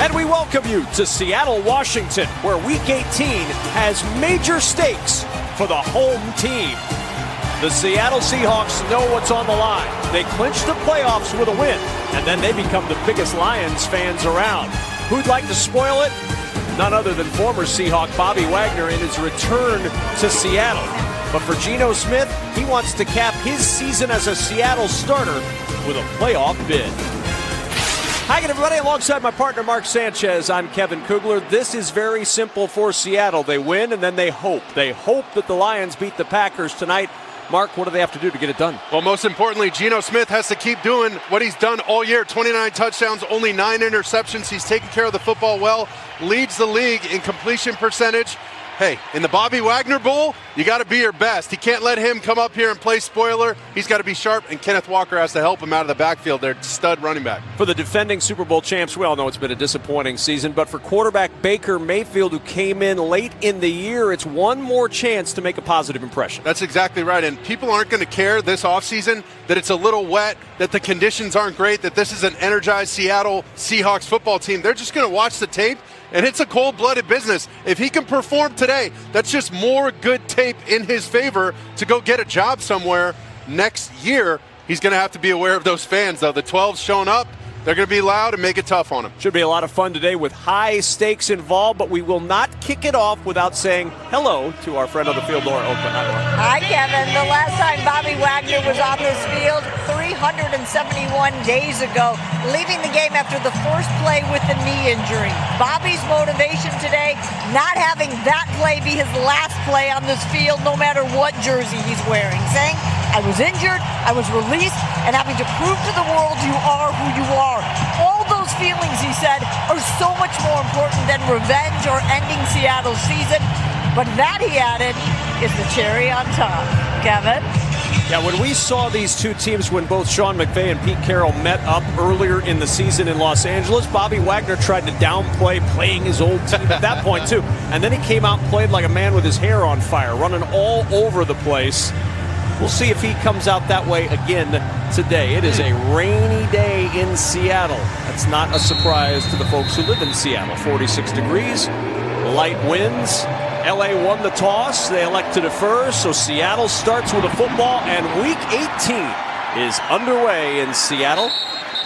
And we welcome you to Seattle, Washington, where Week 18 has major stakes for the home team. The Seattle Seahawks know what's on the line. They clinch the playoffs with a win, and then they become the biggest Lions fans around. Who'd like to spoil it? None other than former Seahawk Bobby Wagner in his return to Seattle. But for Geno Smith, he wants to cap his season as a Seattle starter with a playoff bid. Hi again, everybody. Alongside my partner, Mark Sanchez, I'm Kevin Kugler. This is very simple for Seattle. They win, and then they hope. They hope that the Lions beat the Packers tonight. Mark, what do they have to do to get it done? Well, most importantly, Geno Smith has to keep doing what he's done all year. 29 touchdowns, only 9 interceptions. He's taking care of the football well, leads the league in completion percentage. Hey, in the Bobby Wagner Bowl, you got to be your best. He can't let him come up here and play spoiler. He's got to be sharp, and Kenneth Walker has to help him out of the backfield. They're stud running back. For the defending Super Bowl champs, we all know it's been a disappointing season, but for quarterback Baker Mayfield, who came in late in the year, it's one more chance to make a positive impression. That's exactly right, and people aren't going to care this offseason that it's a little wet, that the conditions aren't great, that this is an energized Seattle Seahawks football team. They're just going to watch the tape. And it's a cold-blooded business. If he can perform today, that's just more good tape in his favor to go get a job somewhere next year. He's going to have to be aware of those fans, though. The 12's showing up. They're going to be loud and make it tough on him. Should be a lot of fun today with high stakes involved, but we will not kick it off without saying hello to our friend on the field, Laura Oakland. Hi, Laura. Hi, Kevin. The last time Bobby Wagner was on this field, 371 days ago, leaving the game after the first play with the knee injury. Bobby's motivation today, not having that play be his last play on this field, no matter what jersey he's wearing, saying, I was injured, I was released, and having to prove to the world you are who you are. All those feelings, he said, are so much more important than revenge or ending Seattle's season. But that, he added, is the cherry on top. Kevin? Yeah, when we saw these two teams when both Sean McVay and Pete Carroll met up earlier in the season in Los Angeles, Bobby Wagner tried to downplay playing his old team at that point, too. And then he came out and played like a man with his hair on fire, running all over the place. We'll see if he comes out that way again today. It is a rainy day in Seattle. That's not a surprise to the folks who live in Seattle. 46 degrees, light winds. LA won the toss. They elect to defer, so Seattle starts with a football, and Week 18 is underway in Seattle.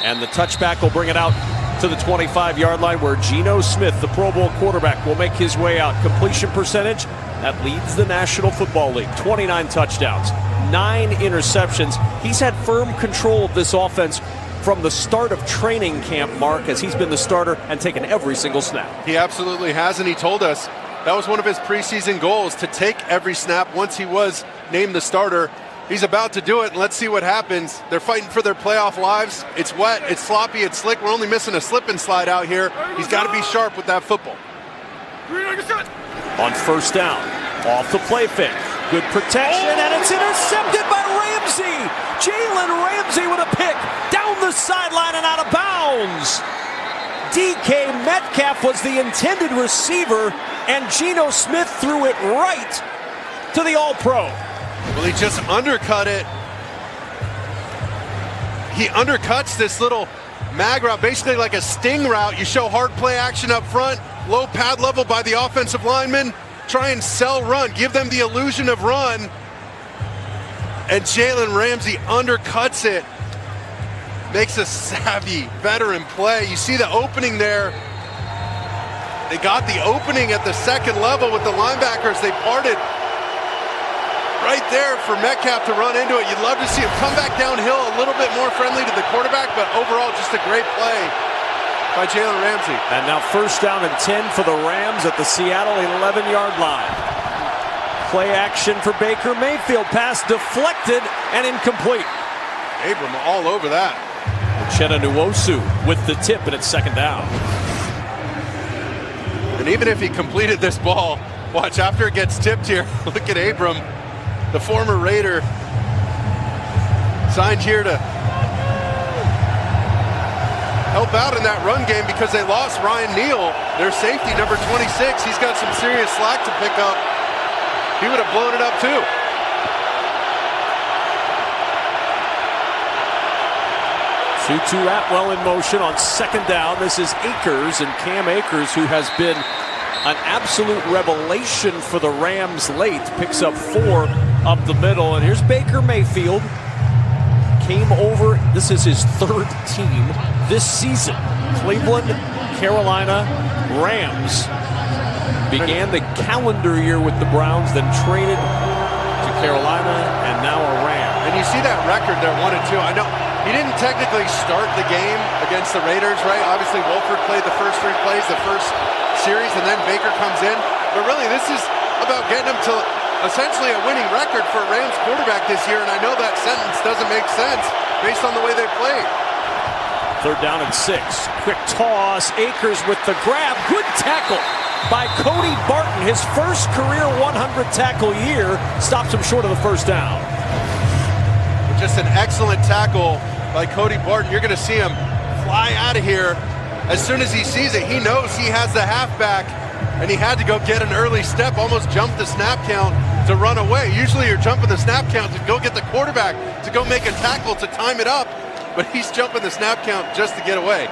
And the touchback will bring it out to the 25-yard line where Geno Smith, the Pro Bowl quarterback, will make his way out. Completion percentage, that leads the National Football League. 29 touchdowns. 9 interceptions. He's had firm control of this offense from the start of training camp, Mark, as he's been the starter and taken every single snap. He absolutely has, and he told us that was one of his preseason goals, to take every snap once he was named the starter. He's about to do it, and let's see what happens. They're fighting for their playoff lives. It's wet, it's sloppy, it's slick. We're only missing a slip and slide out here. He's got to be sharp with that football. On first down, off the play fake. Good protection, and it's intercepted by Ramsey. Jalen Ramsey with a pick down the sideline and out of bounds. DK Metcalf was the intended receiver, and Geno Smith threw it right to the All-Pro. Well, he just undercut it. He undercuts this little mag route, basically like a sting route. You show hard play action up front, low pad level by the offensive lineman. Try and sell run, give them the illusion of run, and Jalen Ramsey undercuts it. Makes a savvy veteran play. You see the opening there. They got the opening at the second level with the linebackers. They parted right there for Metcalf to run into it. You'd love to see him come back downhill a little bit more friendly to the quarterback, but overall just a great play by Jalen Ramsey. And now first down and 10 for the Rams at the Seattle 11-yard line. Play action for Baker Mayfield. Pass deflected and incomplete. Abram all over that. Uchenna Nwosu with the tip, and it's second down. And even if he completed this ball, watch, after it gets tipped here, look at Abram, the former Raider, signed here to help out in that run game because they lost Ryan Neal, their safety, number 26. He's got some serious slack to pick up. He would have blown it up too. 2-2 Atwell in motion on second down. This is Akers, and Cam Akers, who has been an absolute revelation for the Rams late, picks up 4 up the middle. And here's Baker Mayfield. Came over, this is his 3rd team this season. Cleveland, Carolina, Rams. Began the calendar year with the Browns, then traded to Carolina, and now a Ram. And you see that record there, 1-2. I know he didn't technically start the game against the Raiders, right? Obviously, Wolford played the first 3 plays, the first series, and then Baker comes in. But really, this is about getting him to essentially a winning record for a Rams quarterback this year, and I know that sentence doesn't make sense based on the way they played. 3rd down and 6. Quick toss. Akers with the grab. Good tackle by Cody Barton. His first career 100 tackle year stops him short of the first down. Just an excellent tackle by Cody Barton. You're going to see him fly out of here as soon as he sees it. He knows he has the halfback, and he had to go get an early step, almost jump the snap count to run away. Usually you're jumping the snap count to go get the quarterback to go make a tackle to time it up, but he's jumping the snap count just to get away.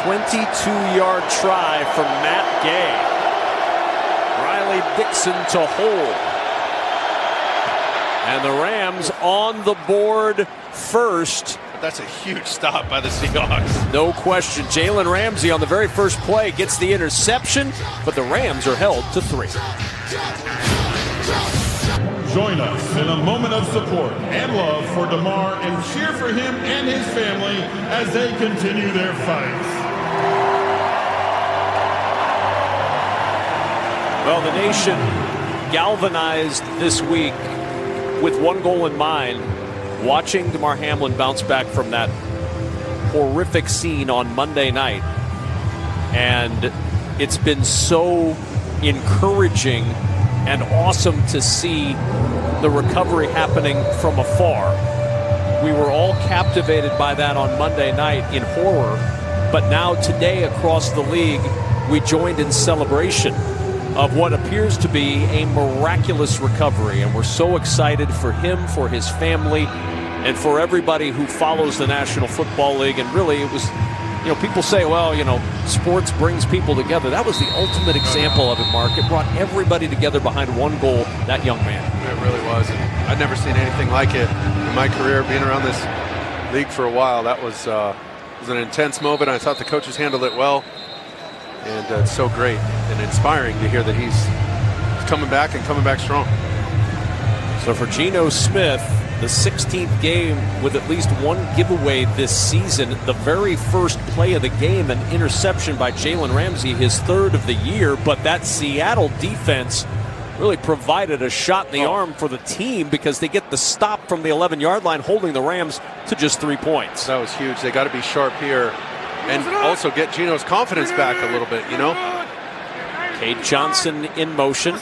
22-yard try from Matt Gay. Riley Dixon to hold. And the Rams on the board first. But that's a huge stop by the Seahawks. No question. Jalen Ramsey on the very first play gets the interception, but the Rams are held to 3. Join us in a moment of support and love for DeMar and cheer for him and his family as they continue their fights. Well, the nation galvanized this week with one goal in mind, watching Damar Hamlin bounce back from that horrific scene on Monday night. And it's been so encouraging and awesome to see the recovery happening from afar. We were all captivated by that on Monday night in horror, but now today across the league, we joined in celebration of what appears to be a miraculous recovery. And we're so excited for him, for his family, and for everybody who follows the National Football League. And really, it was, people say, well, sports brings people together. That was the ultimate example of it, Mark. It brought everybody together behind one goal, that young man. It really was. And I'd never seen anything like it in my career, being around this league for a while. That was an intense moment. I thought the coaches handled it well. And it's so great and inspiring to hear that he's coming back and coming back strong. So for Geno Smith, the 16th game with at least one giveaway this season. The very first play of the game, an interception by Jalen Ramsey, his 3rd of the year. But that Seattle defense really provided a shot in the arm for the team because they get the stop from the 11-yard line, holding the Rams to just 3 points. That was huge. They got to be sharp here and also get Geno's confidence back a little bit, Cade Johnson in motion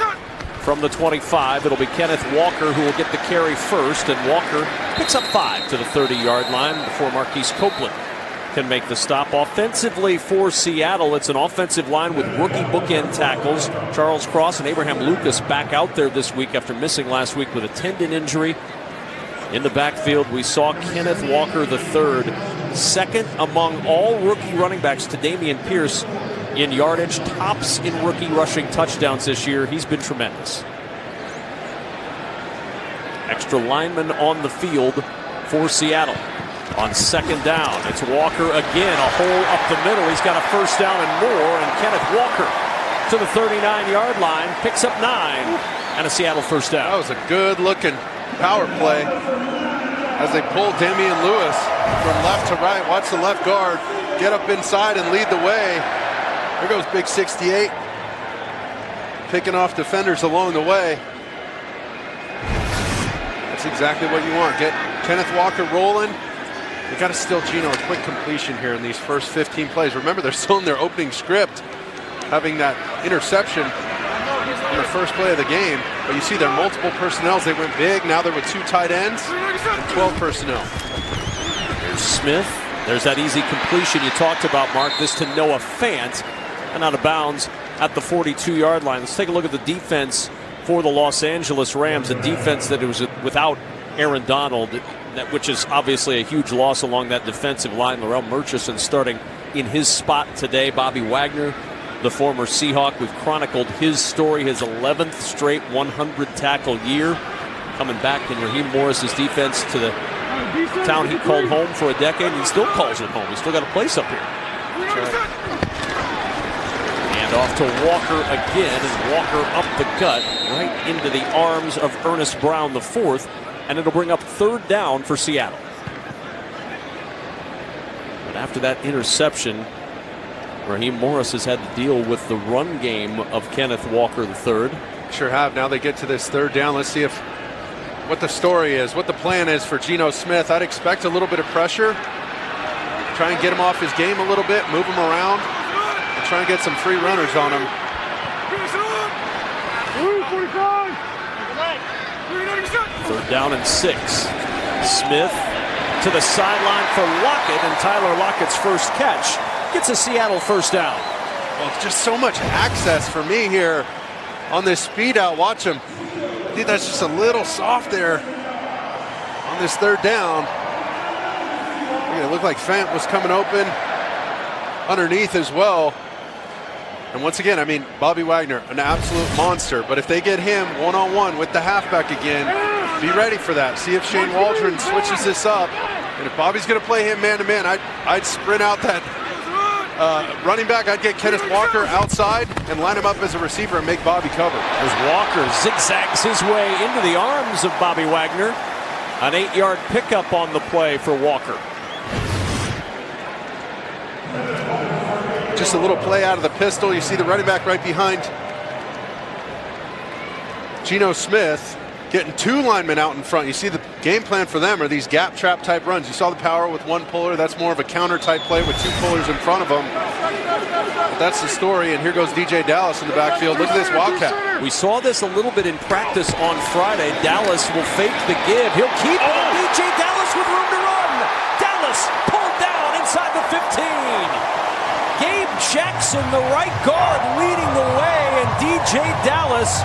from the 25. It'll be Kenneth Walker who will get the carry first, and Walker picks up 5 to the 30-yard line before Marquise Copeland can make the stop. Offensively for Seattle, it's an offensive line with rookie bookend tackles. Charles Cross and Abraham Lucas back out there this week after missing last week with a tendon injury. In the backfield, we saw Kenneth Walker III, second among all rookie running backs to Dameon Pierce in yardage, tops in rookie rushing touchdowns this year. He's been tremendous. Extra lineman on the field for Seattle. On second down, it's Walker again, a hole up the middle. He's got a first down and more, and Kenneth Walker to the 39-yard line, picks up 9, and a Seattle first down. That was a good-looking power play as they pull Damian Lewis from left to right. Watch the left guard get up inside and lead the way. There goes Big 68, picking off defenders along the way. That's exactly what you want. Get Kenneth Walker rolling. They got to steal Geno a quick completion here in these first 15 plays. Remember, they're still in their opening script, having that interception in the first play of the game. But you see their multiple personnels. They went big. Now they're with 2 tight ends and 12 personnel. There's Smith. There's that easy completion you talked about, Mark. This to Noah Fant, and out of bounds at the 42-yard line. Let's take a look at the defense for the Los Angeles Rams, a defense that was without Aaron Donald. which is obviously a huge loss along that defensive line. Laurel Murchison starting in his spot today. Bobby Wagner, the former Seahawk, we've chronicled his story, his 11th straight 100-tackle year, coming back in Raheem Morris's defense to the town he called home for a decade, and he still calls it home. He's still got a place up here. And off to Walker again, and Walker up the gut, right into the arms of Ernest Brown IV, and it'll bring up 3rd down for Seattle. But after that interception, Raheem Morris has had to deal with the run game of Kenneth Walker III. Sure have. Now they get to this 3rd down. Let's see what the story is, what the plan is for Geno Smith. I'd expect a little bit of pressure. Try and get him off his game a little bit, move him around, and try and get some free runners on him. 3rd down and 6. Smith to the sideline for Lockett, and Tyler Lockett's first catch gets a Seattle 1st down. Well, it's just so much access for me here on this speed out. Watch him. I think that's just a little soft there on this 3rd down. It looked like Fant was coming open underneath as well. And once again, I mean, Bobby Wagner, an absolute monster. But if they get him one-on-one with the halfback again, be ready for that. See if Shane Waldron switches this up. And if Bobby's going to play him man-to-man, I'd sprint out that running back. I'd get Kenneth Walker outside and line him up as a receiver and make Bobby cover. As Walker zigzags his way into the arms of Bobby Wagner. An 8-yard pickup on the play for Walker. Just a little play out of the pistol. You see the running back right behind Geno Smith, getting 2 linemen out in front. You see the game plan for them are these gap trap type runs. You saw the power with 1 puller. That's more of a counter type play with 2 pullers in front of them. But that's the story. And here goes DJ Dallas in the backfield. Look at this Wildcat. We saw this a little bit in practice on Friday. Dallas will fake the give. He'll keep it. DJ Dallas with room to run. Dallas pulled down inside the 15. Gabe Jackson, the right guard, leading the way, and DJ Dallas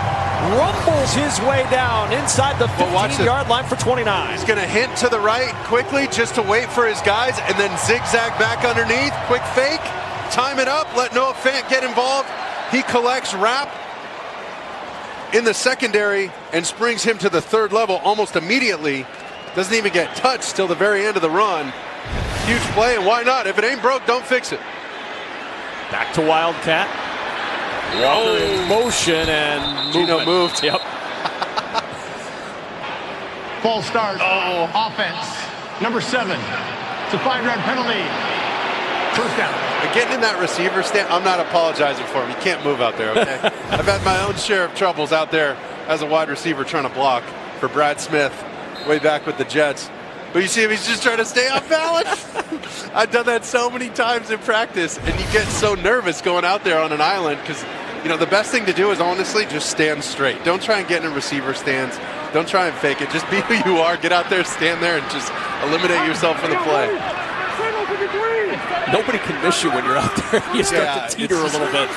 rumbles his way down inside the 15-yard line for 29. He's going to hint to the right quickly just to wait for his guys and then zigzag back underneath. Quick fake, time it up, let Noah Fant get involved. He collects Rapp in the secondary and springs him to the 3rd level almost immediately. Doesn't even get touched till the very end of the run. Huge play, and why not? If it ain't broke, don't fix it. Back to Wildcat. Walker in motion, and Geno moved. Yep. False start. Offense. Number 7. It's a 5-yard penalty. 1st down. And getting in that receiver stand, I'm not apologizing for him. You can't move out there, okay? I've had my own share of troubles out there as a wide receiver trying to block for Brad Smith way back with the Jets. But you see him, he's just trying to stay off balance. I've done that so many times in practice, and you get so nervous going out there on an island because, you know, the best thing to do is honestly just stand straight. Don't try and get in a receiver stance. Don't try and fake it. Just be who you are. Get out there, stand there, and just eliminate yourself from the play. Nobody can miss you when you're out there. You start to teeter a little bit.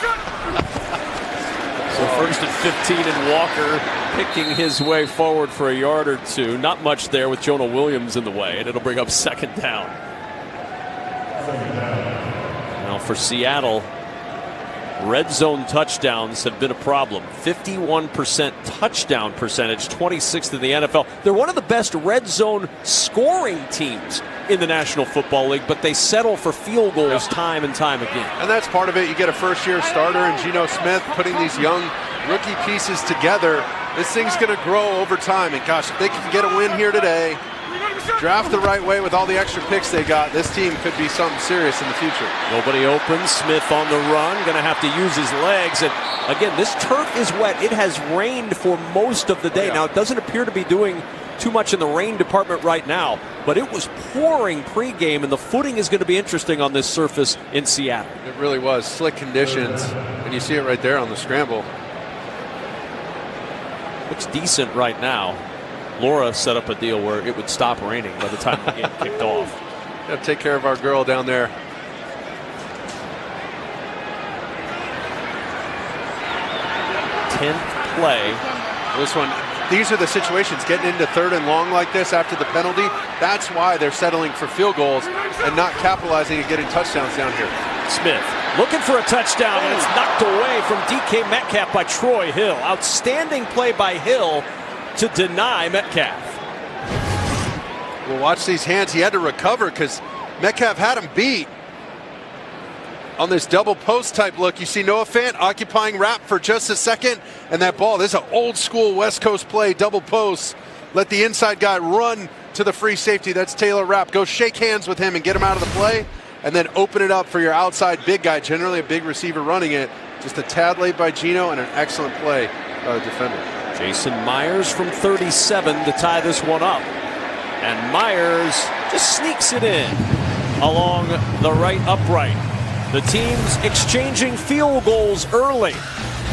So 1st and 15, and Walker picking his way forward for a yard or 2. Not much there with Jonah Williams in the way, and it'll bring up 2nd down. Now for Seattle, red zone touchdowns have been a problem. 51% touchdown percentage, 26th in the NFL. They're one of the best red zone scoring teams in the National Football League, but they settle for field goals time and time again. And that's part of it. You get a first-year starter in Geno Smith, putting these young rookie pieces together. This thing's going to grow over time. And gosh, if they can get a win here today, draft the right way with all the extra picks they got, this team could be something serious in the future. Nobody open. Smith on the run, going to have to use his legs. And again, this turf is wet. It has rained for most of the day. Now, it doesn't appear to be doing too much in the rain department right now, but it was pouring pregame, and the footing is going to be interesting on this surface in Seattle. It really was. Slick conditions, and you see it right there on the scramble. Looks decent right now. Laura set up a deal where it would stop raining by the time the game kicked off. Got to take care of our girl down there. 10th play. This one, these are the situations, getting into 3rd and long like this after the penalty. That's why they're settling for field goals and not capitalizing and getting touchdowns down here. Smith looking for a touchdown, and it's knocked away from DK Metcalf by Troy Hill. Outstanding play by Hill to deny Metcalf. Well, watch these hands. He had to recover because Metcalf had him beat. On this double post type look, you see Noah Fant occupying wrap for just a second, and that ball, this is an old school West Coast play, double post. Let the inside guy run to the free safety. That's Taylor Rapp. Go shake hands with him and get him out of the play, and then open it up for your outside big guy, generally a big receiver running it. Just a tad late by Gino and an excellent play by the defender. Jason Myers from 37 to tie this one up. And Myers just sneaks it in along the right upright. The teams exchanging field goals early.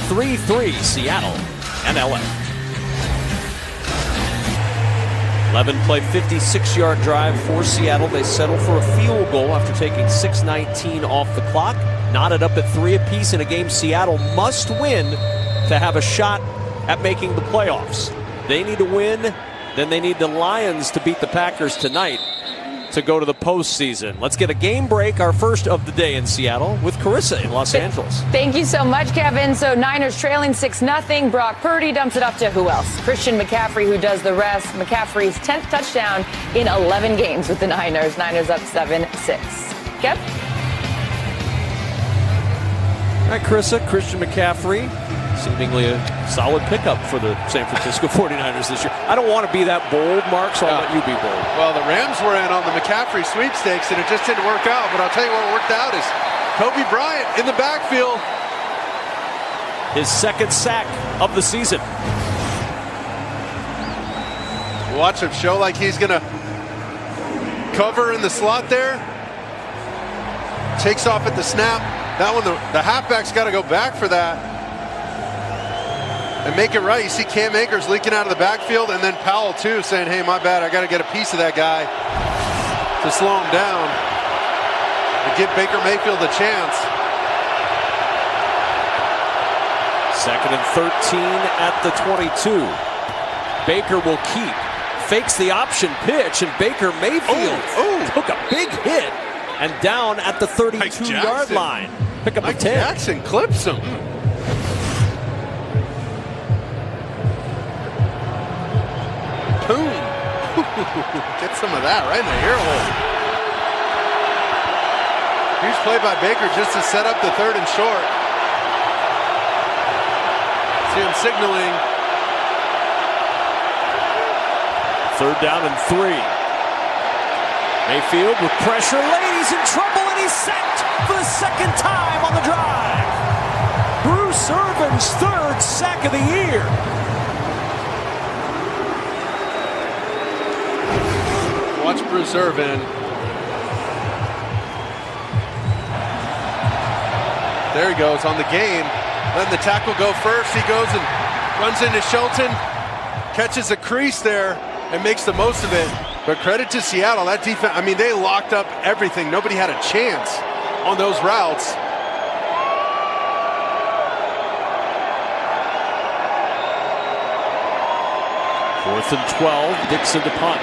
3-3 Seattle and LA. 11-play 56-yard drive for Seattle. They settle for a field goal after taking 6:19 off the clock. Knotted up at 3 apiece in a game Seattle must win to have a shot at making the playoffs. They need to win, then they need the Lions to beat the Packers tonight to go to the postseason. Let's get a game break, our first of the day in Seattle, with Carissa in Los Angeles. Thank you so much, Kevin. So Niners trailing 6-0. Brock Purdy dumps it off to who else? Christian McCaffrey, who does the rest. McCaffrey's 10th touchdown in 11 games with the Niners. Niners up 7-6. Kev? All right, Carissa, Christian McCaffrey, seemingly a solid pickup for the San Francisco 49ers this year. I don't want to be that bold, Mark, so I'll let you be bold. Well, the Rams were in on the McCaffrey sweepstakes, and it just didn't work out. But I'll tell you what worked out is Kobe Bryant in the backfield. His 2nd sack of the season. Watch him show like he's going to cover in the slot there. Takes off at the snap. That one, the halfback's got to go back for that and make it right. You see Cam Akers leaking out of the backfield, and then Powell too saying, hey, my bad, I got to get a piece of that guy to slow him down and give Baker Mayfield a chance. 2nd and 13 at the 22. Baker will keep. Fakes the option pitch, and Baker Mayfield took a big hit and down at the 32-yard line. Pick up a 10. Jackson clips him. Boom. Get some of that right in the ear hole. Huge play by Baker just to set up the 3rd and short. See him signaling. 3rd down and 3. Mayfield with pressure, late, he's in trouble, and he's sacked for the 2nd time on the drive. Bruce Irvin's 3rd sack of the year. Watch Bruce Irvin. There he goes on the gain. Letting the tackle go first. He goes and runs into Shelton. Catches a crease there and makes the most of it. But credit to Seattle, that defense, I mean, they locked up everything. Nobody had a chance on those routes. Fourth and 12, Dixon to punt.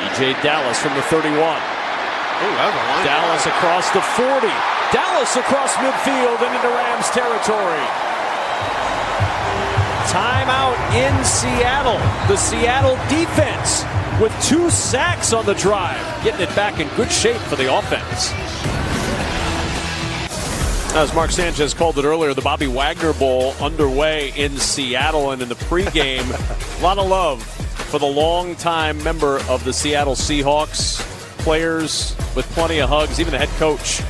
E.J. Dallas from the 31. Oh, that was a line. Dallas across the 40. Dallas across midfield and into Rams territory. Timeout in Seattle. The Seattle defense with 2 sacks on the drive, getting it back in good shape for the offense. As Mark Sanchez called it earlier, the Bobby Wagner Bowl underway in Seattle, and in the pregame, a lot of love for the longtime member of the Seattle Seahawks. Players with plenty of hugs, even the head coach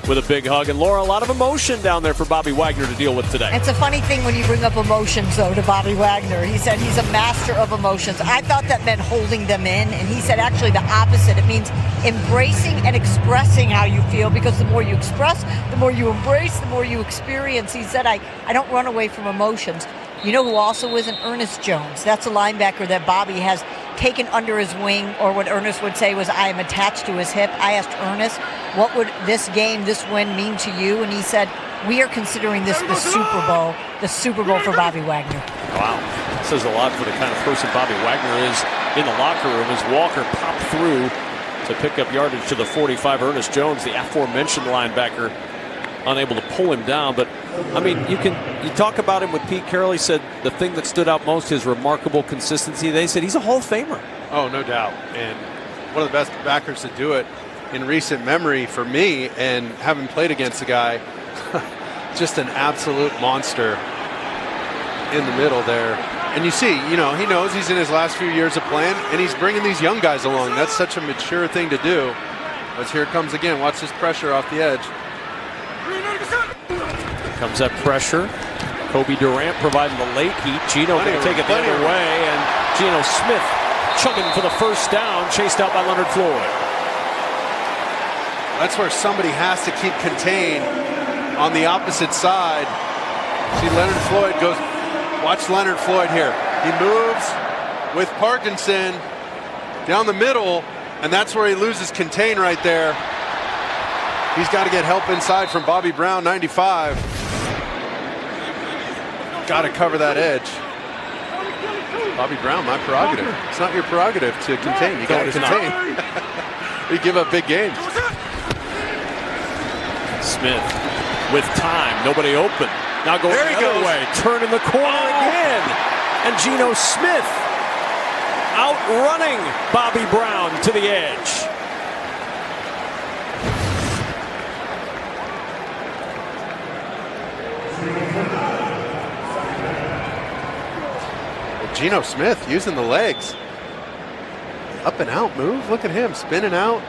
with a big hug. And Laura, a lot of emotion down there for Bobby Wagner to deal with today. It's a funny thing when you bring up emotions, though, to Bobby Wagner. He said he's a master of emotions. I thought that meant holding them in, and he said actually the opposite. It means embracing and expressing how you feel, because the more you express, the more you embrace, the more you experience. He said, I don't run away from emotions. You know who also isn't? Ernest Jones. That's a linebacker that Bobby has taken under his wing, or what Ernest would say was, I am attached to his hip. I asked Ernest, what would this game, this win mean to you? And he said, we are considering this the Super Bowl for Bobby Wagner. Wow. Says a lot for the kind of person Bobby Wagner is in the locker room as Walker popped through to pick up yardage to the 45. Ernest Jones, the aforementioned linebacker, unable to pull him down. But I mean, you talk about him with Pete Carroll. He said the thing that stood out most is remarkable consistency. They said he's a Hall of Famer. Oh, no doubt. And one of the best backers to do it in recent memory for me, and having played against a guy, just an absolute monster in the middle there. And you see, he knows he's in his last few years of playing, and he's bringing these young guys along. That's such a mature thing to do. But here it comes again. Watch this pressure off the edge. Comes that pressure. Kobe Durant providing the late heat. Geno going to take it the other way, and Geno Smith chugging for the first down, chased out by Leonard Floyd. That's where somebody has to keep contained on the opposite side. See, Leonard Floyd goes. Watch Leonard Floyd here. He moves with Parkinson down the middle, and that's where he loses contain right there. He's got to get help inside from Bobby Brown, 95. Got to cover that edge. Bobby Brown, my prerogative. It's not your prerogative to contain. You got to contain. You give up big games. Smith with time, nobody open. Now going the other way, turning the corner again. And Geno Smith outrunning Bobby Brown to the edge. Well, Geno Smith using the legs. Up and out move. Look at him spinning out.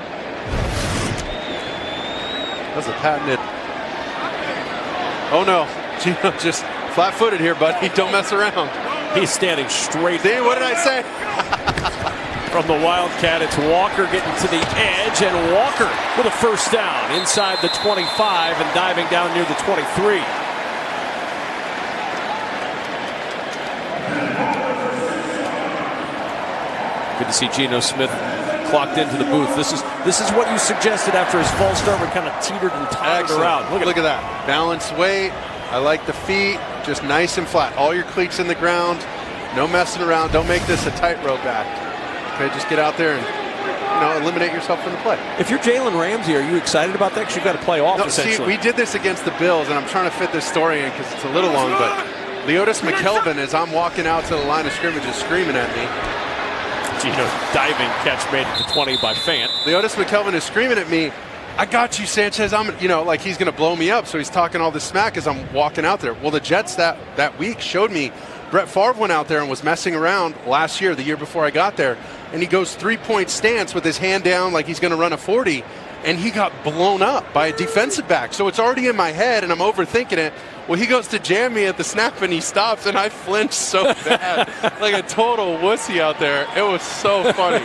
That's a patented. Oh no. Geno just flat-footed here, buddy. Don't mess around. He's standing straight. See, what did I say? From the Wildcat, it's Walker getting to the edge, and Walker with a first down inside the 25 and diving down near the 23. Good to see Geno Smith clocked into the booth. This is what you suggested after his false start, where kind of teetered and tottered around. Look at that. Balanced weight. I like the feet. Just nice and flat. All your cleats in the ground. No messing around. Don't make this a tightrope act. Okay, just get out there and eliminate yourself from the play. If you're Jalen Ramsey, are you excited about that? Because you've got to play off, essentially. See, we did this against the Bills, and I'm trying to fit this story in because it's a little long, but Leotis McKelvin, as I'm walking out to the line of scrimmage, is screaming at me. Geno diving catch made it to 20 by Fant. Leotis McKelvin is screaming at me, I got you, Sanchez. I'm, like he's going to blow me up. So he's talking all this smack as I'm walking out there. Well, the Jets that week showed me Brett Favre went out there and was messing around last year, the year before I got there. And he goes 3-point stance with his hand down like he's going to run a 40. And he got blown up by a defensive back. So it's already in my head and I'm overthinking it. Well, he goes to jam me at the snap and he stops and I flinch so bad. Like a total wussy out there. It was so funny.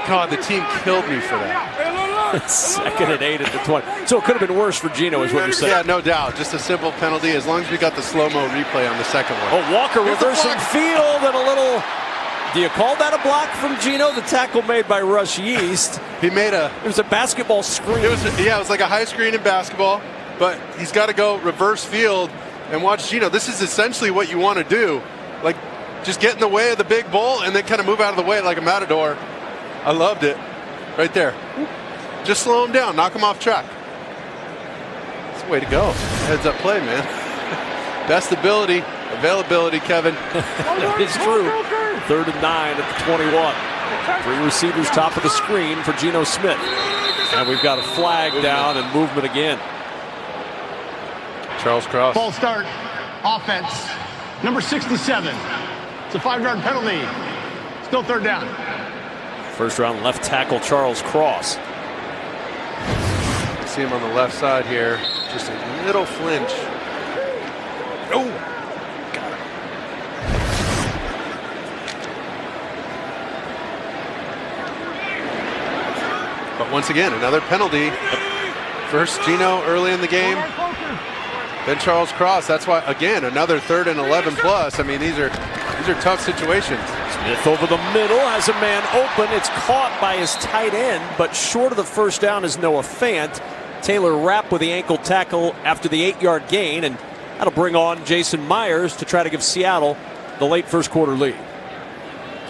God, the team killed me for that. Second and 8 at the 20. So it could have been worse for Geno, is what you're saying. Yeah, no doubt. Just a simple penalty as long as we got the slow-mo replay on the second one. Oh, Walker reversing field and a little... Do you call that a block from Geno? The tackle made by Rush Yeast. He made a... It was a basketball screen. It was like a high screen in basketball, but he's got to go reverse field and watch Geno. This is essentially what you want to do. Like, just get in the way of the big bull and then kind of move out of the way like a matador. I loved it. Right there. Just slow him down. Knock him off track. That's the way to go. Heads up play, man. Best ability, availability, Kevin. That is true. 3rd and 9 at the 21. 3 receivers top of the screen for Geno Smith. And we've got a flag down and movement again. Charles Cross. False start. Offense. Number 67. It's a 5-yard penalty. Still 3rd down. First round left tackle Charles Cross. See him on the left side here. Just a little flinch. Oh, got it. But once again, another penalty. First Geno early in the game. Then Charles Cross. That's why, again, another 3rd and 11 plus. I mean, these are tough situations. Smith over the middle has a man open. It's caught by his tight end, but short of the first down is Noah Fant. Taylor Rapp with the ankle tackle after the 8-yard gain, and that'll bring on Jason Myers to try to give Seattle the late first quarter lead.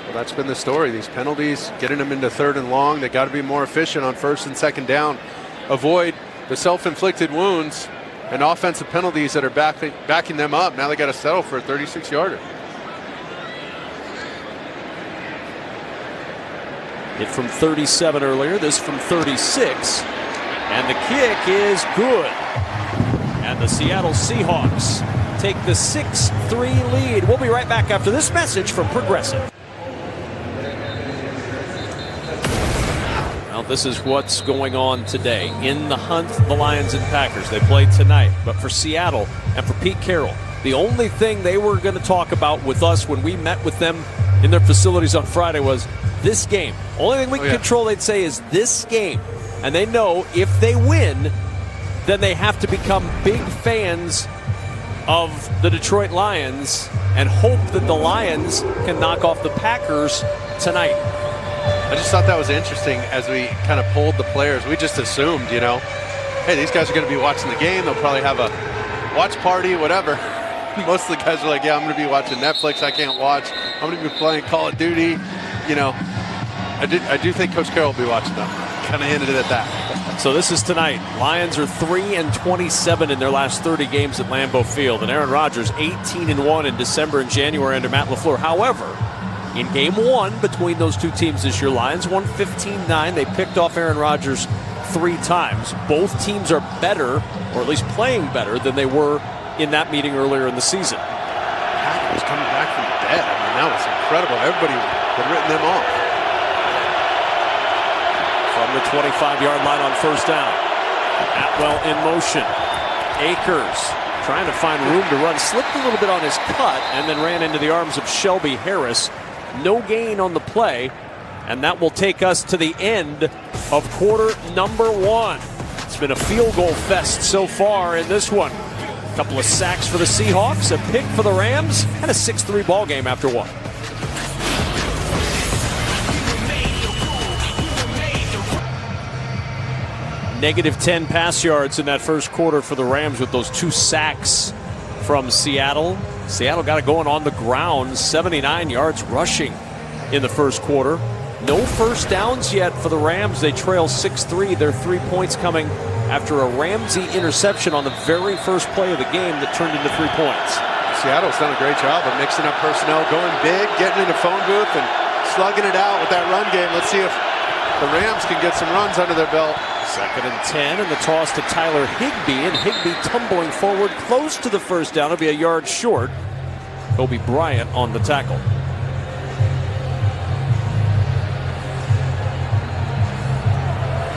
Well, that's been the story. These penalties, getting them into 3rd and long. They got to be more efficient on 1st and 2nd down. Avoid the self-inflicted wounds and offensive penalties that are backing them up. Now they got to settle for a 36-yarder. Hit from 37 earlier, this from 36. And the kick is good. And the Seattle Seahawks take the 6-3 lead. We'll be right back after this message from Progressive. Well, this is what's going on today. In the hunt, the Lions and Packers. They play tonight. But for Seattle and for Pete Carroll, the only thing they were going to talk about with us when we met with them in their facilities on Friday was this game. Only thing we can control, they'd say, is this game. And they know if they win, then they have to become big fans of the Detroit Lions and hope that the Lions can knock off the Packers tonight. I just thought that was interesting as we kind of polled the players. We just assumed, hey, these guys are going to be watching the game. They'll probably have a watch party, whatever. Most of the guys are like, yeah, I'm going to be watching Netflix. I can't watch. I'm going to be playing Call of Duty. I do think Coach Carroll will be watching them. Kind of ended it at that. So this is tonight. Lions are 3-27 in their last 30 games at Lambeau Field. And Aaron Rodgers 18-1 in December and January under Matt LaFleur. However, in game 1 between those two teams this year, Lions won 15-9. They picked off Aaron Rodgers 3 times. Both teams are better, or at least playing better, than they were in that meeting earlier in the season. Packers coming back from the dead. I mean, that was incredible. Everybody had written them off. From the 25-yard line on 1st down. Atwell in motion. Akers trying to find room to run. Slipped a little bit on his cut and then ran into the arms of Shelby Harris. No gain on the play. And that will take us to the end of quarter number 1. It's been a field goal fest so far in this one. A couple of sacks for the Seahawks, a pick for the Rams, and a 6-3 ball game after 1. -10 pass yards in that first quarter for the Rams with those 2 sacks from Seattle. Seattle got it going on the ground, 79 yards rushing in the first quarter. No first downs yet for the Rams. They trail 6-3. Their 3 points coming after a Ramsey interception on the very first play of the game that turned into 3 points. Seattle's done a great job of mixing up personnel, going big, getting in the phone booth, and slugging it out with that run game. Let's see if the Rams can get some runs under their belt. 2nd and 10, and the toss to Tyler Higbee, and Higbee tumbling forward close to the first down. It'll be a yard short. Kobe Bryant on the tackle.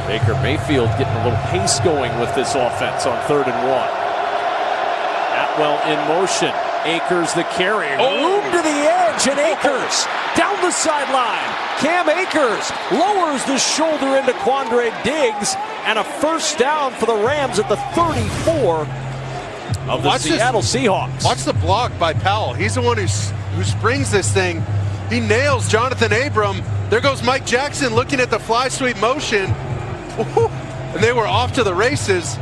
Baker Mayfield getting a little pace going with this offense on 3rd and 1. Atwell in motion. Akers the carry. Room to the edge, and Akers down the sideline. Cam Akers lowers the shoulder into Quandre Diggs, and a first down for the Rams at the 34 of the Seattle Seahawks. Watch the block by Powell. He's the one who springs this thing. He nails Jonathan Abram. There goes Mike Jackson looking at the fly sweep motion. And they were off to the races.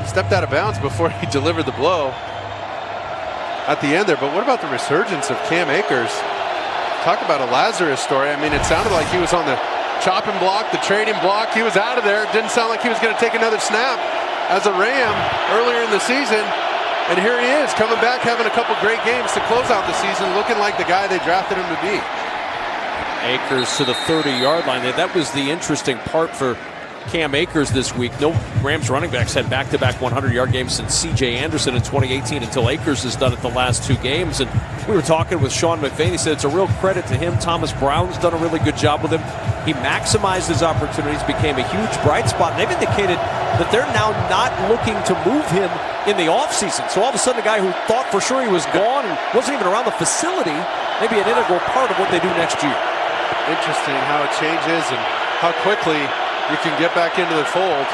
Stepped out of bounds before he delivered the blow at the end there. But what about the resurgence of Cam Akers? Talk about a Lazarus story. I mean, it sounded like he was on the chopping block, the trading block. He was out of there. It didn't sound like he was going to take another snap as a Ram earlier in the season. And here he is, coming back, having a couple great games to close out the season, looking like the guy they drafted him to be. Akers to the 30-yard line. That was the interesting part for Cam Akers this week. No Rams running backs had back-to-back 100-yard games since C.J. Anderson in 2018 until Akers has done it the last 2 games. And we were talking with Sean McVay. He said it's a real credit to him. Thomas Brown's done a really good job with him. He maximized his opportunities, became a huge bright spot. And they've indicated that they're now not looking to move him in the offseason. So all of a sudden, a guy who thought for sure he was gone and wasn't even around the facility, maybe an integral part of what they do next year. Interesting how it changes and how quickly you can get back into the fold.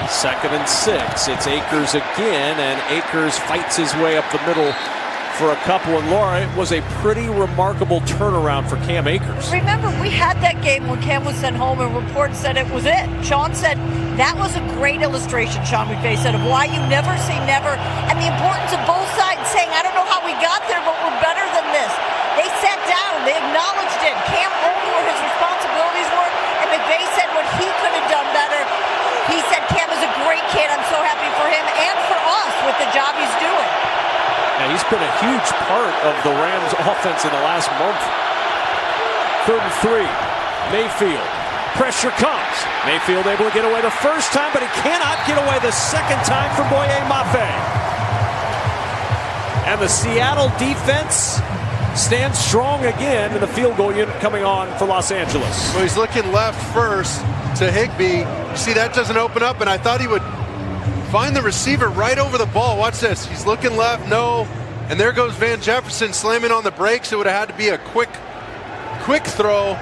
2nd and 6. It's Akers again, and Akers fights his way up the middle for a couple. And Laura, it was a pretty remarkable turnaround for Cam Akers. Remember, we had that game when Cam was sent home and reports said it was it. Sean said that was a great illustration, Sean McVay said, of why you never say never and the importance of both sides saying saying, I don't know how we got there, but we're better than this. They sat down. They acknowledged it. Cam owned where his responsibilities were, and McVay said what he could have done better. He said Cam is a great kid. I'm so happy for him and for us with the job he's doing. And he's been a huge part of the Rams offense in the last month. 3rd and 3. Mayfield. Pressure comes. Mayfield able to get away the first time, but he cannot get away the second time from Boye Mafe. And the Seattle defense stands strong again in the field goal unit coming on for Los Angeles. Well, he's looking left first to Higbee. You see, that doesn't open up, and I thought he would find the receiver right over the ball. Watch this. He's looking left, no. And there goes Van Jefferson slamming on the brakes. It would have had to be a quick throw.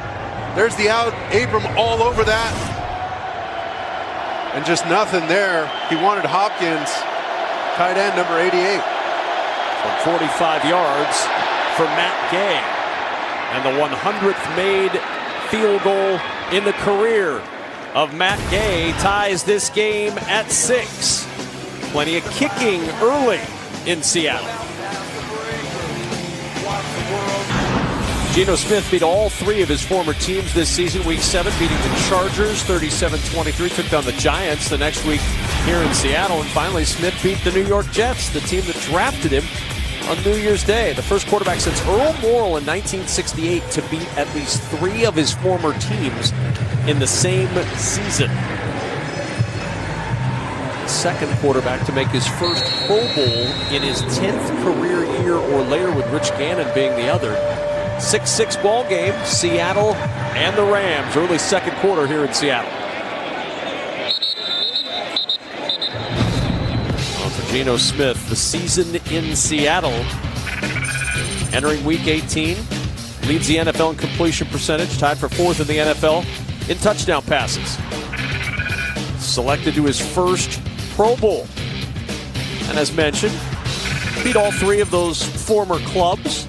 There's the out. Abram all over that. And just nothing there. He wanted Hopkins, tight end number 88. From 45 yards for Matt Gay. And the 100th made field goal in the career of Matt Gay ties this game at 6. Plenty of kicking early in Seattle. Geno Smith beat all 3 of his former teams this season. Week 7 beating the Chargers 37-23. Took down the Giants the next week here in Seattle. And finally Smith beat the New York Jets, the team that drafted him on New Year's Day. The first quarterback since Earl Morrall in 1968 to beat at least 3 of his former teams in the same season. Second quarterback to make his first Pro Bowl in his 10th career year or later, with Rich Gannon being the other. 6-6 ball game, Seattle and the Rams. Early second quarter here in Seattle. For Geno Smith, the season in Seattle, entering week 18, leads the NFL in completion percentage, tied for 4th in the NFL in touchdown passes. Selected to his first Pro Bowl. And as mentioned, beat all 3 of those former clubs.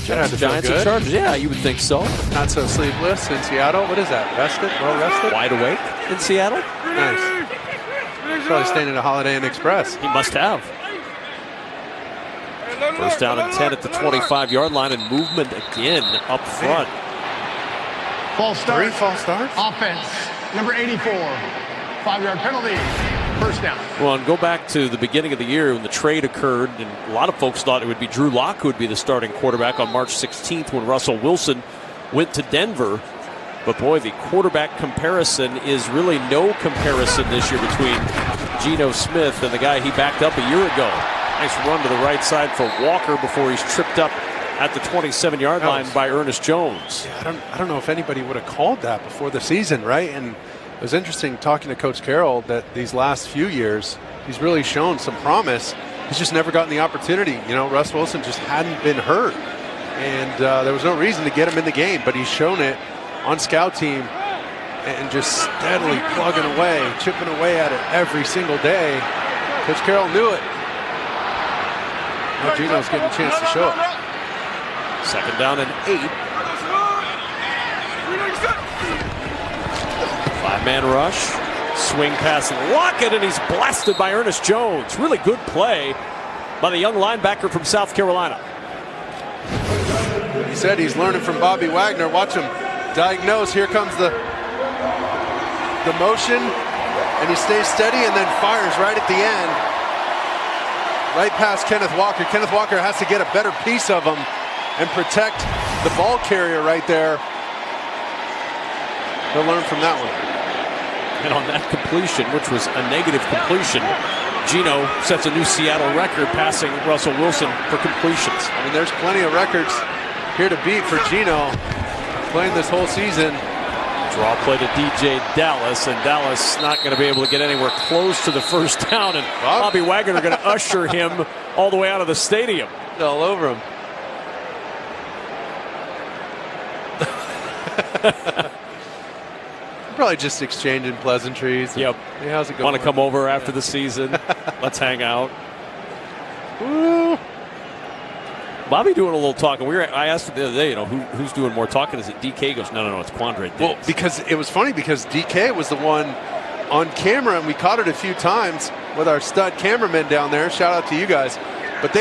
Giants and Chargers. Yeah, you would think so. Not so sleepless in Seattle. What is that? Rested? Well rested? Wide awake in Seattle. Nice. Probably staying at a Holiday Inn Express. He must have. First down and 10 at the 25-yard line, and movement again up front. False start. 3 false starts. Offense, number 84. 5-yard penalty. First down. Well, and go back to the beginning of the year when the trade occurred, and a lot of folks thought it would be Drew Lock who would be the starting quarterback on March 16th when Russell Wilson went to Denver. But boy, the quarterback comparison is really no comparison this year between Geno Smith and the guy he backed up a year ago. Nice run to the right side for Walker before he's tripped up at the 27-yard line by Ernest Jones. Yeah, I don't know if anybody would have called that before the season, right? And it was interesting talking to Coach Carroll that these last few years, he's really shown some promise. He's just never gotten the opportunity. You know, Russ Wilson just hadn't been hurt. And there was no reason to get him in the game, but he's shown it on scout team and just steadily plugging away, chipping away at it every single day. Coach Carroll knew it. Now Geno's getting a chance to show it. Second down and 8. 5-man rush. Swing pass Lockett, and he's blasted by Ernest Jones. Really good play by the young linebacker from South Carolina. He said he's learning from Bobby Wagner. Watch him diagnose. Here comes the motion, and he stays steady and then fires right at the end. Right past Kenneth Walker. Kenneth Walker has to get a better piece of him and protect the ball carrier right there. He'll learn from that one. And on that completion, which was a negative completion, Geno sets a new Seattle record, passing Russell Wilson for completions. I mean, there's plenty of records here to beat for Geno playing this whole season. Draw play to DJ Dallas, and Dallas not going to be able to get anywhere close to the first down, and Bobby Wagner are going to usher him all the way out of the stadium. All over him. Probably just exchanging pleasantries. Yep. Hey, how's it going? Want to come over after the season? Let's hang out. Woo. Bobby doing a little talking. I asked him the other day, you know, who's doing more talking? Is it DK? He goes, no, it's Quandre Diggs. Well, because it was funny because DK was the one on camera, and we caught it a few times with our stud cameramen down there. Shout out to you guys. But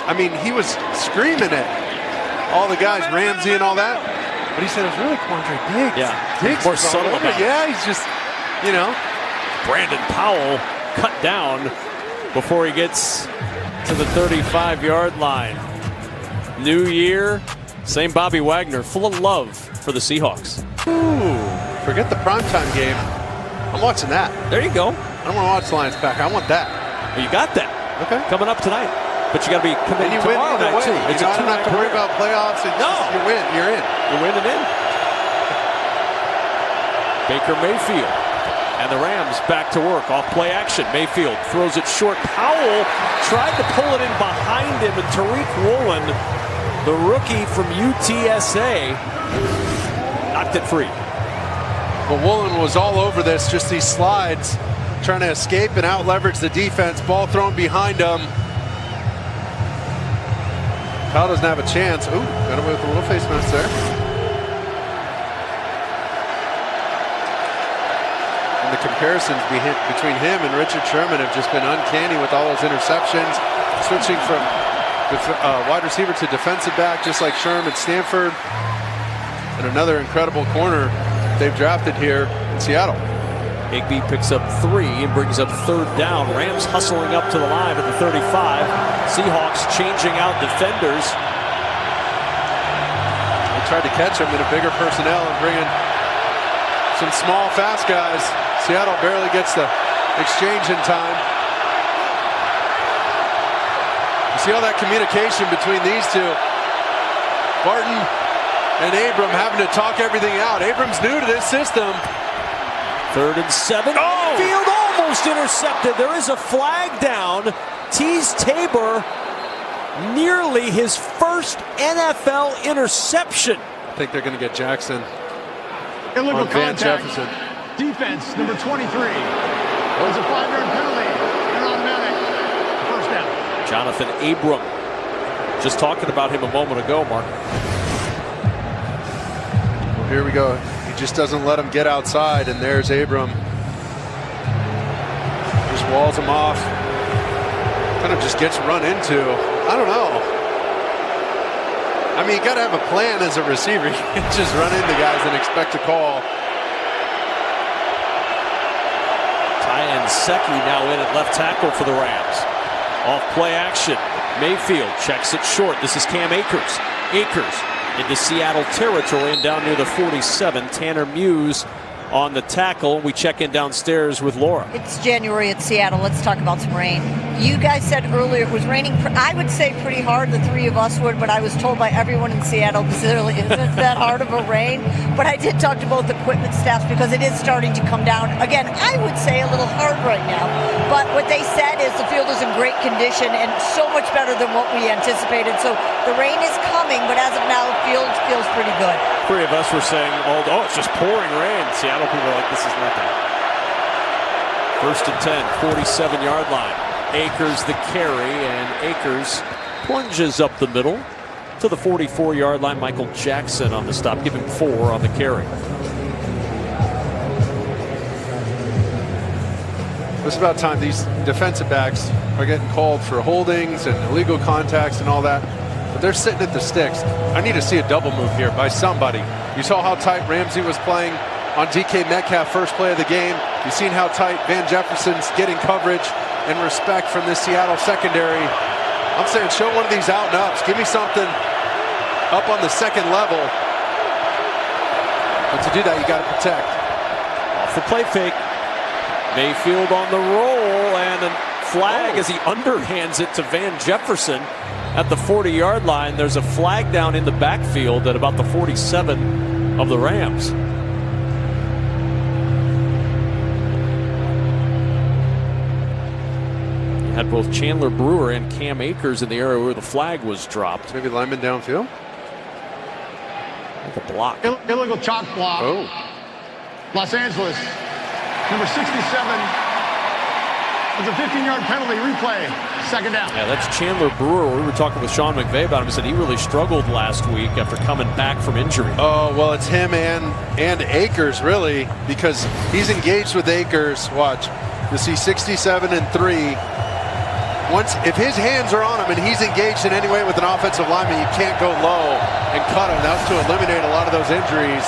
I mean, he was screaming at all the guys, Ramsey and all that. But he said it was really Quandre Diggs. Yeah, Diggs more was all subtle over. about it. Yeah, he's just, you know. Brandon Powell cut down before he gets to the 35-yard line. New year, same Bobby Wagner, full of love for the Seahawks. Ooh, forget the primetime game. I'm watching that. There you go. I don't want to watch Lions back. I want that. Well, you got that. Okay. Coming up tonight. But you got to be committed And you win tomorrow either night, way. too. You don't have to worry about playoffs. It's No. just, you win. You're in. You're winning in. Baker Mayfield. And the Rams back to work. Off play action. Mayfield throws it short. Powell tried to pull it in behind him. And Tariq Woolen, the rookie from UTSA, knocked it free. But Woolen was all over this. Just these slides. Trying to escape and out-leverage the defense. Ball thrown behind him. Powell doesn't have a chance. Ooh, got away with a little face mask there. And the comparisons between him and Richard Sherman have just been uncanny with all those interceptions. Switching from wide receiver to defensive back, just like Sherman at Stanford. And another incredible corner they've drafted here in Seattle. Higbee picks up 3 and brings up 3rd down. Rams hustling up to the line at the 35. Seahawks changing out defenders. They tried to catch him in a bigger personnel and bring in some small, fast guys. Seattle barely gets the exchange in time. You see all that communication between these two. Barton and Abram having to talk everything out. Abram's new to this system. 3rd and 7. Oh! Field almost intercepted. There is a flag down. Tease Tabor, nearly his first NFL interception. I think they're going to get Jackson Illegal on Van contact. Jefferson. Defense, number 23. There's a 5-yard penalty. An automatic. First down. Jonathan Abram. Just talking about him a moment ago, Mark. Well, here we go. He just doesn't let him get outside, and there's Abram. Just walls him off. Kind of just gets run into. I don't know. I mean, you got to have a plan as a receiver. You can't just run into guys and expect a call. Ty Secchi now in at left tackle for the Rams. Off play action. Mayfield checks it short. This is Cam Akers. Akers into Seattle territory and down near the 47. Tanner Muse on the tackle. We check in downstairs with Laura. It's January at Seattle. Let's talk about some rain. You guys said earlier it was raining, I would say pretty hard, the three of us would, but I was told by everyone in Seattle this really isn't that hard of a rain. But I did talk to both equipment staffs because it is starting to come down. Again, I would say a little hard right now. But what they said is the field is in great condition and so much better than what we anticipated. So the rain is coming, but as of now, the field feels pretty good. Three of us were saying, oh, it's just pouring rain. Seattle people are like, this is nothing. 1st and 10, 47-yard line. Akers the carry, and Akers plunges up the middle to the 44-yard line. Michael Jackson on the stop, giving 4 on the carry. It's about time these defensive backs are getting called for holdings and illegal contacts and all that. But they're sitting at the sticks. I need to see a double move here by somebody. You saw how tight Ramsey was playing on DK Metcalf first play of the game. You've seen how tight Van Jefferson's getting coverage and respect from this Seattle secondary. I'm saying show one of these out and ups. Give me something up on the second level. But to do that, you got to protect. Off the play fake. Mayfield on the roll, and a flag as he underhands it to Van Jefferson at the 40-yard line. There's a flag down in the backfield at about the 47 of the Rams. You had both Chandler Brewer and Cam Akers in the area where the flag was dropped. Maybe lineman downfield. Like a block. Illegal chalk block. Oh. Los Angeles. Number 67. It's a 15-yard penalty. Replay. 2nd down. Yeah, that's Chandler Brewer. We were talking with Sean McVay about him. He said he really struggled last week after coming back from injury. Oh, well, it's him and Akers, really, because he's engaged with Akers. Watch. You see 67 and 3. if his hands are on him and he's engaged in any way with an offensive lineman, you can't go low and cut him. That's to eliminate a lot of those injuries.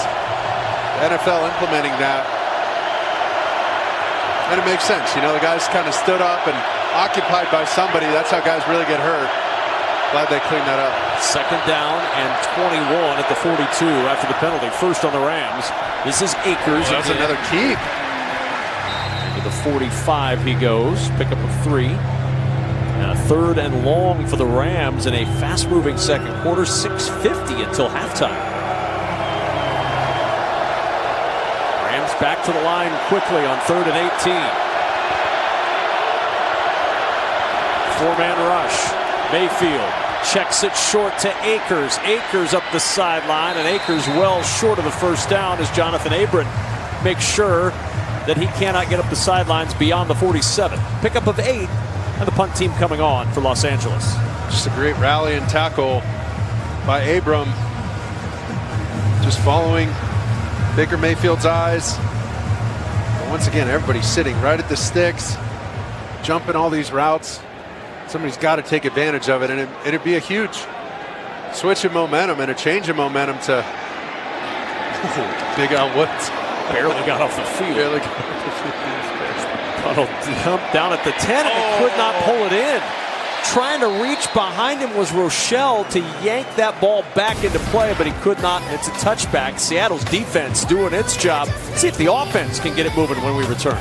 The NFL implementing that. And it makes sense. You know, the guys kind of stood up and occupied by somebody. That's how guys really get hurt. Glad they cleaned that up. 2nd down and 21 at the 42 after the penalty. First on the Rams. This is Akers. Oh, that's another keep. To the 45 he goes. Pick up of 3. And a 3rd and long for the Rams in a fast-moving second quarter. 6:50 until halftime. Rams back to the line quickly on 3rd and 18. 4-man rush. Mayfield checks it short to Akers. Akers up the sideline, and Akers well short of the first down as Jonathan Abram makes sure that he cannot get up the sidelines beyond the 47. Pickup of 8, and the punt team coming on for Los Angeles. Just a great rally and tackle by Abram. Just following Baker Mayfield's eyes. But once again, everybody's sitting right at the sticks, jumping all these routes. Somebody's got to take advantage of it, and it'd be a huge switch in momentum and a change in momentum to Big Al Woods. Barely got off the field. Barely got off the field. Puddle jumped down at the 10 and could not pull it in. Trying to reach behind him was Rochelle to yank that ball back into play, but he could not. It's a touchback. Seattle's defense doing its job. See if the offense can get it moving when we return.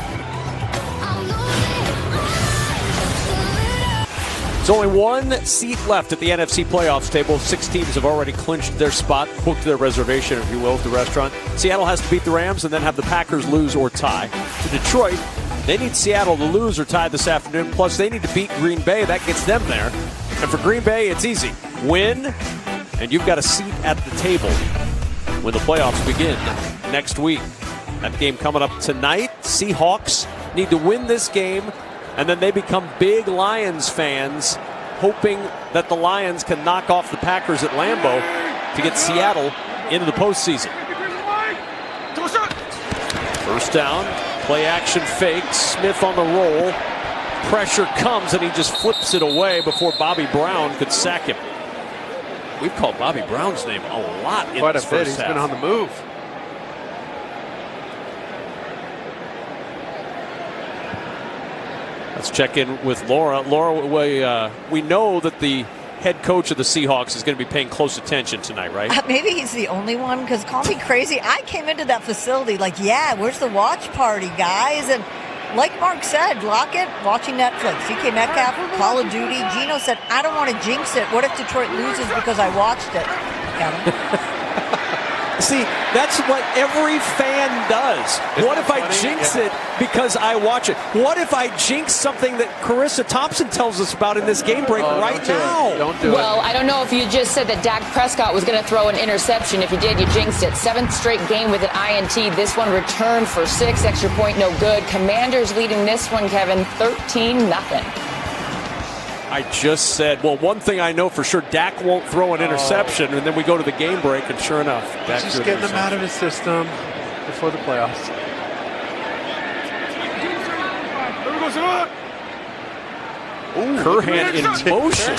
There's only one seat left at the NFC playoffs table. 6 teams have already clinched their spot, booked their reservation, if you will, at the restaurant. Seattle has to beat the Rams and then have the Packers lose or tie. To Detroit, they need Seattle to lose or tie this afternoon. Plus, they need to beat Green Bay. That gets them there. And for Green Bay, it's easy. Win, and you've got a seat at the table when the playoffs begin next week. That game coming up tonight. Seahawks need to win this game, and then they become big Lions fans, hoping that the Lions can knock off the Packers at Lambeau to get Seattle into the postseason. First down, play action fake, Smith on the roll. Pressure comes and he just flips it away before Bobby Brown could sack him. We've called Bobby Brown's name a lot in this first half. He's been on the move. Let's check in with Laura. Laura, we know that the head coach of the Seahawks is going to be paying close attention tonight, right? Maybe he's the only one, because call me crazy. I came into that facility like, yeah, where's the watch party, guys? And like Mark said, Lockett watching Netflix. DK Metcalf, Call of Duty. Gino said, I don't want to jinx it. What if Detroit loses because I watched it? Got him. See, that's what every fan does. What if I jinx it because I watch it? What if I jinx something that Carissa Thompson tells us about in this game break right now? Don't do it. Well, I don't know if you just said that Dak Prescott was going to throw an interception. If you did, you jinxed it. 7th straight game with an INT. This one returned for 6. Extra point, no good. Commanders leading this one, Kevin, 13-0. I just said, well, one thing I know for sure, Dak won't throw an interception, and then we go to the game break, and sure enough, Dak just getting them out of his system before the playoffs. Curhan in motion.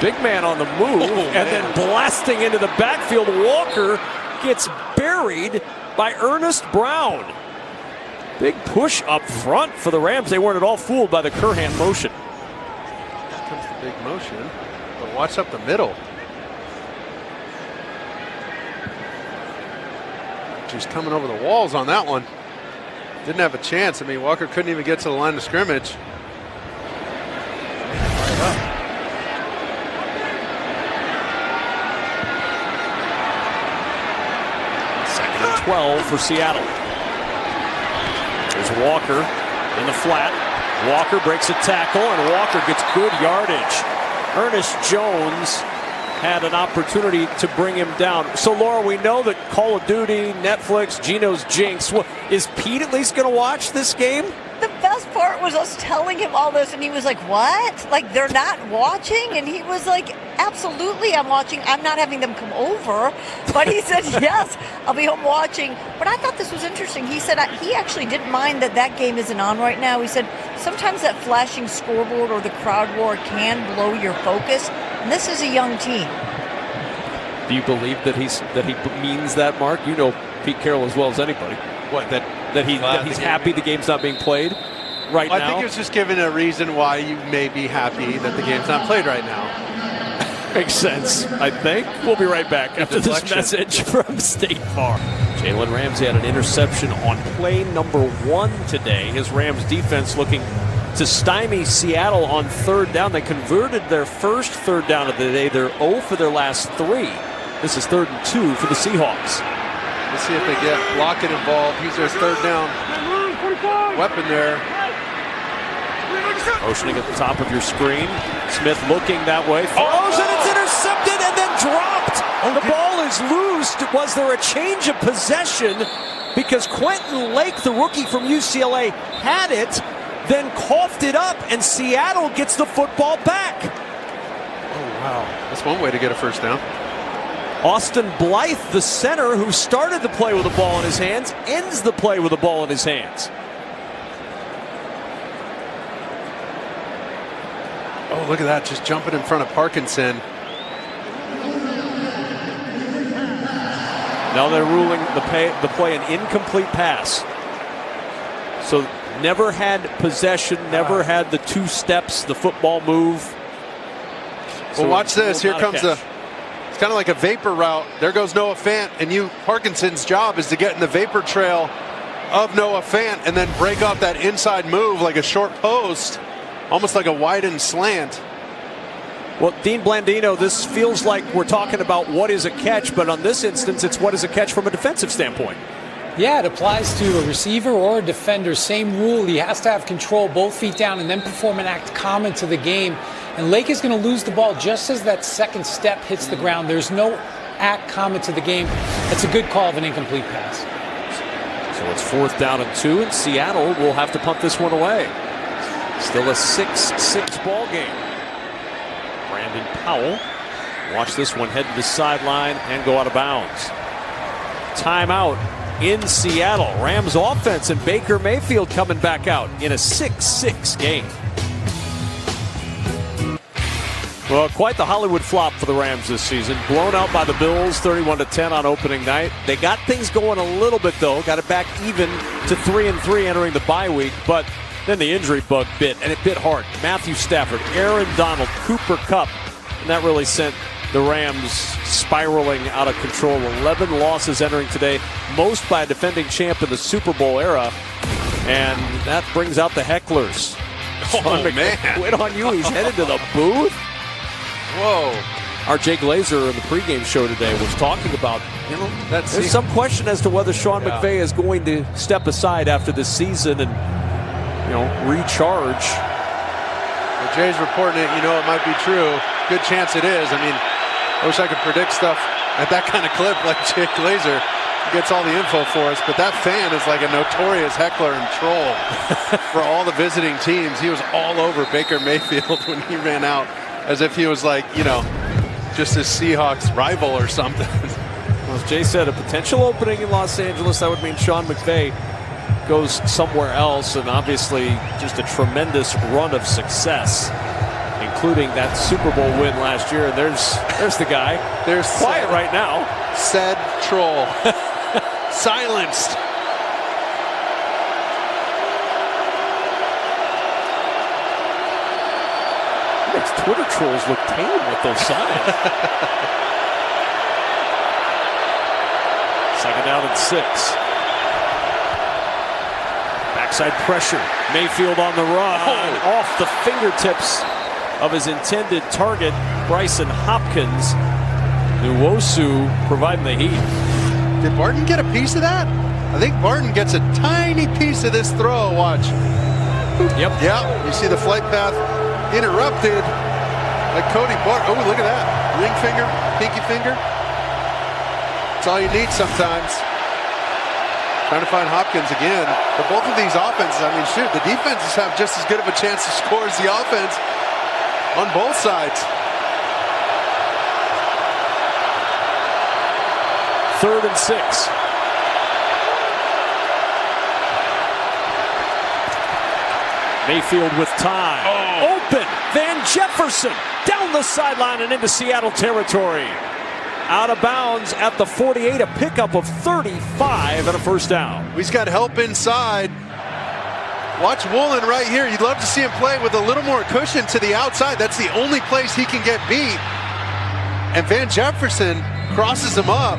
Big man on the move, and then blasting into the backfield. Walker gets buried by Ernest Brown. Big push up front for the Rams. They weren't at all fooled by the Curhan motion. Comes the big motion, but watch up the middle. She's coming over the walls on that one. Didn't have a chance. I mean, Walker couldn't even get to the line of scrimmage. Second and 12 for Seattle. There's Walker in the flat. Walker breaks a tackle, and Walker gets good yardage. Ernest Jones had an opportunity to bring him down. So, Laura, we know that Call of Duty, Netflix, Gino's jinx. Is Pete at least going to watch this game? The best part was us telling him all this, and he was like, what? Like, they're not watching? And he was like, absolutely, I'm watching. I'm not having them come over. But he said, yes, I'll be home watching. But I thought this was interesting. He said he actually didn't mind that game isn't on right now. He said sometimes that flashing scoreboard or the crowd roar can blow your focus. And this is a young team. Do you believe that he means that, Mark? You know Pete Carroll as well as anybody. What, that he's happy the game's not being played right now? I think it's just giving a reason why you may be happy that the game's not played right now. Makes sense, I think. We'll be right back after this message from State Farm. Jalen Ramsey had an interception on play number 1 today. His Rams defense looking to stymie Seattle on 3rd down. They converted their first 3rd down of the day. They're 0 for their last 3. This is 3rd and 2 for the Seahawks. Let's see if they get Lockett involved. He's their 3rd down weapon there. Motioning at the top of your screen. Smith looking that way. Throws and it's intercepted and then dropped. The ball is loose. Was there a change of possession? Because Quentin Lake, the rookie from UCLA, had it, then coughed it up, and Seattle gets the football back. Oh, wow. That's one way to get a first down. Austin Blythe, the center who started the play with the ball in his hands, ends the play with the ball in his hands. Oh, look at that, just jumping in front of Parkinson. Now they're ruling the play an incomplete pass. So never had possession, never had the 2 steps, the football move. So well, watch this. Here comes it's kind of like a vapor route. There goes Noah Fant, and Parkinson's job is to get in the vapor trail of Noah Fant and then break off that inside move like a short post, almost like a widened slant. Well, Dean Blandino, this feels like we're talking about what is a catch, but on this instance, it's what is a catch from a defensive standpoint. Yeah, it applies to a receiver or a defender. Same rule. He has to have control, both feet down, and then perform an act common to the game. And Lake is going to lose the ball just as that second step hits the ground. There's no act common to the game. That's a good call of an incomplete pass. So it's 4th down and 2, and Seattle will have to punt this one away. Still a 6-6 ball game. Brandon Powell. Watch this one head to the sideline and go out of bounds. Timeout in Seattle. Rams offense and Baker Mayfield coming back out in a 6-6 game. Well, quite the Hollywood flop for the Rams this season. Blown out by the Bills 31-10 on opening night. They got things going a little bit, though. Got it back even to 3-3 entering the bye week. But then the injury bug bit, and it bit hard. Matthew Stafford, Aaron Donald, Cooper Kupp. And that really sent the Rams spiraling out of control. 11 losses entering today, most by a defending champ in the Super Bowl era. And that brings out the hecklers. Oh, man. Quit on you. He's headed to the booth. Whoa. Our Jay Glazer in the pregame show today was talking about, there's some question as to whether Sean McVay is going to step aside after this season and, recharge. Well, Jay's reporting it. It might be true. Good chance it is. I mean, I wish I could predict stuff at that kind of clip like Jay Glazer. He gets all the info for us, but that fan is like a notorious heckler and troll for all the visiting teams. He was all over Baker Mayfield when he ran out, as if he was like, just his Seahawks rival or something. Well, as Jay said, a potential opening in Los Angeles, that would mean Sean McVay goes somewhere else, and obviously just a tremendous run of success, including that Super Bowl win last year. And there's the guy. There's quiet right now. Said troll. Silenced. Makes Twitter trolls look tame with those signs. 2nd down and 6. Backside pressure. Mayfield on the run. Off the fingertips of his intended target, Bryson Hopkins. Nwosu providing the heat. Did Barton get a piece of that? I think Barton gets a tiny piece of this throw. Watch. Yep. You see the flight path interrupted by Cody Barton. Oh, look at that. Ring finger, pinky finger. That's all you need sometimes. Trying to find Hopkins again. But both of these offenses, the defenses have just as good of a chance to score as the offense on both sides. 3rd and 6. Mayfield with time. Open. Van Jefferson down the sideline and into Seattle territory. Out of bounds at the 48, a pickup of 35 and a first down. He's got help inside. Watch Woolen right here. You'd love to see him play with a little more cushion to the outside. That's the only place he can get beat. And Van Jefferson crosses him up.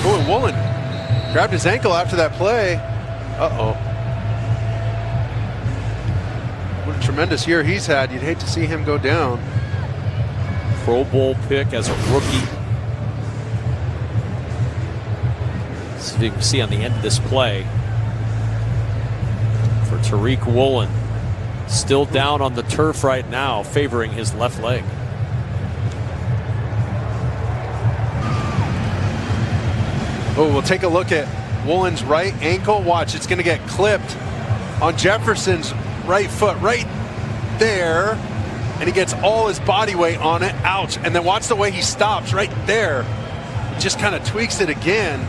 Oh, and Woolen grabbed his ankle after that play. Uh-oh. What a tremendous year he's had. You'd hate to see him go down. Pro Bowl pick as a rookie. So you can see on the end of this play for Tariq Woolen. Still down on the turf right now, favoring his left leg. Oh, we'll take a look at Woolen's right ankle. Watch, it's going to get clipped on Jefferson's right foot right there. And he gets all his body weight on it. Ouch. And then watch the way he stops right there. He just kind of tweaks it again.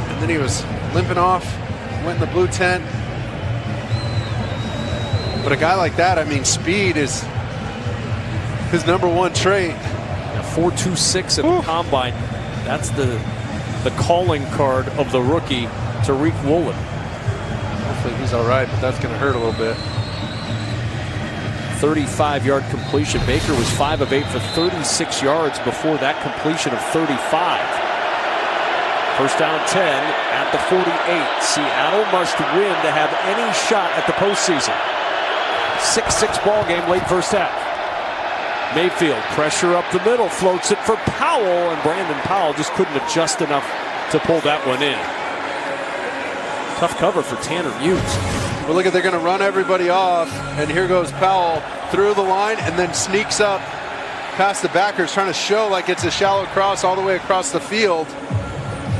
And then he was limping off, went in the blue tent. But a guy like that, I mean, speed is his #1 trait. 4.26 at the combine. That's the calling card of the rookie, Tariq Woolen. Hopefully he's all right, but that's going to hurt a little bit. 35-yard completion. Baker was 5 of 8 for 36 yards before that completion of 35. First down 10 at the 48. Seattle must win to have any shot at the postseason. 6-6 ball game late first half. Mayfield, pressure up the middle, floats it for Powell, and Brandon Powell just couldn't adjust enough to pull that one in. Tough cover for Tanner Muse. Well, look at, they're going to run everybody off, and here goes Powell through the line and then sneaks up past the backers, trying to show like it's a shallow cross all the way across the field,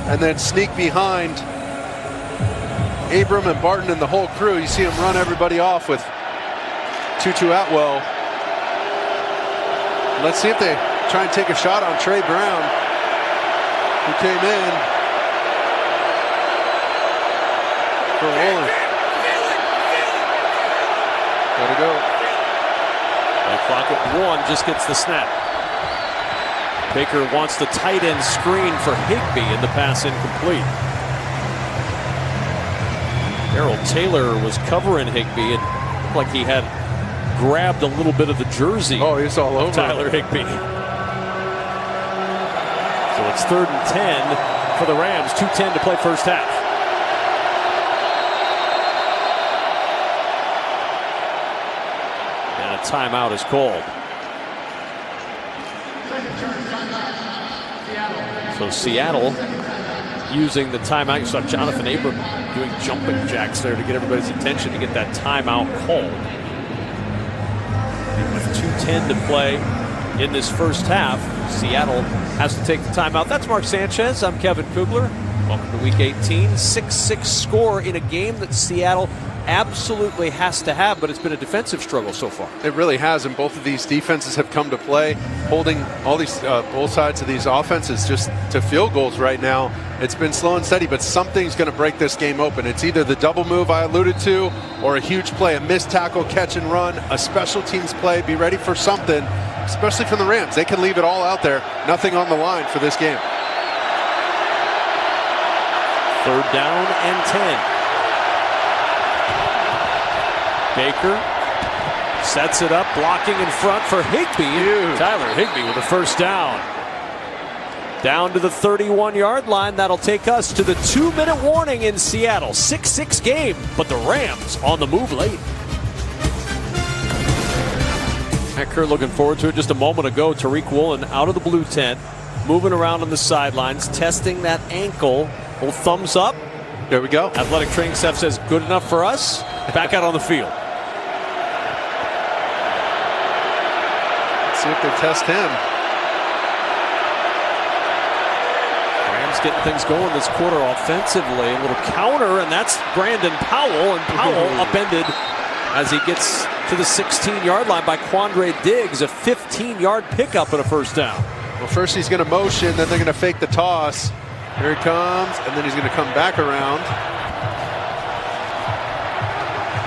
and then sneak behind Abram and Barton and the whole crew. You see him run everybody off with Tutu Atwell. Let's see if they try and take a shot on Trey Brown, who came in for Woolen. Gotta go. The clock at 1, just gets the snap. Baker wants the tight end screen for Higbee, and the pass incomplete. Darrell Taylor was covering Higbee, and looked like he had grabbed a little bit of the jersey. Oh, he's all over Tyler Higbee. So it's 3rd and 10 for the Rams. 2:10 to play first half. And a timeout is called. So Seattle using the timeout. You saw Jonathan Abram doing jumping jacks there to get everybody's attention to get that timeout called. With 2:10 to play in this first half, Seattle has to take the timeout. That's Mark Sanchez. I'm Kevin Kugler. Welcome to Week 18. 6-6 score in a game that Seattle absolutely has to have, but it's been a defensive struggle so far. It really has, and both of these defenses have come to play, holding all these both sides of these offenses just to field goals right now. It's been slow and steady, but something's going to break this game open. It's either the double move I alluded to, or a huge play, a missed tackle, catch and run, a special teams play. Be ready for something, especially from the Rams. They can leave it all out there. Nothing on the line for this game. 3rd down and 10. Baker sets it up, blocking in front for Higbee. Tyler Higbee with a first down. Down to the 31-yard line. That'll take us to the 2-minute warning in Seattle. 6-6 game, but the Rams on the move late. Hacker looking forward to it. Just a moment ago, Tariq Woolen out of the blue tent, moving around on the sidelines, testing that ankle. Little thumbs up. There we go. Athletic training staff says good enough for us. Back out on the field. Let's see if they test him. Rams getting things going this quarter offensively. A little counter, and that's Brandon Powell. And Powell upended as he gets to the 16-yard line by Quandre Diggs. A 15-yard pickup and a first down. Well, first he's going to motion, then they're going to fake the toss. Here he comes, and then he's going to come back around.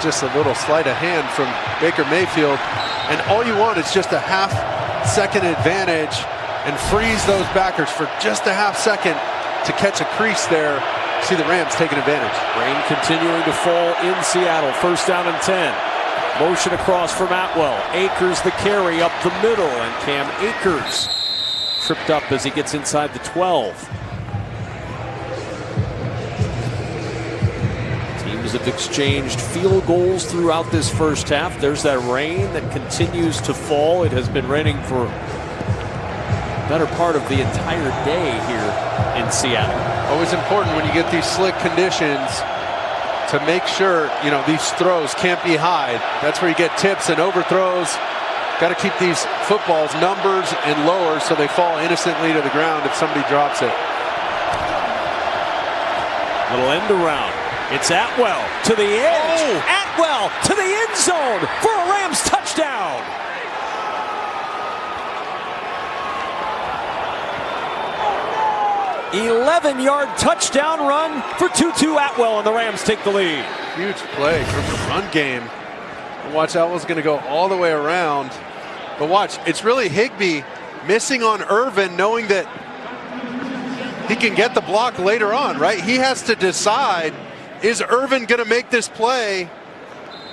Just a little sleight of hand from Baker Mayfield. And all you want is just a half-second advantage and freeze those backers for just a half-second to catch a crease there. See the Rams taking advantage. Rain continuing to fall in Seattle. First down and 10. Motion across from Atwell. Akers the carry up the middle, and Cam Akers tripped up as he gets inside the 12. Teams have exchanged field goals throughout this first half. There's that rain that continues to fall. It has been raining for the better part of the entire day here in Seattle. Always important when you get these slick conditions to make sure, you know, these throws can't be high. That's where you get tips and overthrows. Got to keep these footballs numbers and lower so they fall innocently to the ground if somebody drops it. Little end around. It's Atwell to the edge. Oh. Atwell to the end zone for a Rams touchdown. Oh, no. 11-yard touchdown run for Tutu Atwell, and the Rams take the lead. Huge play from the run game. Watch, Atwell's going to go all the way around. But watch, it's really Higbee missing on Irvin, knowing that he can get the block later on, right? He has to decide, is Irvin going to make this play?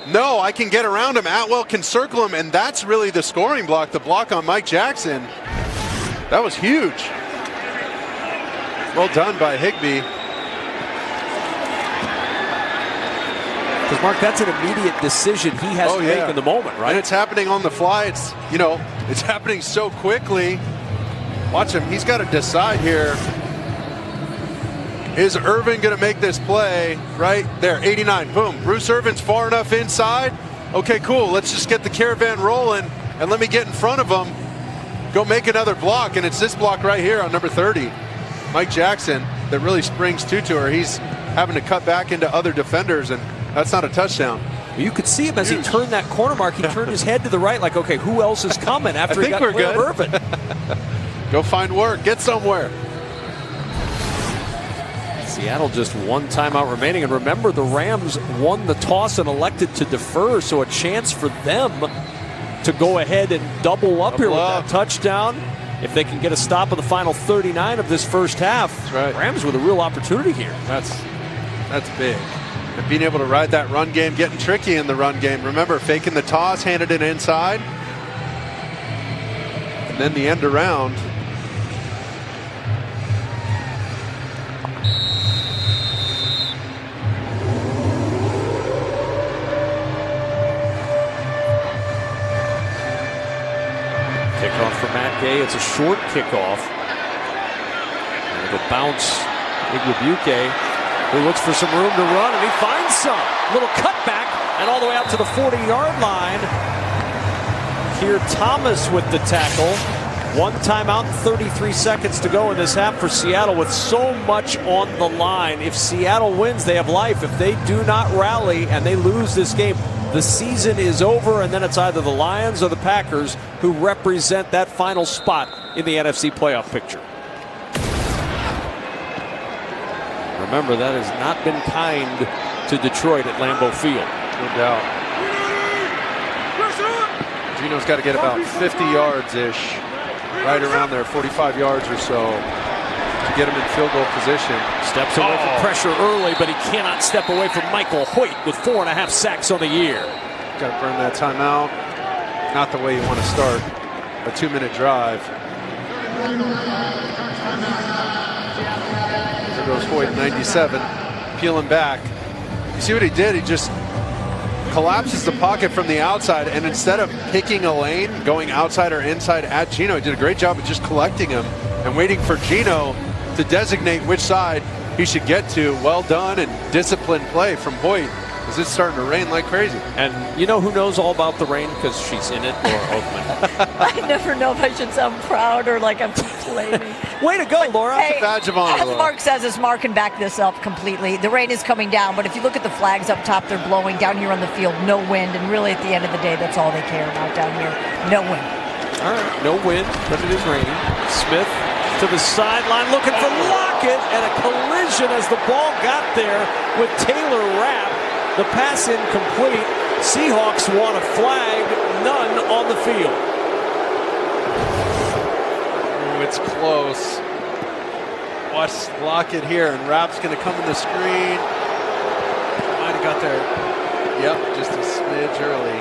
No, I can get around him. Atwell can circle him, and that's really the scoring block, the block on Mike Jackson. That was huge. Well done by Higbee. Because, Mark, that's an immediate decision he has to make in the moment, right? And it's happening on the fly. It's, you know, it's happening so quickly. Watch him. He's got to decide here. Is Irvin going to make this play? Right there, 89. Boom. Bruce Irvin's far enough inside. Okay, cool. Let's just get the caravan rolling, and let me get in front of him. Go make another block, and it's this block right here on number 30. Mike Jackson that really springs Tutu, or he's having to cut back into other defenders, and that's not a touchdown. You could see him as he turned that corner, Mark. He turned his head to the right like, okay, who else is coming after he got clear of Irvin? Go find work. Get somewhere. Seattle just one timeout remaining. And remember, the Rams won the toss and elected to defer, so a chance for them to go ahead and double up here with that touchdown. If they can get a stop in the final 39 of this first half, that's right. Rams with a real opportunity here. That's big. And being able to ride that run game, getting tricky in the run game. Remember, faking the toss, handed it inside. And then the end around. Kickoff for Matt Gay. It's a short kickoff. And it'll bounce Igwebuike, who looks for some room to run, and he finds some. Little cutback, and all the way out to the 40-yard line. Here, Thomas with the tackle. One timeout, 33 seconds to go in this half for Seattle with so much on the line. If Seattle wins, they have life. If they do not rally and they lose this game, the season is over, and then it's either the Lions or the Packers who represent that final spot in the NFC playoff picture. Remember, that has not been kind to Detroit at Lambeau Field. No doubt. Gino's got to get about 50 yards-ish, right around there, 45 yards or so, to get him in field goal position. Steps away from pressure early, but he cannot step away from Michael Hoyt with 4.5 sacks on the year. Got to burn that timeout. Not the way you want to start a 2-minute drive. There goes Hoyt, 97, peeling back. You see what he did? He just collapses the pocket from the outside, and instead of picking a lane, going outside or inside at Gino, he did a great job of just collecting him and waiting for Gino to designate which side he should get to. Well done and disciplined play from Hoyt, because it's starting to rain like crazy. And you know who knows all about the rain because she's in it? Laura Oakman. I never know if I should sound proud or like I'm complaining. Way to go, Laura. Hey, it's a badge of honor, as Laura. Mark says, as Mark can back this up completely, the rain is coming down, but if you look at the flags up top, they're blowing. Down here on the field, no wind, and really at the end of the day, that's all they care about down here, no wind. All right, no wind, but it is raining. Smith to the sideline looking for Lockett, and a collision as the ball got there with Taylor Rapp. The pass incomplete. Seahawks want a flag, none on the field. Ooh, it's close. Watch Lockett here, and Rapp's going to come in the screen. Might have got there. Yep, just a smidge early.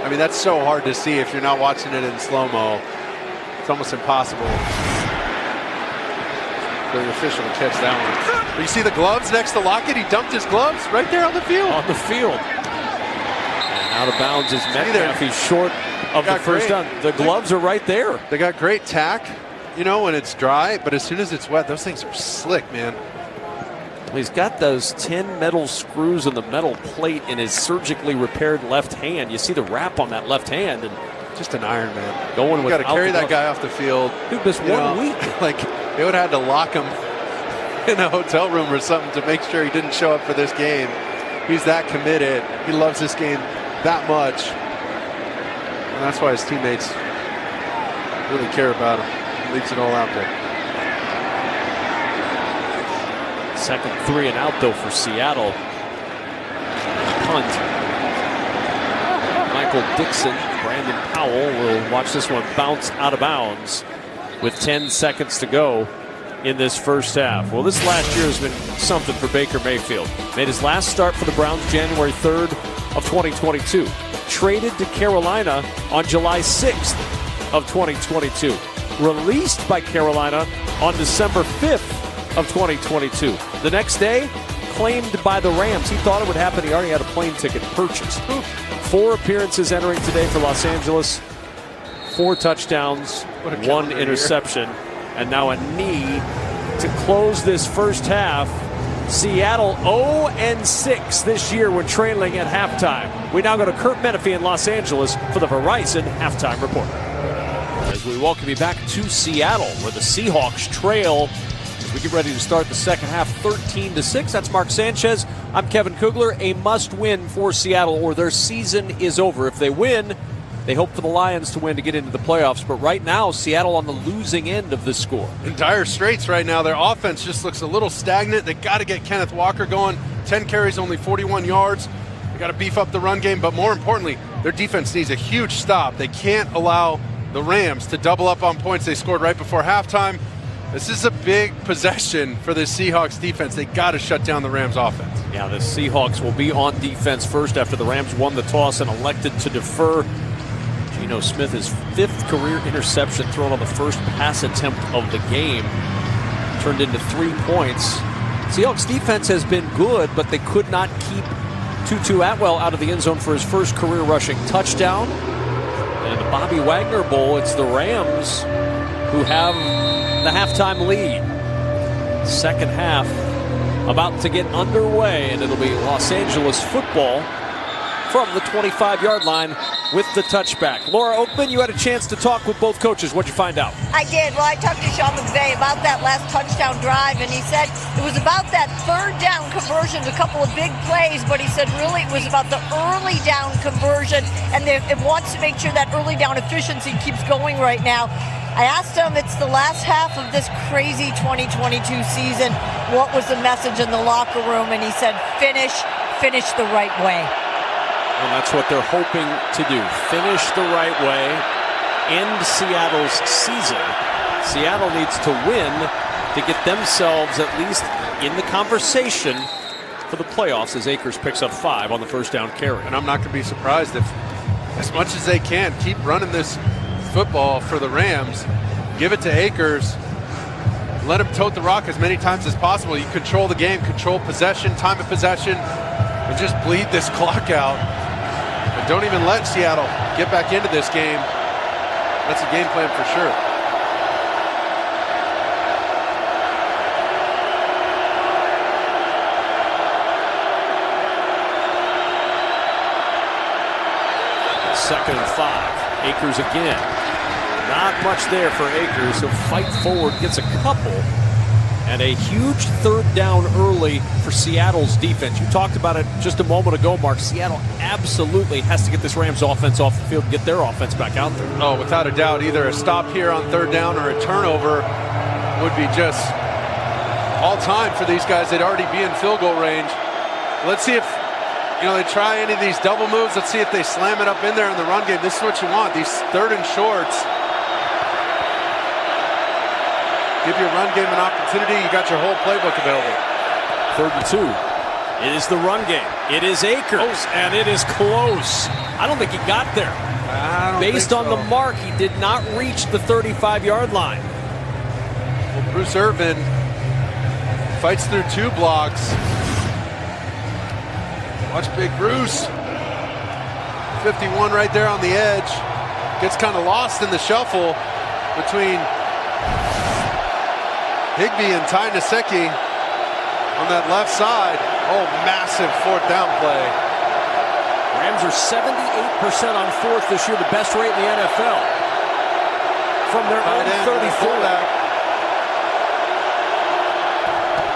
I mean, that's so hard to see if you're not watching it in slow-mo. It's almost impossible for the official to catch that one. But you see the gloves next to Lockett? He dumped his gloves right there on the field. On the field. And out of bounds is Metcalf. He's short of the first down. The gloves are right there. They got great tack, you know, when it's dry, but as soon as it's wet, those things are slick, man. He's got those 10 metal screws in the metal plate in his surgically repaired left hand. You see the wrap on that left hand. And just an Iron Man. Going with got to carry that guy off the field. Dude, this 1 week. Like, they would have had to lock him in a hotel room or something to make sure he didn't show up for this game. He's that committed. He loves this game that much. And that's why his teammates really care about him. He leaves it all out there. Second 3 and out, though, for Seattle. Punt. Michael Dixon, Brandon Powell will watch this one bounce out of bounds with 10 seconds to go in this first half. Well, this last year has been something for Baker Mayfield. Made his last start for the Browns January 3rd of 2022. Traded to Carolina on July 6th of 2022. Released by Carolina on December 5th of 2022. The next day, claimed by the Rams. He thought it would happen. He already had a plane ticket purchased. 4 appearances entering today for Los Angeles. 4 touchdowns, 1 interception, and now a knee to close this first half. Seattle 0-6 this year when trailing at halftime. We now go to Kurt Menefee in Los Angeles for the Verizon Halftime Report. As we welcome you back to Seattle, where the Seahawks trail as we get ready to start the second half 13-6. That's Mark Sanchez. I'm Kevin Kugler. A must-win for Seattle, or their season is over. If they win, they hope for the Lions to win to get into the playoffs. But right now, Seattle on the losing end of the score. In dire straits right now. Their offense just looks a little stagnant. They got to get Kenneth Walker going. 10 carries, only 41 yards. They got to beef up the run game. But more importantly, their defense needs a huge stop. They can't allow the Rams to double up on points they scored right before halftime. This is a big possession for the Seahawks defense. They got to shut down the Rams offense. Yeah, the Seahawks will be on defense first after the Rams won the toss and elected to defer. Geno Smith, his 5th career interception thrown on the first pass attempt of the game, turned into 3 points. Seahawks defense has been good, but they could not keep Tutu Atwell out of the end zone for his first career rushing touchdown. And in the Bobby Wagner Bowl, it's the Rams who have the halftime lead. Second half about to get underway, and it'll be Los Angeles football from the 25-yard line with the touchback. Laura Oakman, you had a chance to talk with both coaches. What'd you find out? I did. Well, I talked to Sean McVay about that last touchdown drive, and he said it was about that 3rd down conversion, a couple of big plays, but he said really it was about the early down conversion, and it wants to make sure that early down efficiency keeps going right now. I asked him, it's the last half of this crazy 2022 season, what was the message in the locker room? And he said, finish the right way. And that's what they're hoping to do. Finish the right way. End Seattle's season. Seattle needs to win to get themselves at least in the conversation for the playoffs as Akers picks up 5 on the first down carry. And I'm not going to be surprised if, as much as they can, keep running this football for the Rams. Give it to Akers. Let him tote the rock as many times as possible. You control the game, control possession, time of possession, and just bleed this clock out. And don't even let Seattle get back into this game. That's a game plan for sure. Second and 5. Akers again. Not much there for Akers. He'll fight forward, gets a couple, And a huge third down early for Seattle's defense. You talked about it just a moment ago, Mark. Seattle absolutely has to get this Rams offense off the field and get their offense back out there. Oh, without a doubt, either a stop here on third down or a turnover would be just all time for these guys. They'd already be in field goal range. Let's see if they try any of these double moves. Let's see if they slam it up in there in the run game. This is what you want, these third and shorts. Give your run game an opportunity. You got your whole playbook available. 3rd and 2. It is the run game. It is Akers, and it is close. I don't think he got there. Based on the mark, he did not reach the 35-yard line. Well, Bruce Irvin fights through 2 blocks. Watch Big Bruce. 51 right there on the edge. Gets kind of lost in the shuffle between Higbee and Ty Nsekhe on that left side. Oh, massive 4th down play. Rams are 78% on 4th this year, the best rate in the NFL. From their own 34.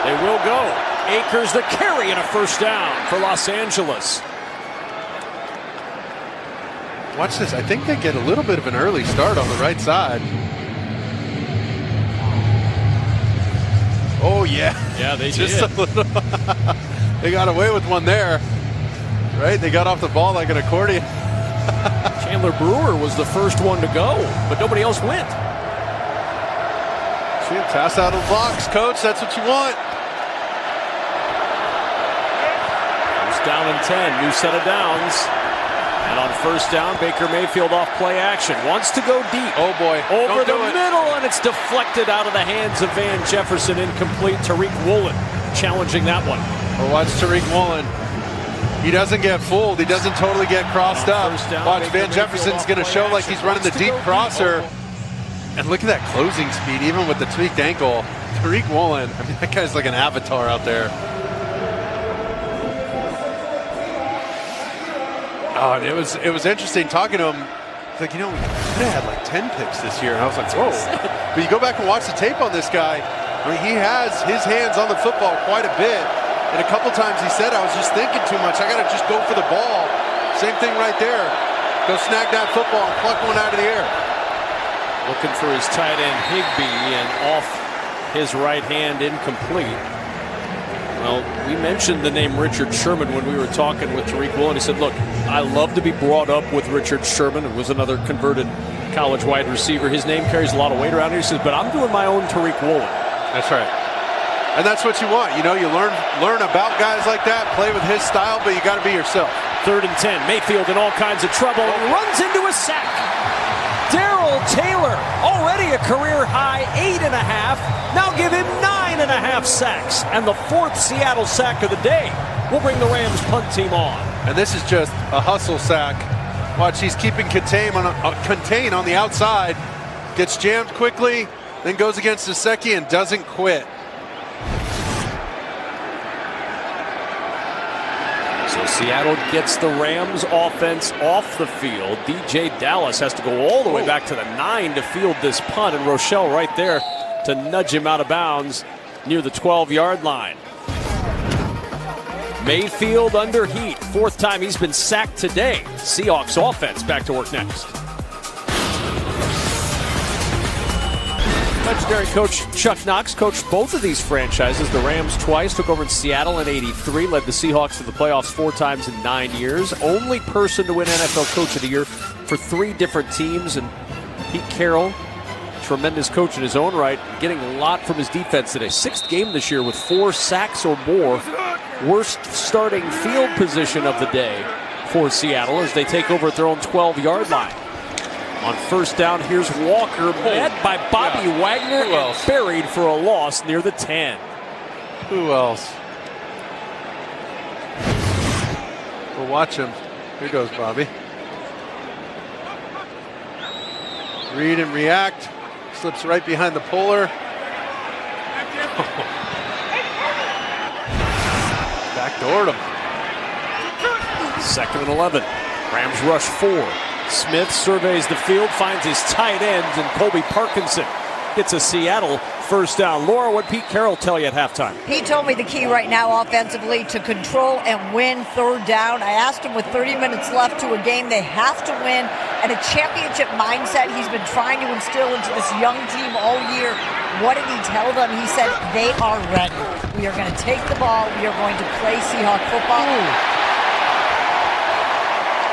They will go. Akers the carry and a 1st down for Los Angeles. Watch this. I think they get a little bit of an early start on the right side. Oh, yeah. Yeah, they just did. A little they got away with one there. Right? They got off the ball like an accordion. Chandler Brewer was the first one to go, but nobody else went. See him pass out of the blocks, coach. That's what you want. First down and 10. New set of downs. And on 1st down, Baker Mayfield off play action. Wants to go deep. Oh, boy. Over the middle, and it's deflected out of the hands of Van Jefferson. Incomplete. Tariq Woolen challenging that one. Well, watch Tariq Woolen. He doesn't get fooled. He doesn't totally get crossed up. Down, watch, Baker Van Jefferson's going to show like he's running the deep crosser. And look at that closing speed, even with the tweaked ankle. Tariq Woolen, I mean, that guy's like an avatar out there. Oh, and it was interesting talking to him. It's like, we could have had like 10 picks this year. And I was like, whoa. But you go back and watch the tape on this guy. I mean, he has his hands on the football quite a bit. And a couple times he said, I was just thinking too much. I got to just go for the ball. Same thing right there. Go snag that football and pluck one out of the air. Looking for his tight end Higbee, and off his right hand, incomplete. Well, we mentioned the name Richard Sherman when we were talking with Tariq Woolen. He said, look, I love to be brought up with Richard Sherman. It was another converted college wide receiver. His name carries a lot of weight around here. He says, but I'm doing my own Tariq Woolen. That's right. And that's what you want. You learn about guys like that, play with his style, but you got to be yourself. 3rd and 10. Mayfield in all kinds of trouble. Runs into a sack. Darrell Taylor, already a career high 8.5. Now give him 9.5 sacks. And the 4th Seattle sack of the day will bring the Rams punt team on. And this is just a hustle sack. Watch, he's keeping contain on the outside. Gets jammed quickly, then goes against Nsekhe and doesn't quit. So Seattle gets the Rams offense off the field. DJ Dallas has to go all the way back to the 9 to field this punt, and Rochelle right there to nudge him out of bounds near the 12-yard line. Mayfield under heat. 4th time he's been sacked today. Seahawks offense back to work next. Legendary coach Chuck Knox coached both of these franchises. The Rams twice, took over in Seattle in '83, led the Seahawks to the playoffs 4 times in 9 years. Only person to win NFL Coach of the Year for 3 different teams. And Pete Carroll, tremendous coach in his own right, getting a lot from his defense today. 6th game this year with 4 sacks or more. Worst starting field position of the day for Seattle as they take over at their own 12-yard line. On 1st down, here's Walker, met by Bobby Wagner and buried for a loss near the 10. Who else? We'll watch him. Here goes Bobby. Read and react. Slips right behind the puller. Backdoored him. 2nd and 11. Rams rush 4. Smith surveys the field, finds his tight end, and Colby Parkinson gets a Seattle first down. Laura, what Pete Carroll tell you at halftime? He told me the key right now offensively to control and win third down. I asked him with 30 minutes left to a game they have to win, and a championship mindset he's been trying to instill into this young team all year. What did he tell them? He said they are ready. We are going to take the ball. We are going to play Seahawk football.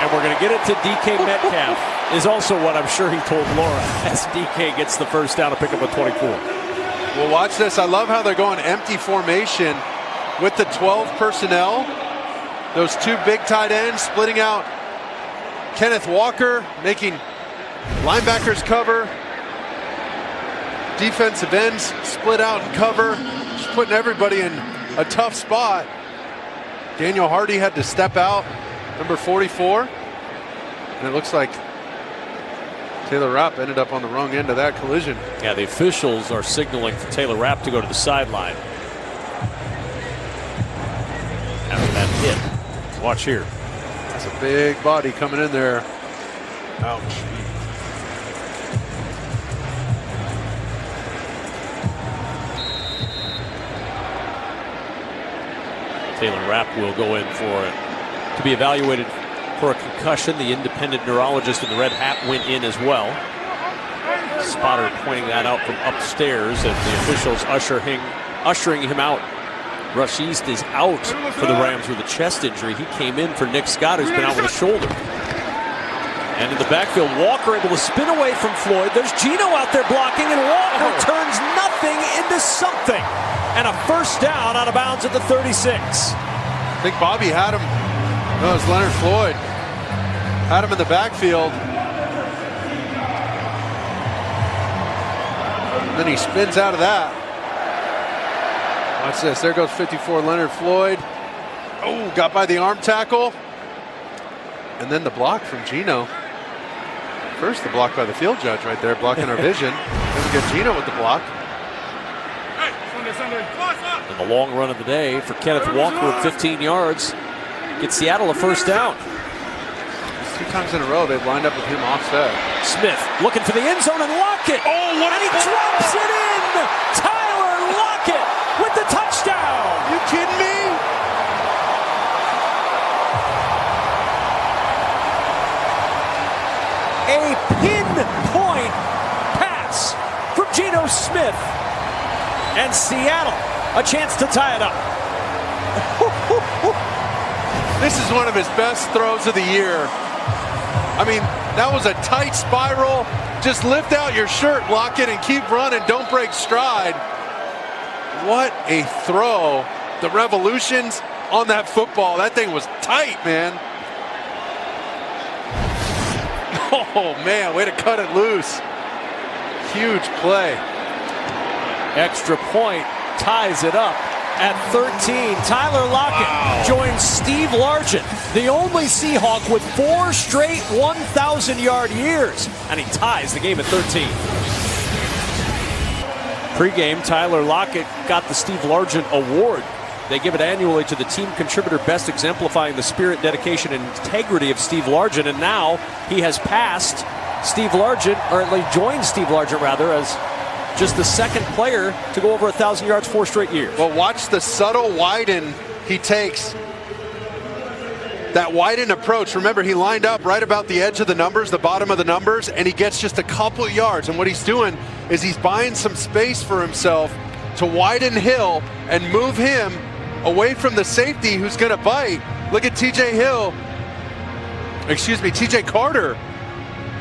And we're going to get it to DK Metcalf is also what I'm sure he told Laura as DK gets the first down to pick up a 24. Well, watch this. I love how they're going empty formation with the 12 personnel. Those two big tight ends splitting out Kenneth Walker, making linebackers cover. Defensive ends split out and cover. Just putting everybody in a tough spot. Daniel Hardy had to step out, number 44. And it looks like Taylor Rapp ended up on the wrong end of that collision. Yeah, the officials are signaling for Taylor Rapp to go to the sideline after that hit. Watch here. That's a big body coming in there. Ouch. Taylor Rapp will go in for it to be evaluated for a concussion. The independent neurologist in the red hat went in as well. Spotter pointing that out from upstairs as the officials ushering him out. Rush East is out for the Rams with a chest injury. He came in for Nick Scott, who's been out with a shoulder. And in the backfield, Walker able to spin away from Floyd. There's Gino out there blocking, and Walker turns nothing into something. And a first down out of bounds at the 36. I think Bobby had him. No, it was Leonard Floyd. Had him in the backfield. And then he spins out of that. Watch this. There goes 54 Leonard Floyd. Oh, got by the arm tackle. And then the block from Gino. First, the block by the field judge right there, blocking our vision. Then we get Gino with the block. And the long run of the day for Kenneth Walker of 15 yards. Gets Seattle a first down. 2 times in a row they've lined up with him offset. Smith looking for the end zone and Lockett. Oh, what and he drops it in! Tyler Lockett with the touchdown! You kidding me? A pinpoint pass from Geno Smith. And Seattle a chance to tie it up. This is one of his best throws of the year. I mean, that was a tight spiral. Just lift out your shirt, lock it, and keep running. Don't break stride. What a throw. The revolutions on that football. That thing was tight, man. Oh, man, way to cut it loose. Huge play. Extra point ties it up at 13. Tyler Lockett joins Steve Largent, the only Seahawk with 4 straight 1,000-yard years, and he ties the game at 13. Pre-game, Tyler Lockett got the Steve Largent Award. They give it annually to the team contributor best exemplifying the spirit, dedication, and integrity of Steve Largent, and now he has passed Steve Largent, or at least joined Steve Largent rather, as just the second player to go over 1,000 yards 4 straight years. Well, watch the subtle widen he takes. That widen approach. Remember, he lined up right about the edge of the numbers, the bottom of the numbers, and he gets just a couple yards. And what he's doing is he's buying some space for himself to widen Hill and move him away from the safety who's going to bite. Look at TJ Carter,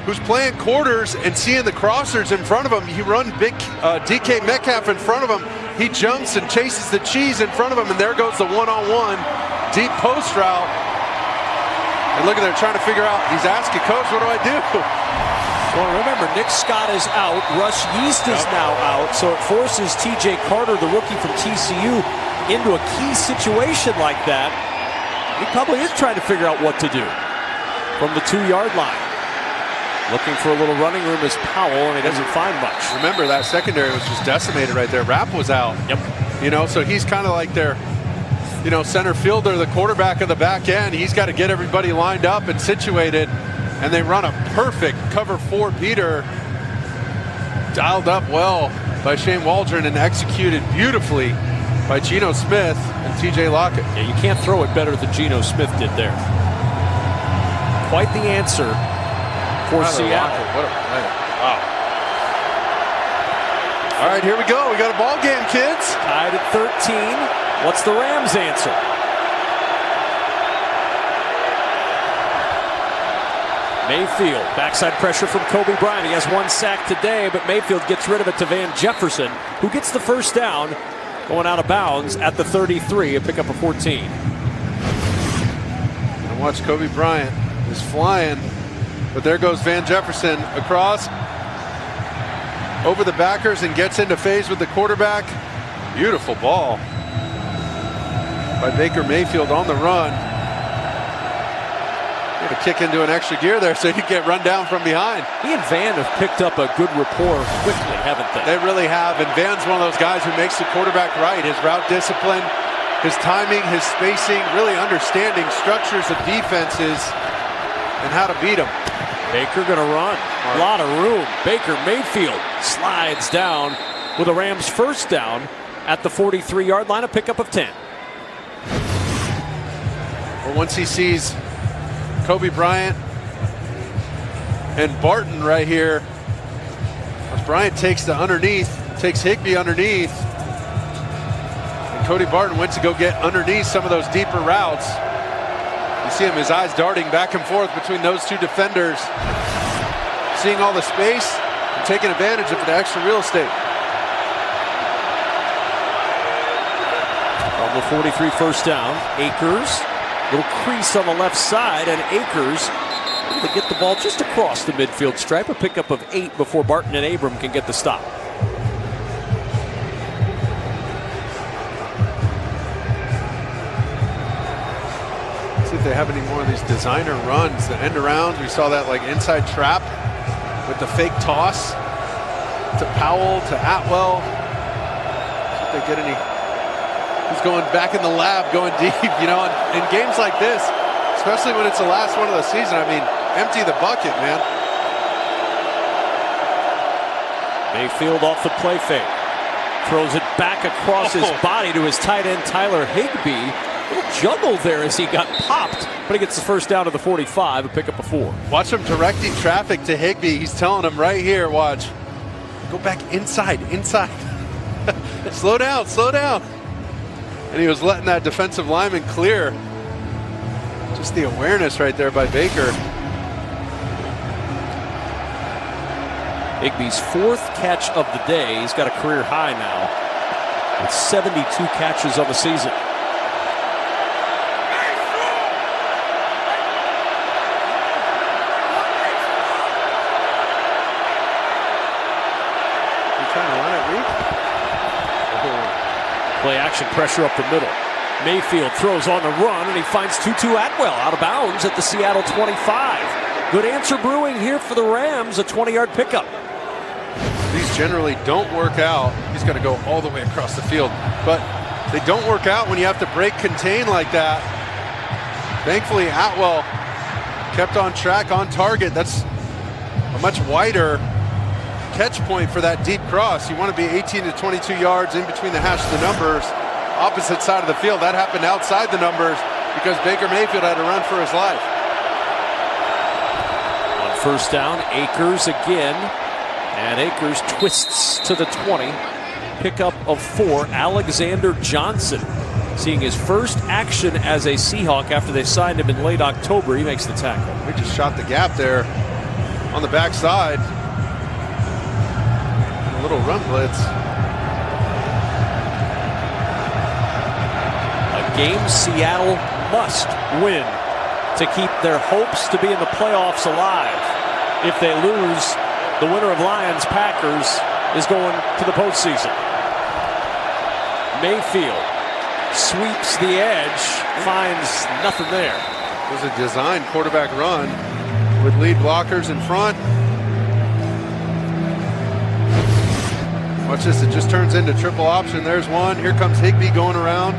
who's playing quarters and seeing the crossers in front of him. He runs big DK Metcalf in front of him. He jumps and chases the cheese in front of him, and there goes the one-on-one deep post route. And look at they're trying to figure out, he's asking, Coach, what do I do? Well, remember, Nick Scott is out. Rush Yeast is now out, so it forces TJ Carter, the rookie from TCU, into a key situation like that. He probably is trying to figure out what to do from the 2-yard line. Looking for a little running room is Powell, and he doesn't find much. Remember, that secondary was just decimated right there. Rapp was out. Yep. You know, so he's kind of like their, you know, center fielder, the quarterback of the back end. He's got to get everybody lined up and situated, and they run a perfect cover 4 Peter. Dialed up well. by Shane Waldron and executed beautifully by Geno Smith and TJ Lockett. Yeah, you can't throw it better than Geno Smith did there. Quite the answer for Seattle. What a play. Wow. All right, here we go. We got a ball game, kids. Tied at 13. What's the Rams' answer? Mayfield, backside pressure from Kobe Bryant. He has one sack today, but Mayfield gets rid of it to Van Jefferson, who gets the first down, going out of bounds at the 33 and pick up a 14. And watch Kobe Bryant is flying, but there goes Van Jefferson across over the backers and gets into phase with the quarterback. Beautiful ball by Baker Mayfield on the run. To kick into an extra gear there so he could get run down from behind. He and Van have picked up a good rapport quickly, haven't they? They really have, and Van's one of those guys who makes the quarterback right. His route discipline, his timing, his spacing, really understanding structures of defenses and how to beat them. Baker gonna run. A lot of room. Baker Mayfield slides down with a Rams first down at the 43-yard line, a pickup of 10. Well, once he sees Kobe Bryant and Barton right here, as Bryant takes the underneath, takes Higbee underneath, and Cody Barton went to go get underneath some of those deeper routes. You see him, his eyes darting back and forth between those two defenders, seeing all the space and taking advantage of the extra real estate. On the 43 first down, Akers. Little crease on the left side, and Akers able to get the ball just across the midfield stripe. A pickup of 8 before Barton and Abram can get the stop. See if they have any more of these designer runs, the end arounds. We saw that like inside trap with the fake toss to Powell, to Atwell. See if they get any. He's going back in the lab, going deep, you know, in games like this, especially when it's the last one of the season. I mean, empty the bucket, man. Mayfield off the play fake. Throws it back across his body to his tight end, Tyler Higbee. A little juggle there as he got popped, but he gets the first down to the 45 and pick up a 4. Watch him directing traffic to Higbee. He's telling him right here, watch. Go back inside. Slow down, slow down. And he was letting that defensive lineman clear. Just the awareness right there by Baker. Higbee's 4th catch of the day. He's got a career high now with 72 catches on the season. You trying to run it, Reed? Play action pressure up the middle. Mayfield throws on the run, and he finds Tutu Atwell out of bounds at the Seattle 25. Good answer brewing here for the Rams, a 20-yard pickup. These generally don't work out. He's going to go all the way across the field, but they don't work out when you have to break contain like that. Thankfully, Atwell kept on track, on target. That's a much wider catch point for that deep cross. You want to be 18 to 22 yards in between the hash of the numbers, opposite side of the field. That happened outside the numbers because Baker Mayfield had to run for his life. On first down, Akers again, and Akers twists to the 20. Pickup of 4, Alexander Johnson, seeing his first action as a Seahawk after they signed him in late October. He makes the tackle. We just shot the gap there on the backside. A little run blitz. A game Seattle must win to keep their hopes to be in the playoffs alive. If they lose, the winner of Lions-Packers is going to the postseason. Mayfield sweeps the edge, finds nothing there. It was a designed quarterback run with lead blockers in front. Watch this, it just turns into triple option. There's one. Here comes Higbee going around.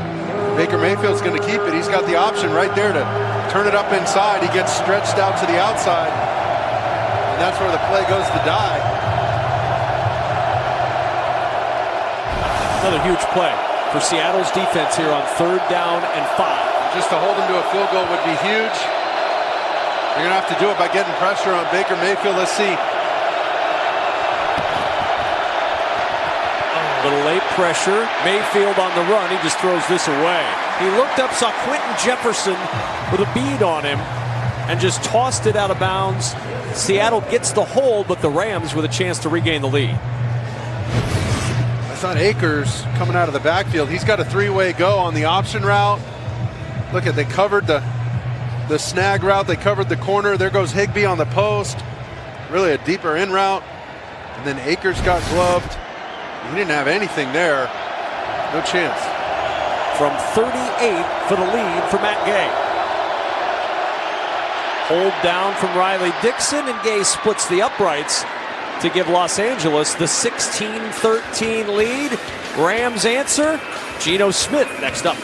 Baker Mayfield's going to keep it. He's got the option right there to turn it up inside. He gets stretched out to the outside. And that's where the play goes to die. Another huge play for Seattle's defense here on 3rd down and 5. Just to hold them to a field goal would be huge. They're going to have to do it by getting pressure on Baker Mayfield. Let's see. A little late pressure. Mayfield on the run. He just throws this away. He looked up, saw Quentin Jefferson with a bead on him, and just tossed it out of bounds. Seattle gets the hold, but the Rams with a chance to regain the lead. I thought Akers coming out of the backfield. He's got a 3-way go on the option route. Look at, they covered the snag route. They covered the corner. There goes Higbee on the post. Really a deeper in route. And then Akers got gloved. He didn't have anything there. No chance. From 38 for the lead for Matt Gay. Hold down from Riley Dixon, and Gay splits the uprights to give Los Angeles the 16-13 lead. Rams answer. Geno Smith next up.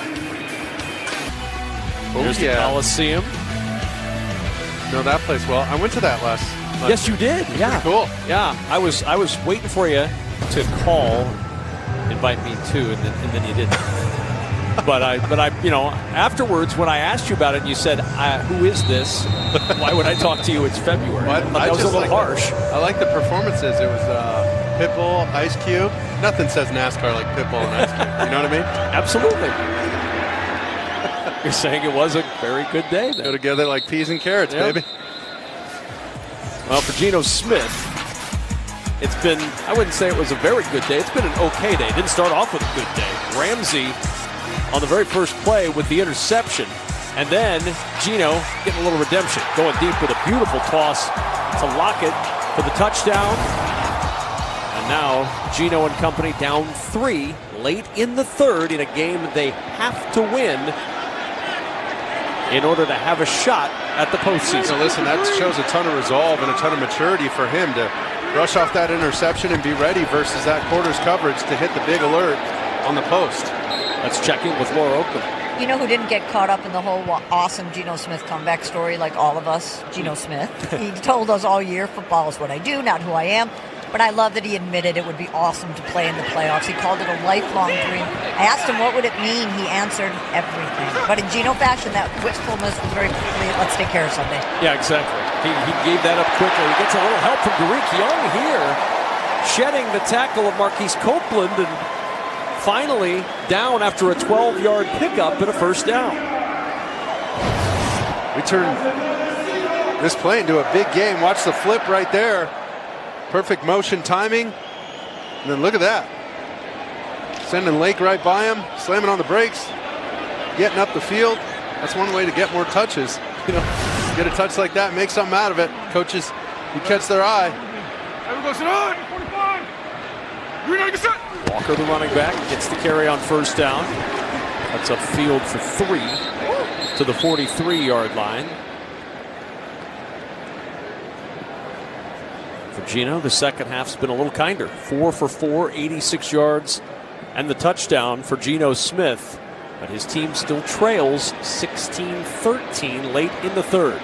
Here's the Coliseum. No, that place well. I went to that last. Yes, you did. Yeah, cool. Yeah, I was waiting for you to call, invite me too, and then you didn't. but I, you know, afterwards when I asked you about it, and you said, "Who is this? Why would I talk to you? It's February." Well, that was a little harsh. I like the performances. It was Pitbull, Ice Cube. Nothing says NASCAR like Pitbull and Ice Cube. You know what I mean? Absolutely. You're saying it was a very good day then. Go together like peas and carrots, baby. Well, for Geno Smith, it's been, I wouldn't say it was a very good day. It's been an okay day. It didn't start off with a good day. Ramsey on the very first play with the interception. And then Geno getting a little redemption, going deep with a beautiful toss to Lockett for the touchdown. And now Geno and company down 3 late in the 3rd in a game they have to win in order to have a shot at the postseason. So listen, that shows a ton of resolve and a ton of maturity for him to rush off that interception and be ready versus that quarter's coverage to hit the big alert on the post. Let's check in with Laura Oakland. You know who didn't get caught up in the whole awesome Geno Smith comeback story like all of us? Geno Smith. He told us all year, football is what I do, not who I am. But I love that he admitted it would be awesome to play in the playoffs. He called it a lifelong dream. I asked him what would it mean. He answered everything. But in Geno fashion, that wistfulness was very quickly, let's take care of Sunday. Yeah, exactly. He gave that up quickly. He gets a little help from Derek Young here, shedding the tackle of Marquise Copeland, and finally down after a 12-yard pickup and a first down. We turn this play into a big game. Watch the flip right there. Perfect motion timing. And then look at that. Sending Lake right by him, slamming on the brakes, getting up the field. That's one way to get more touches. You know, get a touch like that, make something out of it. Coaches, you catch their eye. Walker, the running back, gets the carry on first down. That's up field for 3 to the 43-yard line. For Geno, the second half's been a little kinder. 4 for 4, 86 yards, and the touchdown for Geno Smith. But his team still trails 16-13 late in the 3rd.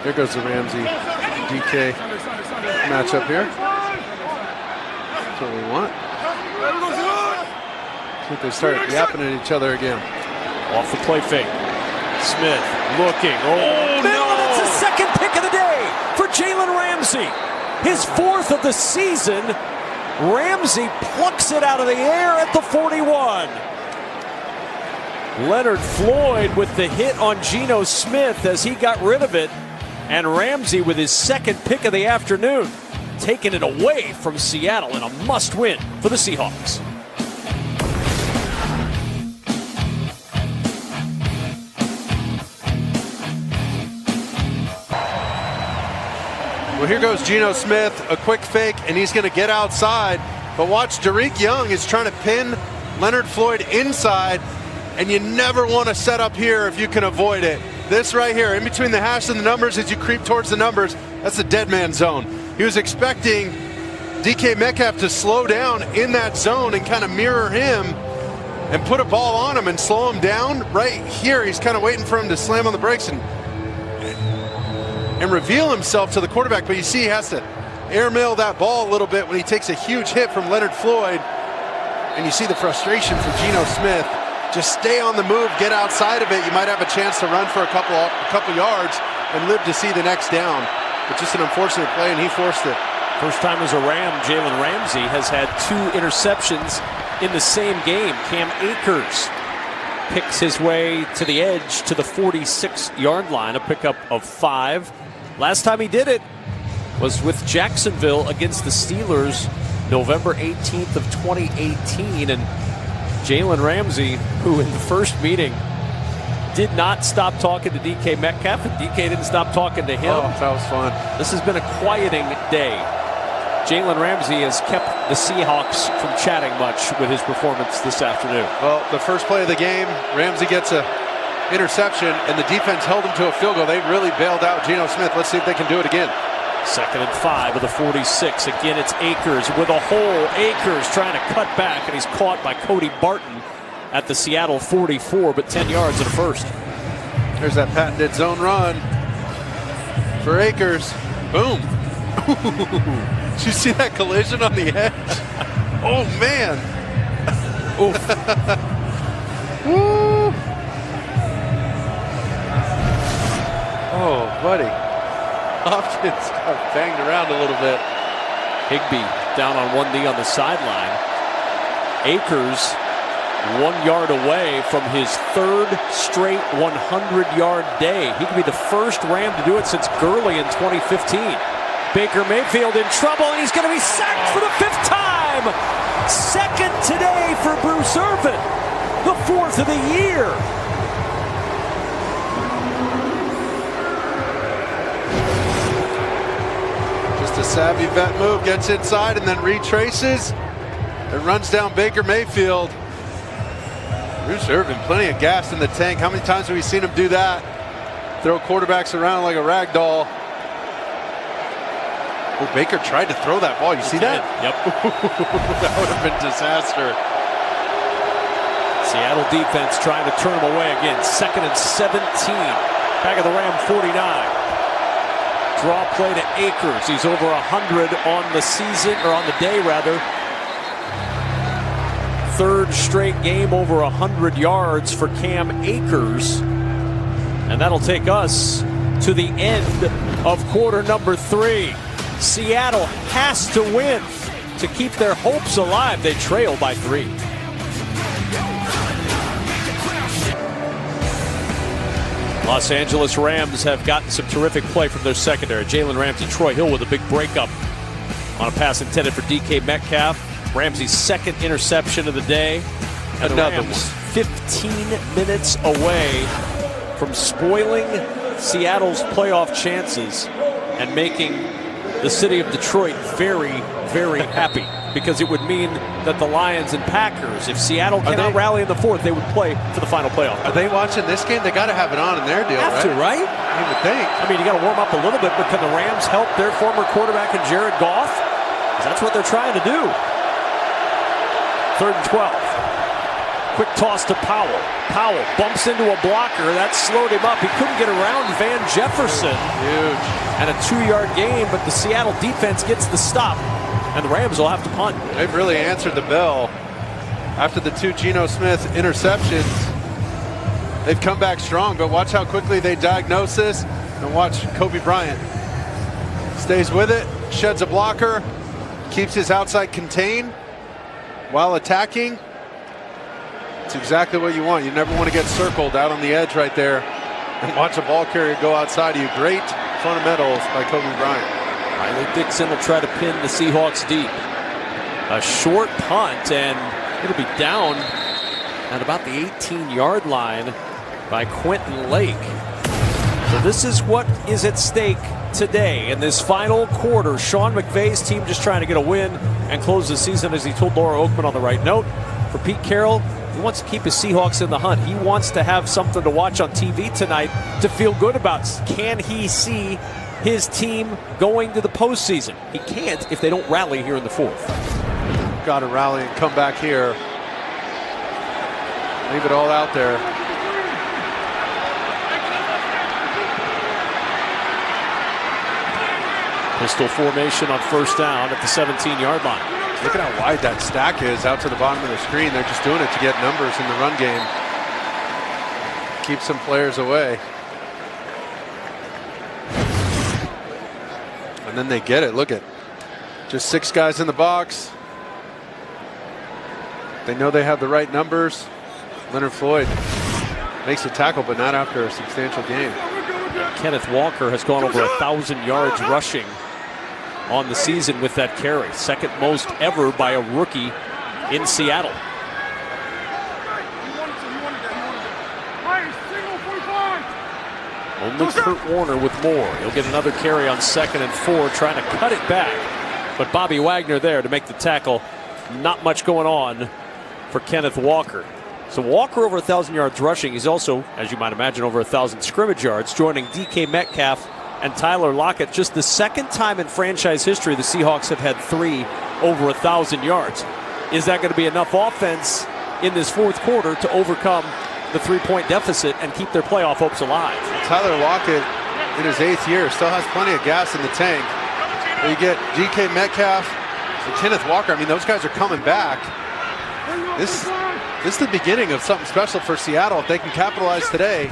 There goes the Ramsey DK matchup here. That's what we want. I think they start yapping at each other again. Off the play fake. Smith looking. Oh, no! That's his second pick of the day for Jalen Ramsey. His 4th of the season. Ramsey plucks it out of the air at the 41. Leonard Floyd with the hit on Geno Smith as he got rid of it. And Ramsey with his second pick of the afternoon, taking it away from Seattle in a must-win for the Seahawks. Well, here goes Geno Smith, a quick fake, and he's going to get outside. But watch, Derek Young is trying to pin Leonard Floyd inside, and you never want to set up here if you can avoid it. This right here, in between the hash and the numbers, as you creep towards the numbers, that's the dead man zone. He was expecting DK Metcalf to slow down in that zone and kind of mirror him and put a ball on him and slow him down. Right here, he's kind of waiting for him to slam on the brakes and reveal himself to the quarterback. But you see, he has to airmail that ball a little bit when he takes a huge hit from Leonard Floyd. And you see the frustration from Geno Smith. Just stay on the move, get outside of it. You might have a chance to run for a couple yards and live to see the next down. But just an unfortunate play, and he forced it. First time as a Ram, Jalen Ramsey has had 2 interceptions in the same game. Cam Akers picks his way to the edge to the 46-yard line, a pickup of 5. Last time he did it was with Jacksonville against the Steelers, November 18th of 2018. And Jalen Ramsey, who in the first meeting did not stop talking to DK Metcalf, and DK didn't stop talking to him. Oh, that was fun. This has been a quieting day. Jalen Ramsey has kept the Seahawks from chatting much with his performance this afternoon. Well, the first play of the game, Ramsey gets a interception, and the defense held him to a field goal. They really bailed out Geno Smith. Let's see if they can do it again. 2nd and 5 with a 46. Again, it's Akers with a hole. Akers trying to cut back, and he's caught by Cody Barton at the Seattle 44, but 10 yards and a first. There's that patented zone run for Akers. Boom. Did you see that collision on the edge? Oh, man. Oof. Woo. Oh, buddy. Hopkins got banged around a little bit. Higbee down on one knee on the sideline. Akers 1 yard away from his 3rd straight 100-yard day. He could be the first Ram to do it since Gurley in 2015. Baker Mayfield in trouble, and he's going to be sacked for the 5th time. 2nd today for Bruce Irvin, the 4th of the year. Just a savvy vet move, gets inside and then retraces and runs down Baker Mayfield. Bruce Irvin, plenty of gas in the tank. How many times have we seen him do that? Throw quarterbacks around like a rag doll. Oh, Baker tried to throw that ball. You see that? Yep. That would have been disaster. Seattle defense trying to turn him away again. 2nd and 17. Back of the Ram 49. Draw play to Akers. He's over 100 on the season, or on the day rather. 3rd straight game over 100 yards for Cam Akers. And that'll take us to the end of quarter number 3. Seattle has to win to keep their hopes alive. They trail by 3. Los Angeles Rams have gotten some terrific play from their secondary. Jalen Ramsey, Troy Hill with a big breakup on a pass intended for DK Metcalf. Ramsey's 2nd interception of the day. And the Rams 15 minutes away from spoiling Seattle's playoff chances and making the city of Detroit very, very happy, because it would mean that the Lions and Packers, if Seattle cannot rally in the 4th, they would play for the final playoff. Are they watching this game? They got to have it on in their deal, have right? to, right? I would think. I mean, you got to warm up a little bit, but can the Rams help their former quarterback in Jared Goff? Because that's what they're trying to do. 3rd and 12. Quick toss to Powell. Powell bumps into a blocker. That slowed him up. He couldn't get around Van Jefferson. Huge. And a 2-yard gain, but the Seattle defense gets the stop, and the Rams will have to punt. They've really answered the bell. After the 2 Geno Smith interceptions, they've come back strong, but watch how quickly they diagnose this, and watch Kobe Bryant. Stays with it, sheds a blocker, keeps his outside contained while attacking. It's exactly what you want. You never want to get circled out on the edge right there and watch a ball carrier go outside of you. Great fundamentals by Kobe Bryant. Riley Dixon will try to pin the Seahawks deep. A short punt, and it'll be down at about the 18-yard line by Quentin Lake. So this is what is at stake today in this final quarter. Sean McVay's team just trying to get a win and close the season, as he told Laura Oakman on the right note. For Pete Carroll, he wants to keep his Seahawks in the hunt. He wants to have something to watch on TV tonight to feel good about. Can he see his team going to the postseason? He can't if they don't rally here in the 4th. Got to rally and come back here. Leave it all out there. Pistol formation on first down at the 17-yard line. Look at how wide that stack is out to the bottom of the screen. They're just doing it to get numbers in the run game. Keep some players away. And then they get it. Look at just 6 guys in the box. They know they have the right numbers. Leonard Floyd makes a tackle, but not after a substantial gain. Kenneth Walker has gone over 1,000 yards rushing on the season with that carry. Second most ever by a rookie in Seattle. Only Kurt Warner with more. He'll get another carry on 2nd and 4, trying to cut it back. But Bobby Wagner there to make the tackle. Not much going on for Kenneth Walker. So Walker over 1,000 yards rushing. He's also, as you might imagine, over 1,000 scrimmage yards, joining DK Metcalf and Tyler Lockett. Just the second time in franchise history the Seahawks have had 3 over 1,000 yards. Is that going to be enough offense in this fourth quarter to overcome the 3-point deficit and keep their playoff hopes alive? Tyler Lockett, in his 8th year, still has plenty of gas in the tank. You get DK Metcalf and Kenneth Walker. I mean, those guys are coming back. This is the beginning of something special for Seattle. If they can capitalize today,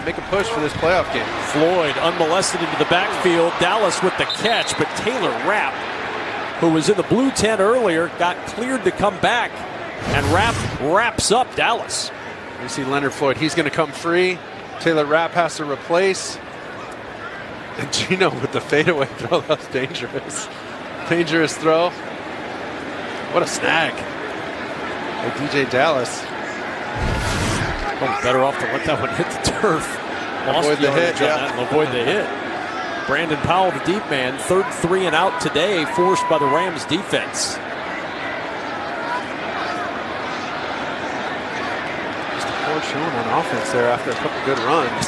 make a push for this playoff game. Floyd unmolested into the backfield. Dallas with the catch, but Taylor Rapp, who was in the blue tent earlier, got cleared to come back, and Rapp wraps up Dallas. You see Leonard Floyd. He's going to come free. Taylor Rapp has to replace. And Gino with the fadeaway throw. That was dangerous. Dangerous throw. What a snag. By DJ Dallas. Oh, better off to let that one hit the turf. Avoid the hit, and avoid the hit. Brandon Powell, the deep man, 3rd 3 and out today, forced by the Rams defense. Just a poor showing on offense there after a couple good runs.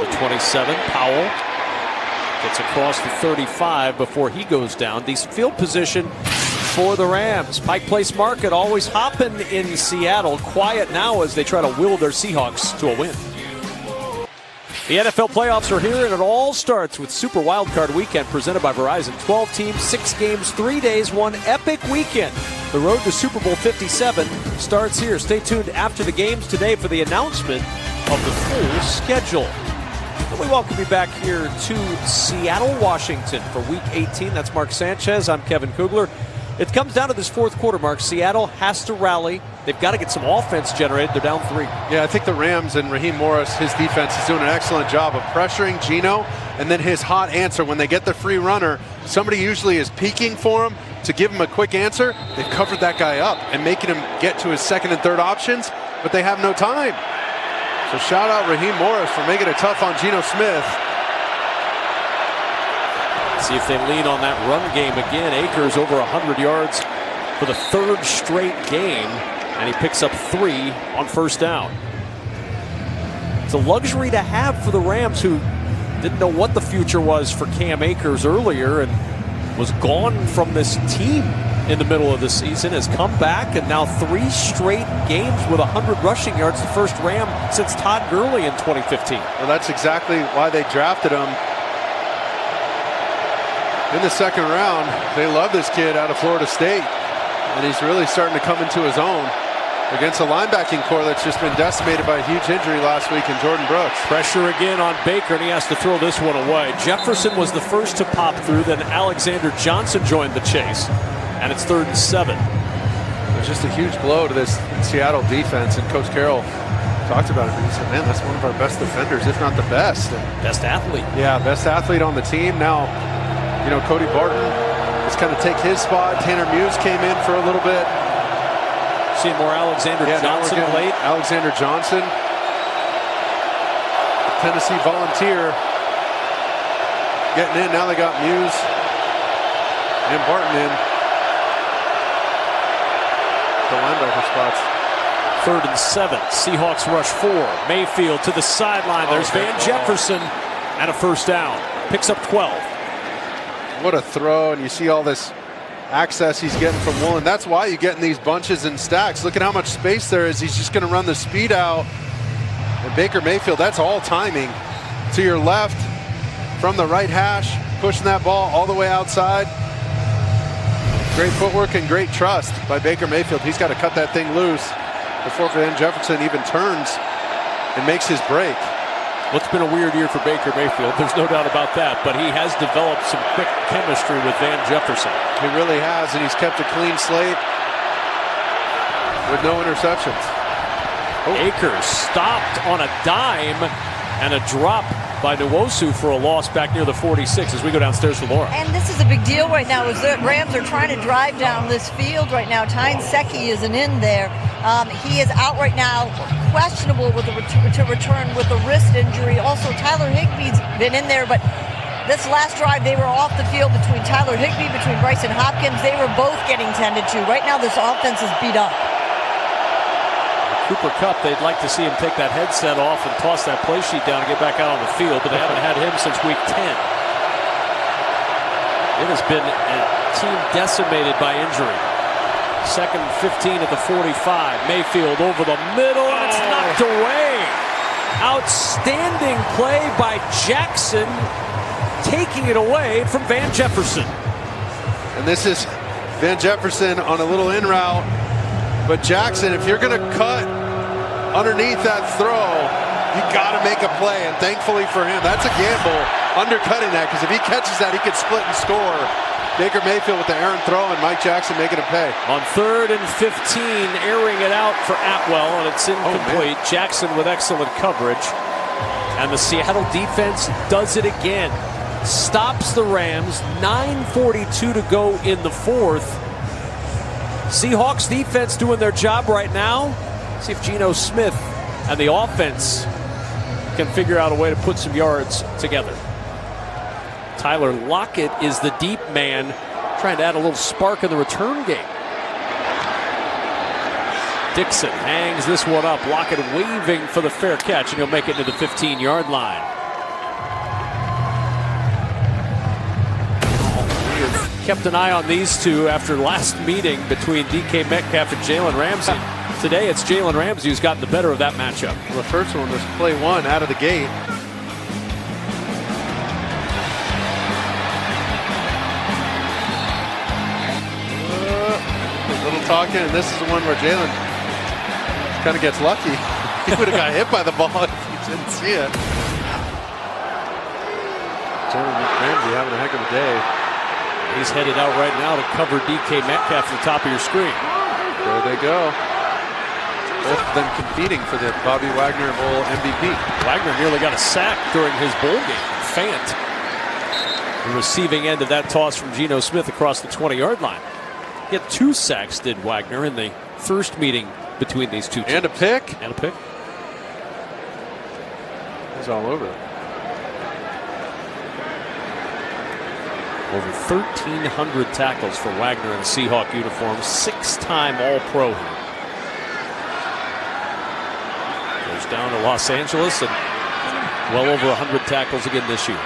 The 27, Powell gets across the 35 before he goes down. Decent field position for the Rams. Pike Place Market always hopping in Seattle. Quiet now as they try to will their Seahawks to a win. The NFL playoffs are here, and it all starts with Super Wildcard Weekend presented by Verizon. 12 teams, 6 games, 3 days, one epic weekend. The road to Super Bowl 57 starts here. Stay tuned after the games today for the announcement of the full schedule. And we welcome you back here to Seattle, Washington for Week 18. That's Mark Sanchez. I'm Kevin Kugler. It comes down to this fourth quarter, Mark. Seattle has to rally. They've got to get some offense generated. They're down 3. Yeah, I think the Rams and Raheem Morris, his defense, is doing an excellent job of pressuring Gino, and then his hot answer when they get the free runner. Somebody usually is peeking for him to give him a quick answer. They've covered that guy up and making him get to his 2nd and 3rd options, but they have no time. So shout out Raheem Morris for making it tough on Geno Smith. See if they lean on that run game again. Akers over 100 yards for the 3rd straight game, and he picks up 3 on first down. It's a luxury to have for the Rams, who didn't know what the future was for Cam Akers earlier and was gone from this team in the middle of the season, has come back, and now 3 straight games with 100 rushing yards, the first Ram since Todd Gurley in 2015. Well, that's exactly why they drafted him in the 2nd round. They love this kid out of Florida State, and he's really starting to come into his own against a linebacking core that's just been decimated by a huge injury last week in Jordan Brooks. Pressure again on Baker, and he has to throw this one away. Jefferson was the first to pop through, then Alexander Johnson joined the chase, and it's 3rd and 7. There's just a huge blow to this Seattle defense, and Coach Carroll talked about it, and he said, man, that's one of our best defenders, if not the best. Best athlete. Yeah, best athlete on the team. Now, you know, Cody Barton has kind of take his spot. Tanner Muse came in for a little bit. Seeing more Alexander Johnson late. Alexander Johnson, Tennessee Volunteer, getting in. Now they got Muse and Barton in the linebacker spots. 3rd and 7. Seahawks rush 4. Mayfield to the sideline. There's Van Jefferson, and a first down. Picks up 12. What a throw, and you see all this access he's getting from Woolen. That's why you get in these bunches and stacks. Look at how much space there is. He's just going to run the speed out. And Baker Mayfield, that's all timing. To your left, from the right hash, pushing that ball all the way outside. Great footwork and great trust by Baker Mayfield. He's got to cut that thing loose before Van Jefferson even turns and makes his break. Well, it's been a weird year for Baker Mayfield. There's no doubt about that. But he has developed some quick chemistry with Van Jefferson. He really has, and he's kept a clean slate with no interceptions. Akers stopped on a dime and a drop by Nwosu for a loss back near the 46 as we go downstairs to Laura. And this is a big deal right now as the Rams are trying to drive down this field right now. Tyne Secchi isn't in there. He is out right now, questionable with to return with a wrist injury. Also, Tyler Higbee's been in there, but this last drive they were off the field between Tyler Higbee, between Bryson Hopkins. They were both getting tended to. Right now this offense is beat up. Cooper Kupp, they'd like to see him take that headset off and toss that play sheet down and get back out on the field, but they haven't had him since week 10. It has been a team decimated by injury. Second 15 at the 45. Mayfield over the middle, and it's knocked away. Outstanding play by Jackson, taking it away from Van Jefferson. And this is Van Jefferson on a little in route. But Jackson, if you're going to cut underneath that throw, you got to make a play. And thankfully for him, that's a gamble, undercutting that, because if he catches that, he could split and score. Baker Mayfield with the errant throw and Mike Jackson making a pay. On 3rd and 15, airing it out for Atwell, and it's incomplete. Jackson with excellent coverage. And the Seattle defense does it again. Stops the Rams. 9:42 to go in the 4th. Seahawks defense doing their job right now. See if Geno Smith and the offense can figure out a way to put some yards together. Tyler Lockett is the deep man, trying to add a little spark in the return game. Dixon hangs this one up. Lockett waving for the fair catch, and he'll make it to the 15-yard line. Kept an eye on these two after last meeting between DK Metcalf and Jalen Ramsey. Today it's Jalen Ramsey who's gotten the better of that matchup. Well, the first one was play one out of the gate. A little talking, and this is the one where Jalen kind of gets lucky. He would have got hit by the ball if he didn't see it. Jalen Ramsey having a heck of a day. He's headed out right now to cover DK Metcalf at the top of your screen. There they go. Both of them competing for the Bobby Wagner Bowl MVP. Wagner nearly got a sack during his bowl game. Fant, the receiving end of that toss from Geno Smith across the 20-yard line. He had 2 sacks, did Wagner, in the first meeting between these two teams. And a pick. And a pick. He's all over it. Over 1,300 tackles for Wagner in a Seahawk uniform. 6-time All-Pro. Goes down to Los Angeles and well over 100 tackles again this year.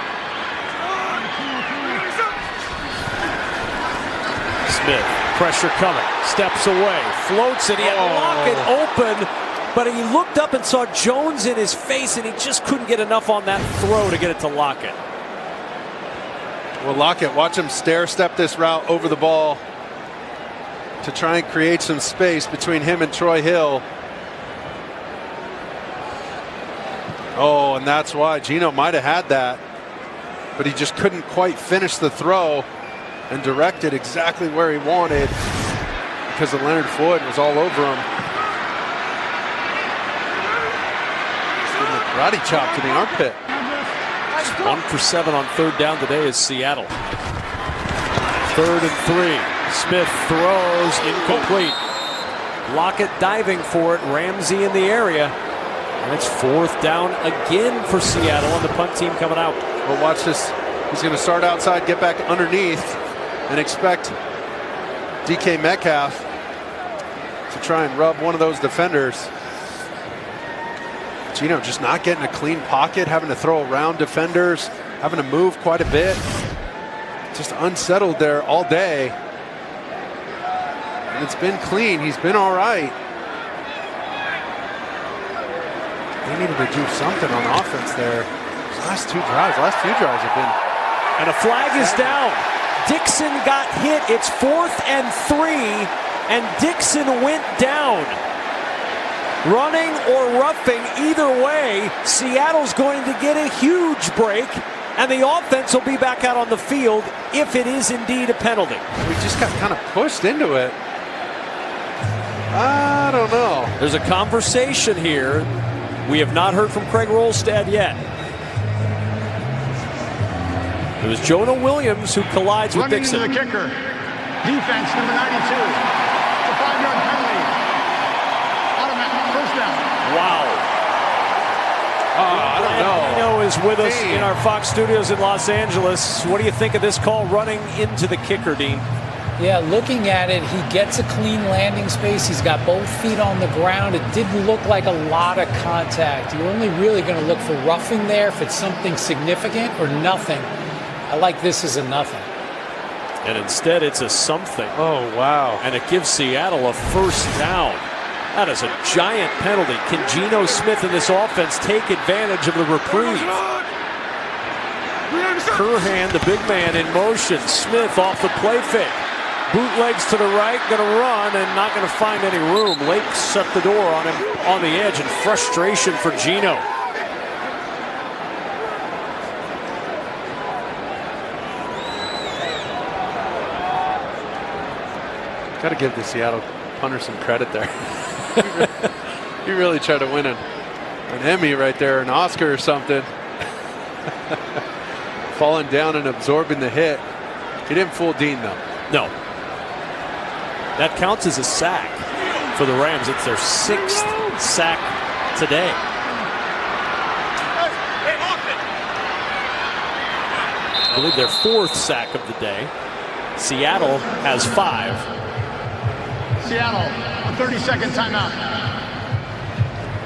Smith, pressure coming, steps away, floats it. He had Lockett open, but he looked up and saw Jones in his face, and he just couldn't get enough on that throw to get it to Lockett. Well, Lockett, watch him stair-step this route over the ball to try and create some space between him and Troy Hill. Oh, and that's why Geno might have had that, but he just couldn't quite finish the throw and direct it exactly where he wanted because of Leonard Floyd was all over him. Giving a karate chop to the armpit. 1 for 7 on 3rd down today is Seattle. 3rd and 3. Smith throws incomplete. Lockett diving for it. Ramsey in the area. And it's 4th down again for Seattle, and the punt team coming out. Well, watch this. He's going to start outside, get back underneath, and expect DK Metcalf to try and rub one of those defenders. Geno just not getting a clean pocket, having to throw around defenders, having to move quite a bit. Just unsettled there all day. And it's been clean. He's been all right. They needed to do something on offense there. Last few drives have been. And a flag is down. Dixon got hit. It's 4th and 3, and Dixon went down. Running or roughing, either way, Seattle's going to get a huge break, and the offense will be back out on the field if it is indeed a penalty. We just got kind of pushed into it. I don't know. There's a conversation here. We have not heard from Craig Rolstad yet. It was Jonah Williams who collides with Running Dixon. into the kicker. Defense, number 92. It's a 5-yard penalty. Automatic first down. Wow. I don't know. Dino is with us in our Fox studios in Los Angeles. What do you think of this call running into the kicker, Dean? Yeah, looking at it, he gets a clean landing space. He's got both feet on the ground. It didn't look like a lot of contact. You're only really going to look for roughing there if it's something significant or nothing. I like this as a nothing. And instead, it's a something. Oh, wow. And it gives Seattle a first down. That is a giant penalty. Can Geno Smith and this offense take advantage of the reprieve? Curhan, the big man, in motion. Smith off the play fake. Bootlegs to the right, going to run and not going to find any room. Lake shut the door on him on the edge in frustration for Geno. Got to give the Seattle punter some credit there. He really tried to win an Emmy right there, an Oscar or something. Falling down and absorbing the hit. He didn't fool Dean, though. No. That counts as a sack for the Rams. It's their 6th sack today. I believe their 4th sack of the day. Seattle has 5. Seattle, a 30-second timeout.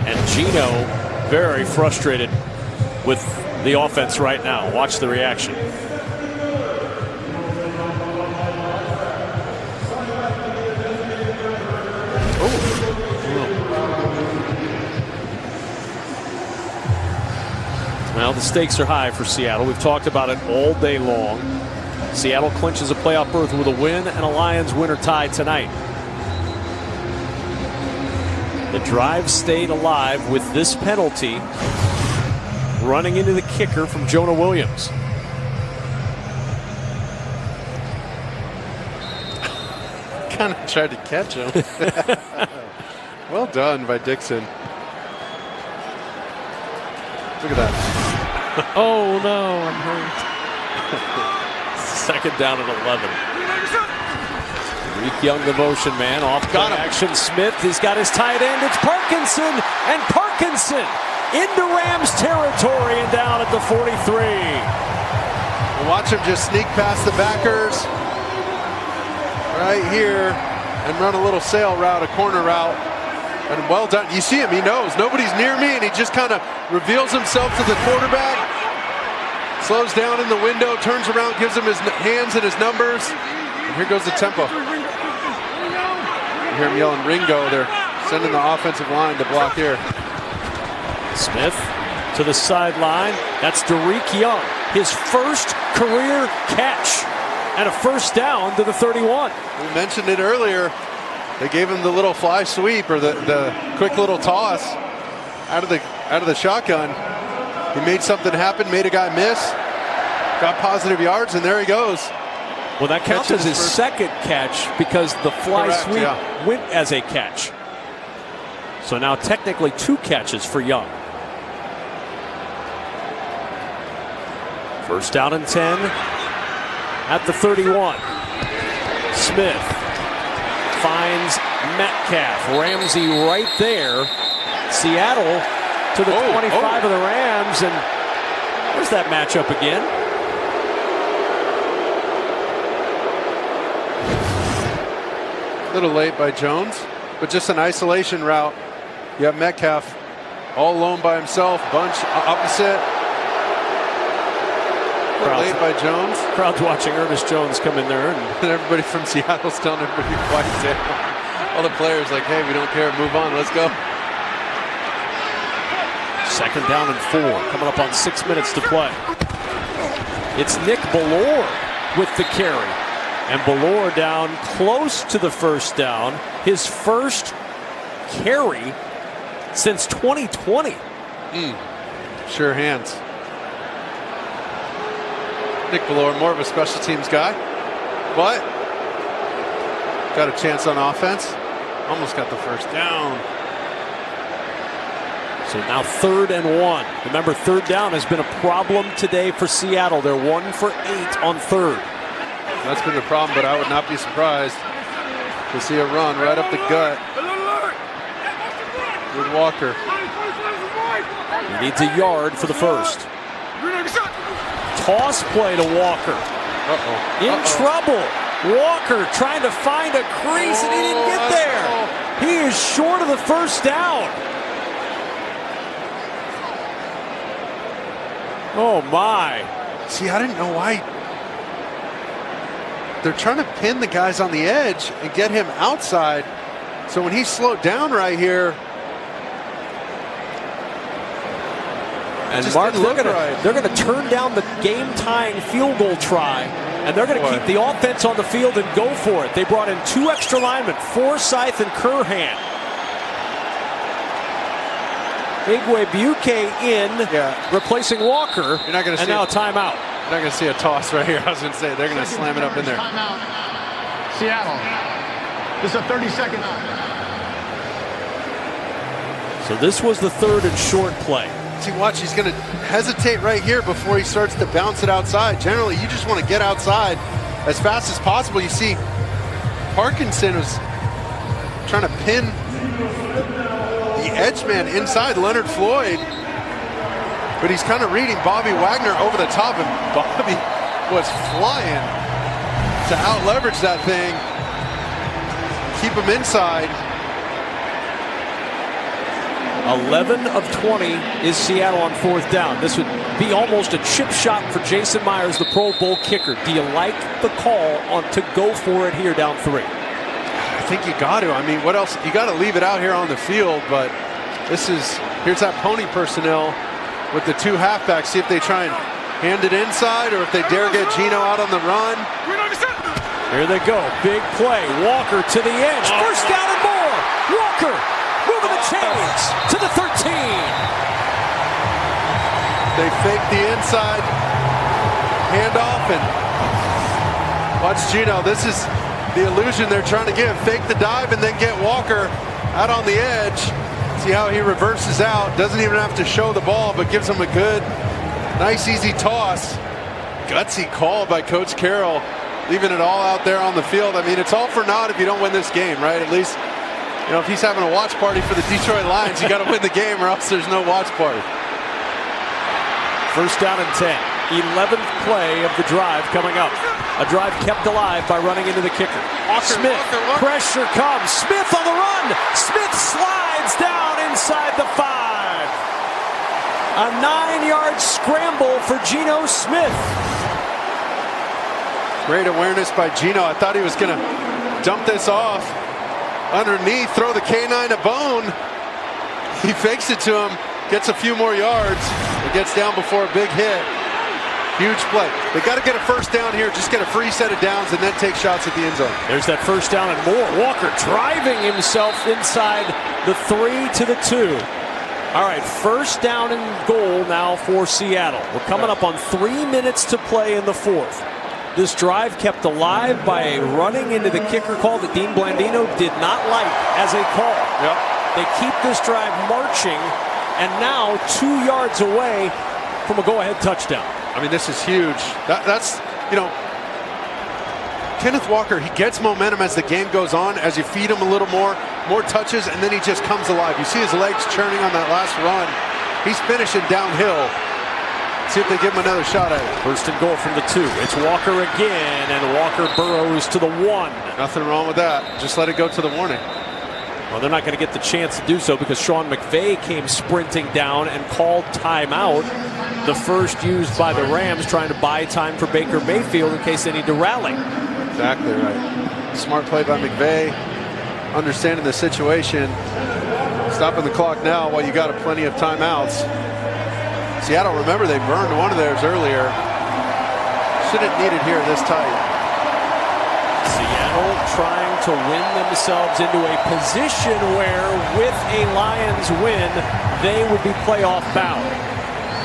And Geno very frustrated with the offense right now. Watch the reaction. Well, the stakes are high for Seattle. We've talked about it all day long. Seattle clinches a playoff berth with a win and a Lions winner tie tonight. The drive stayed alive with this penalty running into the kicker from Jonah Williams. Kind of tried to catch him. Well done by Dixon. Look at that. Oh no, I'm hurt. 2nd down and 11. Reek Young, the motion man, off gun action. Smith, he's got his tight end. It's Parkinson, and Parkinson into Rams territory and down at the 43. We'll watch him just sneak past the backers right here and run a little sail route, a corner route. And well done. You see him, he knows nobody's near me, and he just kind of reveals himself to the quarterback. Slows down in the window, turns around, gives him his hands and his numbers. And here goes the tempo. You hear him yelling Ringo. They're sending the offensive line to block here. Smith to the sideline. That's Derek Young. His first career catch and a first down to the 31. We mentioned it earlier. They gave him the little fly sweep or the quick little toss out of the shotgun. He made something happen, made a guy miss, got positive yards, and there he goes. Well, that counts as his second catch because the fly sweep went as a catch. So now technically 2 catches for Young. First down and 10 at the 31. Smith finds Metcalf. Ramsey right there. Seattle to the 25 of the Rams, and there's that matchup again. A little late by Jones, but just an isolation route. You have Metcalf all alone by himself, bunch opposite. Late by Jones. Crowd's watching Ernest Jones come in there, and everybody from Seattle's telling everybody to quiet down. All the players like, hey, we don't care, move on, let's go. Second down and 4, coming up on 6 minutes to play. It's Nick Bellore with the carry. And Bellore down close to the first down. His first carry since 2020. Sure hands. Nick Bellore, more of a special teams guy, but got a chance on offense. Almost got the first down. So now 3rd and 1. Remember, 3rd down has been a problem today for Seattle. They're 1 for 8 on 3rd. That's been the problem, but I would not be surprised to see a run right up the gut with Walker. He needs a yard for the first. Toss play to Walker. In trouble. Walker trying to find a crease, and he didn't get there. He is short of the first down. Oh, my. See, I didn't know why. They're trying to pin the guys on the edge and get him outside. So when he slowed down right here, and Mark, they're going to turn down the game-tying field goal try, and they're going to keep the offense on the field and go for it. They brought in 2 extra linemen, Forsyth and Curhan. Igwebuike in, replacing Walker. You're not going to see now a timeout. You're not going to see a toss right here. I was going to say they're going to slam it up in there. Timeout. Seattle. This is a 30-second. So this was the 3rd and short play. See, watch, he's going to hesitate right here before he starts to bounce it outside. Generally, you just want to get outside as fast as possible. You see, Parkinson was trying to pin the edge man inside Leonard Floyd, but he's kind of reading Bobby Wagner over the top, and Bobby was flying to out-leverage that thing, keep him inside. 11 of 20 is Seattle on 4th down. This would be almost a chip shot for Jason Myers, the Pro Bowl kicker. Do you like the call on to go for it here down 3? I think you got to. I mean, what else? You got to leave it out here on the field, but here's that pony personnel with the 2 halfbacks. See if they try and hand it inside or if they dare get Gino out on the run. Here they go. Big play. Walker to the edge. First down and more. Walker moving the chains to the 13. They fake the inside handoff, and watch Gino. This is the illusion they're trying to give. Fake the dive and then get Walker out on the edge. See how he reverses out. Doesn't even have to show the ball, but gives him a good, nice, easy toss. Gutsy call by Coach Carroll, leaving it all out there on the field. I mean, it's all for naught if you don't win this game, right? At least, you know, if he's having a watch party for the Detroit Lions, you got to win the game or else there's no watch party. First down and 10. 11th play of the drive coming up. A drive kept alive by running into the kicker. Smith, pressure comes. Smith on the run. Smith slides down inside the 5. A 9-yard scramble for Geno Smith. Great awareness by Geno. I thought he was going to dump this off underneath, throw the canine a bone. He fakes it to him, gets a few more yards. It gets down before a big hit. Huge play. They got to get a first down here, just get a free set of downs and then take shots at the end zone. There's that first down and more. Walker driving himself inside the 3 to the 2. All right, first down and goal now for Seattle. We're coming up on 3 minutes to play in the 4th. This drive kept alive by a running into the kicker call that Dean Blandino did not like as a call. Yep. They keep this drive marching, and now 2 yards away from a go-ahead touchdown. I mean, this is huge. That's, you know, Kenneth Walker, he gets momentum as the game goes on, as you feed him a little more touches, and then he just comes alive. You see his legs churning on that last run. He's finishing downhill. See if they give him another shot at it. First and goal from the 2. It's Walker again, and Walker burrows to the 1. Nothing wrong with that. Just let it go to the warning. Well, they're not going to get the chance to do so because Sean McVay came sprinting down and called timeout. The first used by the Rams, trying to buy time for Baker Mayfield in case they need to rally. Exactly right. Smart play by McVay. Understanding the situation. Stopping the clock now while you got plenty of timeouts. Seattle, remember, they burned one of theirs earlier. Shouldn't need it here this tight. Seattle trying to win themselves into a position where, with a Lions win, they would be playoff bound.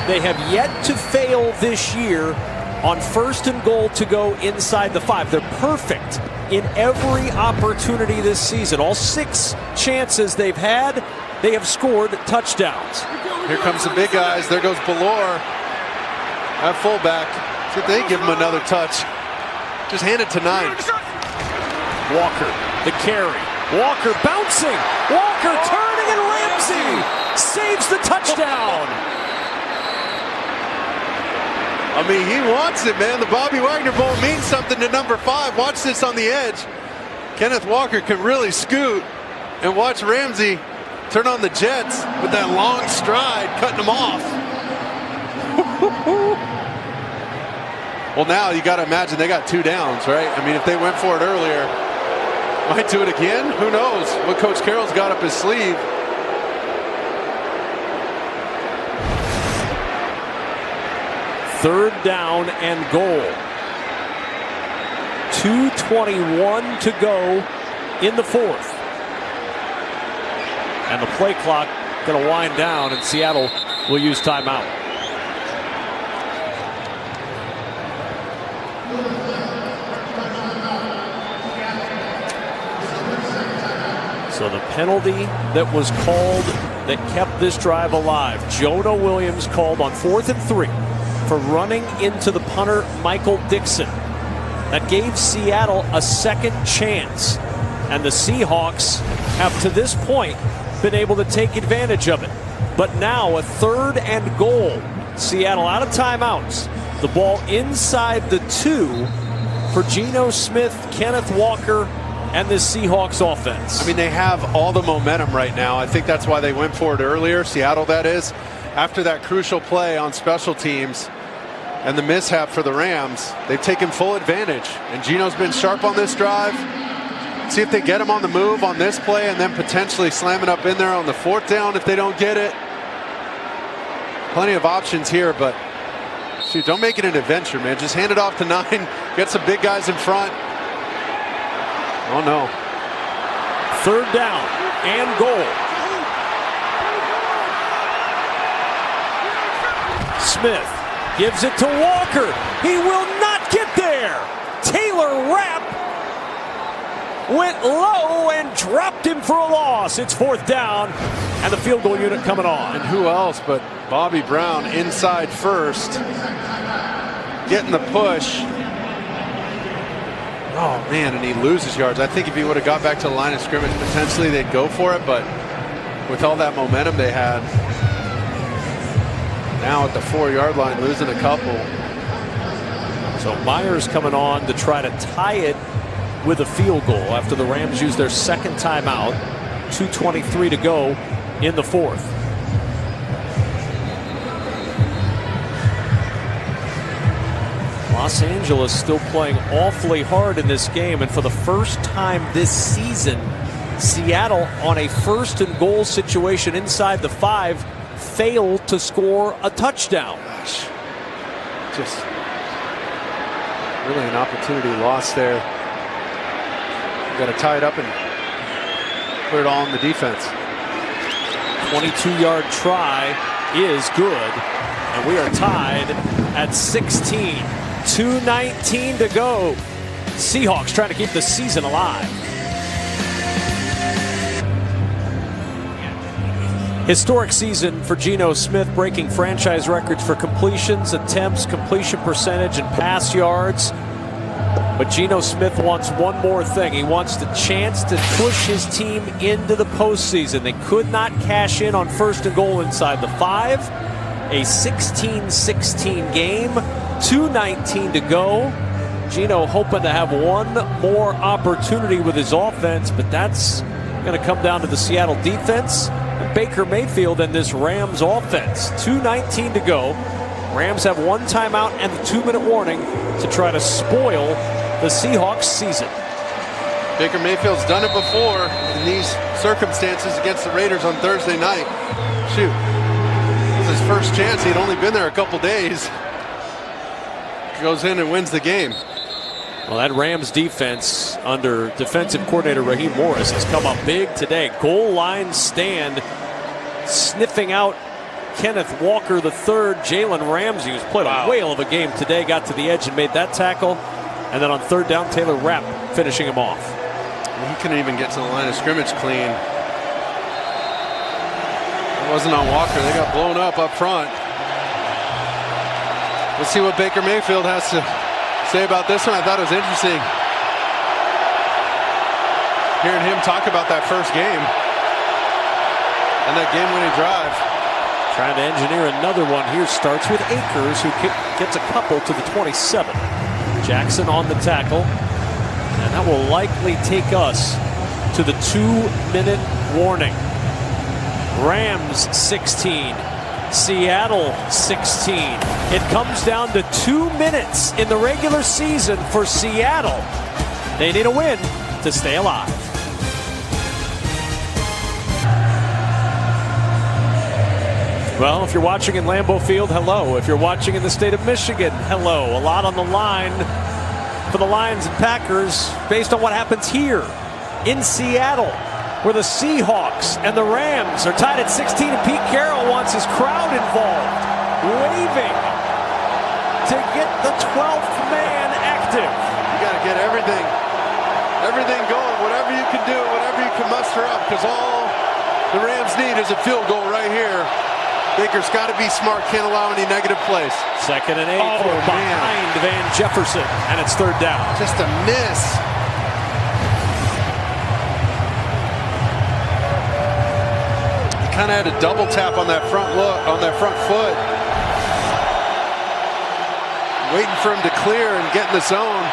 They have yet to fail this year on 1st and goal to go inside the 5. They're perfect in every opportunity this season. All 6 chances they've had, they have scored touchdowns. Here comes the big guys. There goes Ballore at fullback. See if they give him another touch. Just hand it to 9. Walker, the carry. Walker bouncing. Walker turning, and Ramsey saves the touchdown. I mean, he wants it, man. The Bobby Wagner Bowl means something to number 5. Watch this on the edge. Kenneth Walker can really scoot, and watch Ramsey turn on the jets with that long stride, cutting them off. Well, now you got to imagine they got 2 downs, right? I mean, if they went for it earlier, might do it again. Who knows what Coach Carroll's got up his sleeve. Third down and goal. 2:21 to go in the 4th. And the play clock going to wind down, and Seattle will use timeout. So the penalty that was called that kept this drive alive. Jonah Williams called on 4th and 3 for running into the punter, Michael Dixon. That gave Seattle a second chance. And the Seahawks have, to this point, been able to take advantage of it. But now a 3rd and goal. Seattle out of timeouts. The ball inside the 2 for Geno Smith, Kenneth Walker, and the Seahawks offense. I mean, they have all the momentum right now. I think that's why they went for it earlier, Seattle that is, after that crucial play on special teams and the mishap for the Rams. They've taken full advantage, and Geno's been sharp on this drive. See if they get him on the move on this play, and then potentially slam it up in there on the 4th down if they don't get it. Plenty of options here, but shoot, don't make it an adventure, man. Just hand it off to 9, get some big guys in front. Oh no. 3rd down and goal. Smith gives it to Walker. He will not get there. Taylor Rapp went low and dropped him for a loss. It's 4th down, and the field goal unit coming on. And who else but Bobby Brown inside first, getting the push. Oh man, and he loses yards. I think if he would have got back to the line of scrimmage, potentially they'd go for it, but with all that momentum they had, now at the 4-yard line, losing a couple. So Myers coming on to try to tie it with a field goal after the Rams used their 2nd timeout. 2:23 to go in the 4th. Los Angeles still playing awfully hard in this game, and for the first time this season, Seattle on a 1st and goal situation inside the 5 failed to score a touchdown. Gosh, just really an opportunity lost there. Got to tie it up and put it all on the defense. 22-yard try is good, and we are tied at 16. 2:19 to go. Seahawks trying to keep the season alive. Historic season for Geno Smith, breaking franchise records for completions, attempts, completion percentage, and pass yards. But Geno Smith wants one more thing. He wants the chance to push his team into the postseason. They could not cash in on 1st and goal inside the 5. A 16-16 game. 2:19 to go. Geno hoping to have one more opportunity with his offense, but that's going to come down to the Seattle defense, Baker Mayfield, and this Rams offense. 2:19 to go. Rams have 1 timeout and the 2-minute warning to try to spoil the Seahawks season. Baker Mayfield's done it before in these circumstances against the Raiders on Thursday night. Shoot. his first chance. He'd only been there a couple days. Goes in and wins the game. Well, that Rams defense under defensive coordinator Raheem Morris has come up big today. Goal line stand, sniffing out Kenneth Walker III. Jalen Ramsey, who's played a whale of a game today, got to the edge and made that tackle. And then on third down, Taylor Rapp finishing him off. He couldn't even get to the line of scrimmage clean. It wasn't on Walker. They got blown up front. Let's see what Baker Mayfield has to say about this one. I thought it was interesting hearing him talk about that first game and that game-winning drive. Trying to engineer another one here. Starts with Akers, who gets a couple to the 27. Jackson on the tackle. And that will likely take us to the 2-minute warning. Rams 16. Seattle 16. It comes down to 2 minutes in the regular season for Seattle. They need a win to stay alive. Well, if you're watching in Lambeau Field, hello. If you're watching in the state of Michigan, hello. A lot on the line for the Lions and Packers based on what happens here in Seattle, where the Seahawks and the Rams are tied at 16, and Pete Carroll wants his crowd involved, waving to get the 12th man active. You got to get everything going, whatever you can do, whatever you can muster up, because all the Rams need is a field goal right here. Baker's got to be smart, can't allow any negative plays. 2nd and 8 behind Van Jefferson, and it's third down. Just a miss. Kind of had a double tap on that front foot, waiting for him to clear and get in the zone.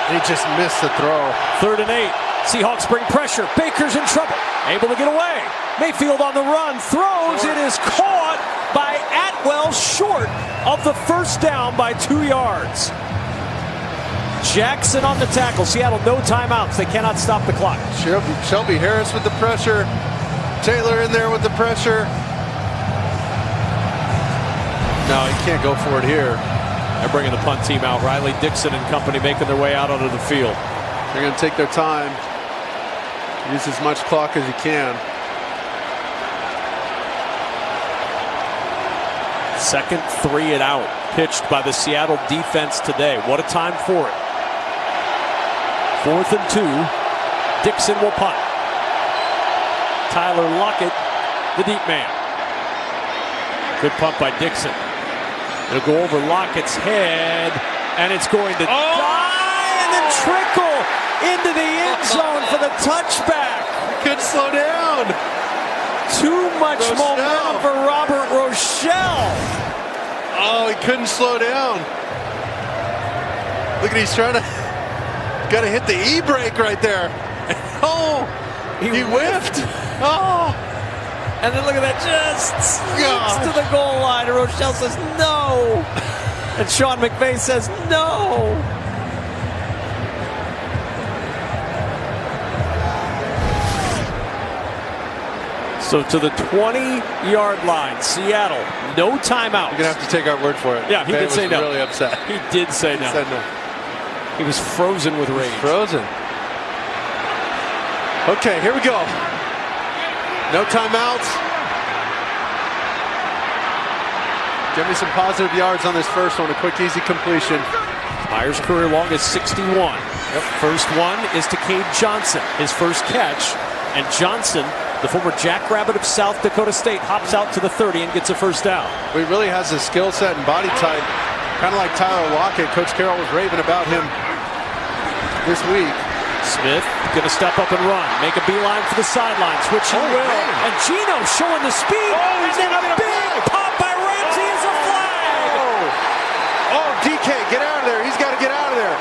And he just missed the throw. 3rd and 8. Seahawks bring pressure. Baker's in trouble. Able to get away. Mayfield on the run. Throws. It is caught by Atwell, short of the first down by 2 yards. Jackson on the tackle. Seattle, no timeouts. They cannot stop the clock. Shelby Harris with the pressure. Taylor in there with the pressure. No, he can't go for it here. They're bringing the punt team out. Riley Dixon and company making their way out onto the field. They're going to take their time. Use as much clock as you can. 2nd 3 and out. Pitched by the Seattle defense today. What a time for it. 4th and 2. Dixon will punt. Tyler Lockett, the deep man. Good punt by Dixon. It'll go over Lockett's head, and it's going to die and then trickle into the end zone for the touchback. Couldn't slow down. Too much momentum for Robert Rochelle. Oh, he couldn't slow down. Look at he's trying to. Got to hit the e-brake right there. Oh, he whiffed. Oh. And then look at that, just sneaks to the goal line. And Rochelle says no. And Sean McVay says no. So to the 20-yard line, Seattle, no timeout. You're going to have to take our word for it. Yeah, he did say no. Really upset. He did say no. He said no. He was frozen with rage. Frozen. Okay, here we go. No timeouts. Give me some positive yards on this first one. A quick, easy completion. Myers' career long is 61. Yep. First one is to Cade Johnson, his first catch. And Johnson, the former Jackrabbit of South Dakota State, hops out to the 30 and gets a first down. He really has a skill set and body type, kind of like Tyler Lockett. Coach Carroll was raving about him this week. Smith going to step up and run, make a beeline for the sideline, switching will. Man. And Gino showing the speed, and then a big pop by Ramsey is a flag. Oh, DK, get out of there. He's got to get out of there.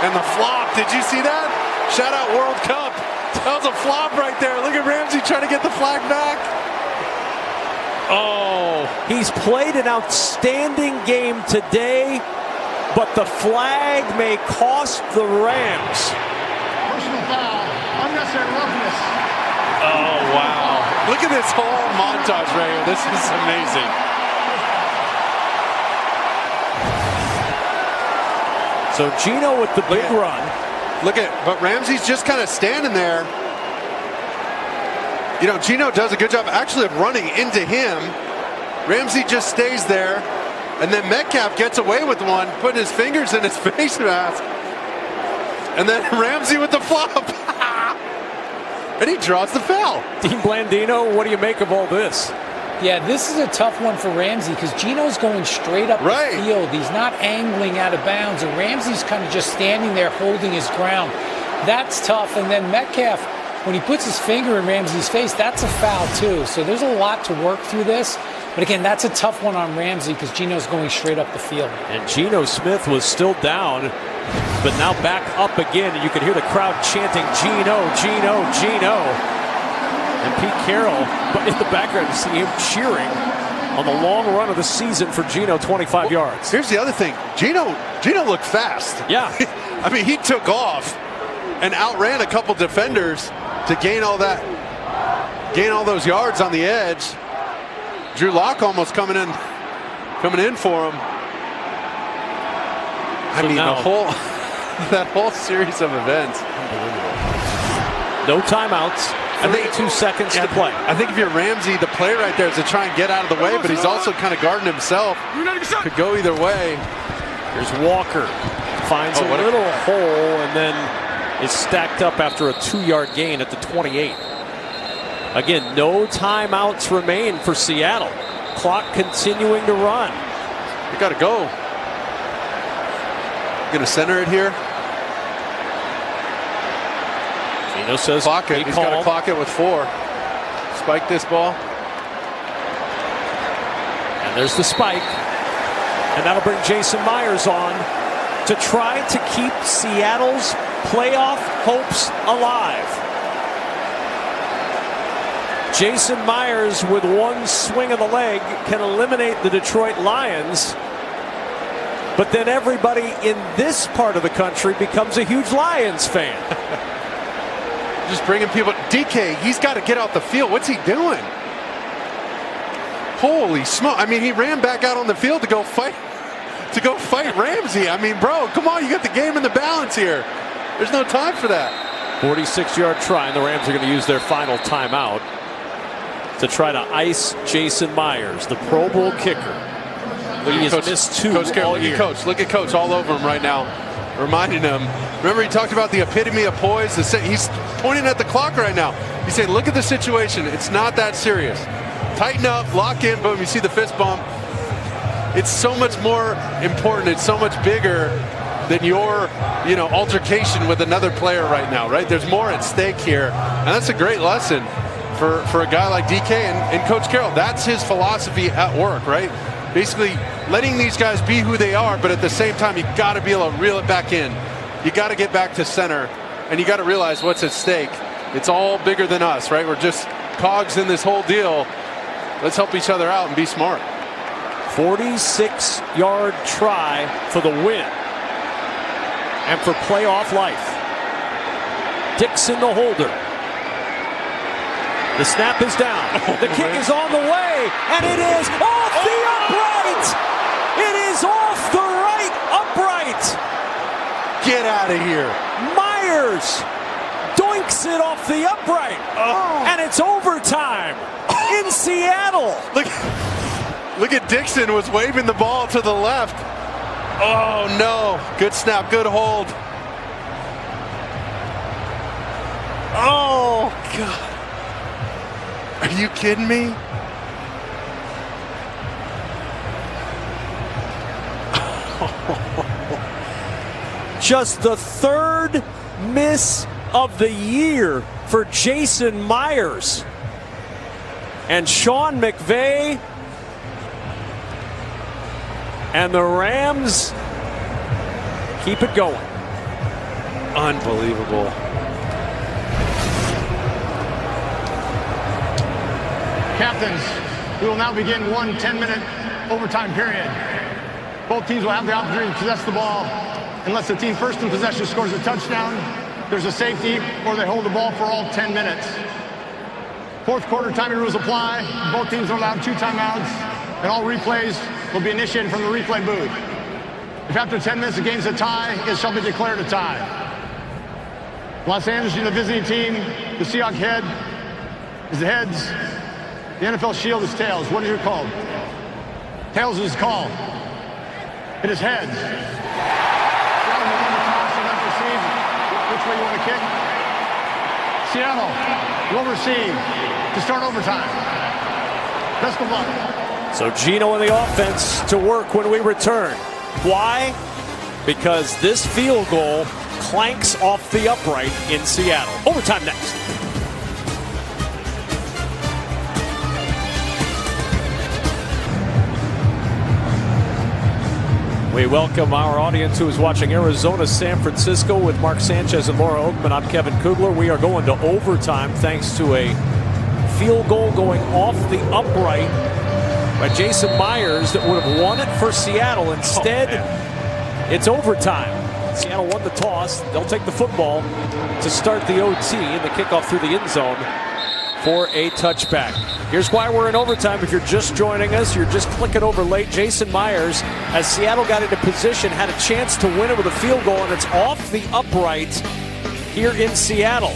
And the flop, did you see that? Shout out World Cup. That was a flop right there. Look at Ramsey trying to get the flag back. Oh, he's played an outstanding game today, but the flag may cost the Rams. Personal foul, unnecessary roughness. Oh, wow. Look at this whole montage right here. This is amazing. So Geno with the big run. But Ramsey's just kind of standing there. You know, Geno does a good job actually of running into him. Ramsey just stays there. And then Metcalf gets away with one, putting his fingers in his face mask. And then Ramsey with the flop. And he draws the foul. Dean Blandino, what do you make of all this? Yeah, this is a tough one for Ramsey because Geno's going straight up the field. He's not angling out of bounds, and Ramsey's kind of just standing there holding his ground. That's tough. And then Metcalf, when he puts his finger in Ramsey's face, that's a foul too. So there's a lot to work through this. But again, that's a tough one on Ramsey because Geno's going straight up the field. And Geno Smith was still down, but now back up again. And you can hear the crowd chanting, Geno, Geno, Geno. And Pete Carroll, but in the background, you see him cheering on the long run of the season for Geno, 25 yards. Here's the other thing. Geno looked fast. Yeah. I mean, he took off and outran a couple defenders to gain all those yards on the edge. Drew Lock almost coming in for him. I mean, that whole series of events. Unbelievable. No timeouts. 32 seconds to play. I think if you're Ramsey, the play right there is to try and get out of the way, but he's also kind of guarding himself. Could go either way. Here's Walker. Finds a little hole and then is stacked up after a 2-yard gain at the 28. Again, no timeouts remain for Seattle. Clock continuing to run. You got to go. Going to center it here. Geno says clock it. He's got to clock it with 4. Spike this ball. And there's the spike. And that'll bring Jason Myers on to try to keep Seattle's playoff hopes alive. Jason Myers, with one swing of the leg, can eliminate the Detroit Lions. But then everybody in this part of the country becomes a huge Lions fan. Just bringing people. DK, he's got to get out the field. What's he doing? Holy smoke. I mean, he ran back out on the field to go fight Ramsey. I mean, bro, come on. You got the game in the balance here. There's no time for that. 46-yard try, and the Rams are going to use their final timeout to try to ice Jason Myers, the Pro Bowl kicker. He has missed 2 all year. Look at Coach all over him right now, reminding him. Remember, he talked about the epitome of poise. He's pointing at the clock right now. He's saying, look at the situation. It's not that serious. Tighten up, lock in, boom, you see the fist bump. It's so much more important. It's so much bigger than your, altercation with another player right now, right? There's more at stake here. And that's a great lesson for a guy like DK and Coach Carroll. That's his philosophy at work, right? Basically letting these guys be who they are, but at the same time, you got to be able to reel it back in. You got to get back to center, and you got to realize what's at stake. It's all bigger than us, right? We're just cogs in this whole deal. Let's help each other out and be smart. 46-yard try for the win and for playoff life. Dixon the holder. The snap is down. The kick is on the way, and it is off the upright. It is off the right upright. Get out of here. Myers doinks it off the upright, and it's overtime in Seattle. Look at Dixon was waving the ball to the left. Oh, no. Good snap, good hold. Oh, God. Are you kidding me? Just the 3rd miss of the year for Jason Myers. And Sean McVay and the Rams keep it going. Unbelievable. Captains, we will now begin one 10-minute overtime period. Both teams will have the opportunity to possess the ball. Unless the team first in possession scores a touchdown, there's a safety, or they hold the ball for all 10 minutes. Fourth quarter timing rules apply. Both teams are allowed 2 timeouts, and all replays will be initiated from the replay booth. If after 10 minutes the game's a tie, it shall be declared a tie. Los Angeles, the visiting team, the Seahawks head is the heads. The NFL shield is tails. What is your call? Tails is called. It is heads. Which way you want to kick? Seattle will receive to start overtime. Best of luck. So Gino in the offense to work when we return. Why? Because this field goal clanks off the upright in Seattle. Overtime next. We welcome our audience who is watching Arizona, San Francisco with Mark Sanchez and Laura Oakman. I'm Kevin Kugler. We are going to overtime thanks to a field goal going off the upright by Jason Myers that would have won it for Seattle. Instead, it's overtime. Seattle won the toss. They'll take the football to start the OT and the kickoff through the end zone for a touchback. Here's why we're in overtime. If you're just joining us, you're just clicking over late. Jason Myers, as Seattle got into position, had a chance to win it with a field goal, and it's off the upright here in Seattle.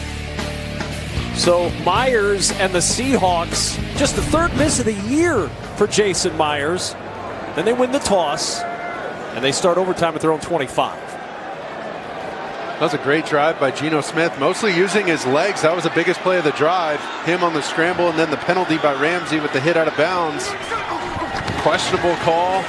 So Myers and the Seahawks, just the third miss of the year for Jason Myers. Then they win the toss, and they start overtime at their own 25. That was a great drive by Geno Smith, mostly using his legs. That was the biggest play of the drive. Him on the scramble, and then the penalty by Ramsey with the hit out of bounds. Questionable call.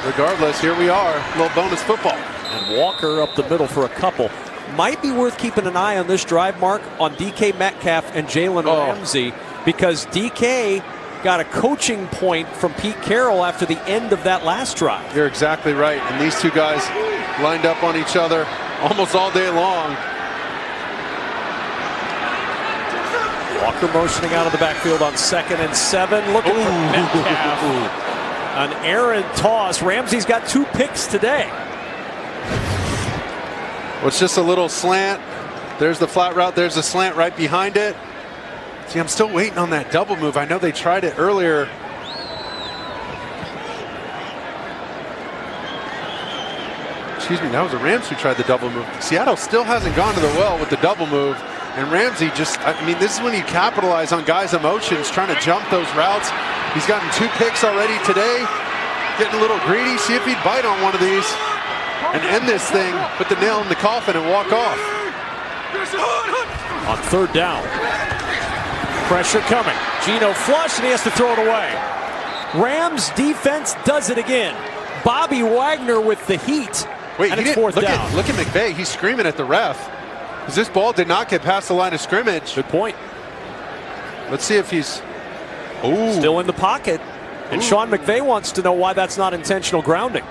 Regardless, here we are. A little bonus football. And Walker up the middle for a couple. Might be worth keeping an eye on this drive, Mark, on DK Metcalf and Jalen Ramsey, because DK got a coaching point from Pete Carroll after the end of that last drive. You're exactly right. And these two guys lined up on each other almost all day long. Walker motioning out of the backfield on 2nd and 7. Looking for Metcalf. An errant toss. Ramsey's got 2 picks today. Well, it's just a little slant. There's the flat route. There's the slant right behind it. See, I'm still waiting on that double move. I know they tried it earlier. Excuse me, that was the Rams who tried the double move. Seattle still hasn't gone to the well with the double move. And Ramsey just, I mean, this is when you capitalize on guys' emotions, trying to jump those routes. He's gotten 2 picks already today. Getting a little greedy. See if he'd bite on one of these and end this thing, put the nail in the coffin and walk off. On 3rd down. Pressure coming. Geno flush, and he has to throw it away. Rams defense does it again. Bobby Wagner with the heat. Wait, and he it's didn't, 4th down. look at McVay. He's screaming at the ref because this ball did not get past the line of scrimmage. Good point. Let's see if he's still in the pocket. And Sean McVay wants to know why that's not intentional grounding.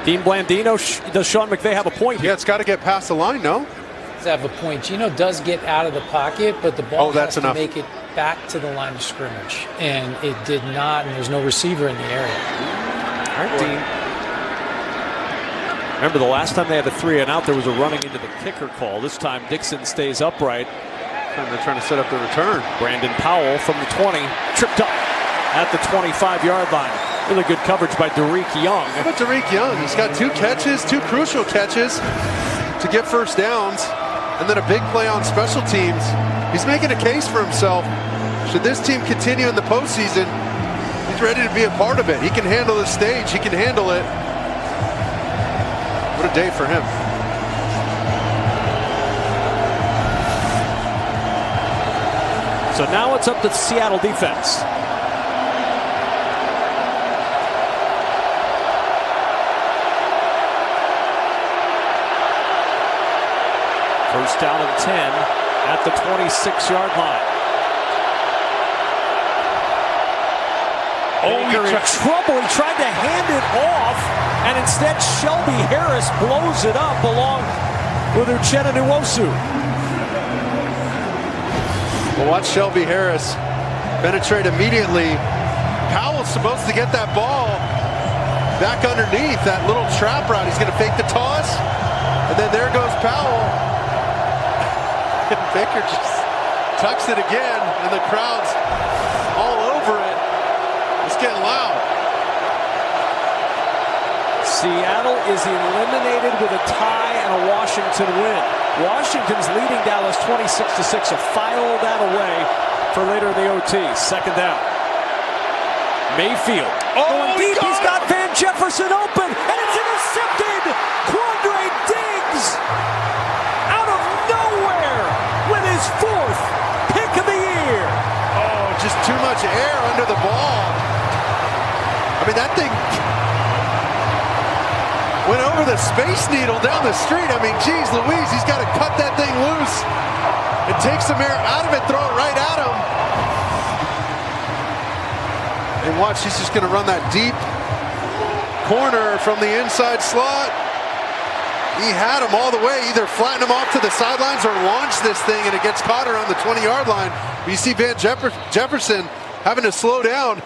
Dean Blandino, does Sean McVay have a point here? Yeah, it's got to get past the line, no? Does have a point. Geno does get out of the pocket, but the ball has to enough. make it back to the line of scrimmage. And it did not, and there's no receiver in the area. All right, Dean. Remember the last time they had a 3-and-out, there was a running into the kicker call. This time Dixon stays upright. And they're trying to set up the return. Brandon Powell from the 20, tripped up at the 25-yard line. Really good coverage by Derek Young. How about Derek Young? He's got 2 catches, 2 crucial catches to get first downs, and then a big play on special teams. He's making a case for himself. Should this team continue in the postseason, he's ready to be a part of it. He can handle the stage. He can handle it. What a day for him. So now it's up to the Seattle defense. First down and 10 at the 26-yard line. Baker in trouble. He tried to hand it off, and instead Shelby Harris blows it up along with Uchenna Nwosu. Well, watch Shelby Harris penetrate immediately. Powell's supposed to get that ball back underneath that little trap route. He's going to fake the toss, and then there goes Powell. Baker just tucks it again, and the crowd's all over it. It's getting loud. Seattle is eliminated with a tie and a Washington win. Washington's leading Dallas 26-6. A file that away for later in the OT. Second down. Mayfield going deep. He's got Van Jefferson open, and it's intercepted. Quandre Diggs out of nowhere with his 4th pick of the year. Oh, just too much air under the ball. I mean, that thing went over the Space Needle down the street. I mean, geez Louise, he's got to cut that thing loose and take some air out of it, throw it right at him. And watch, he's just going to run that deep corner from the inside slot. He had him all the way, either flatten him off to the sidelines or launch this thing, and it gets caught around the 20-yard line. You see Van Jefferson having to slow down.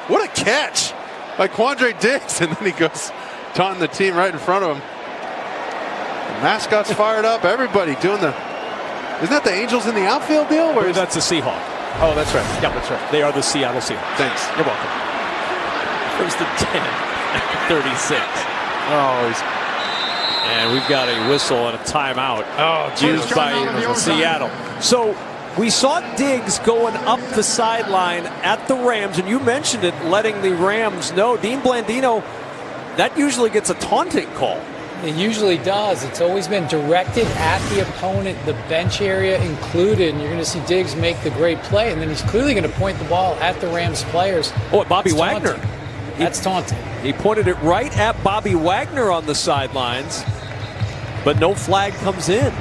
What a catch by Quandre Diggs, and then he goes taunting the team right in front of him. The mascot's fired up. Everybody doing the... Isn't that the Angels in the outfield deal? Where That's the Seahawk. Oh, that's right. Yeah, that's right. They are the Seattle Seahawks. Thanks. You're welcome. First and 10, 36. Oh, and we've got a whistle and a timeout used by Seattle. So we saw Diggs going up the sideline at the Rams, and you mentioned it, letting the Rams know. Dean Blandino, that usually gets a taunting call. It usually does. It's always been directed at the opponent, the bench area included, and you're going to see Diggs make the great play, and then he's clearly going to point the ball at the Rams players. Oh, Bobby Wagner. That's taunting. He pointed it right at Bobby Wagner on the sidelines, but no flag comes in.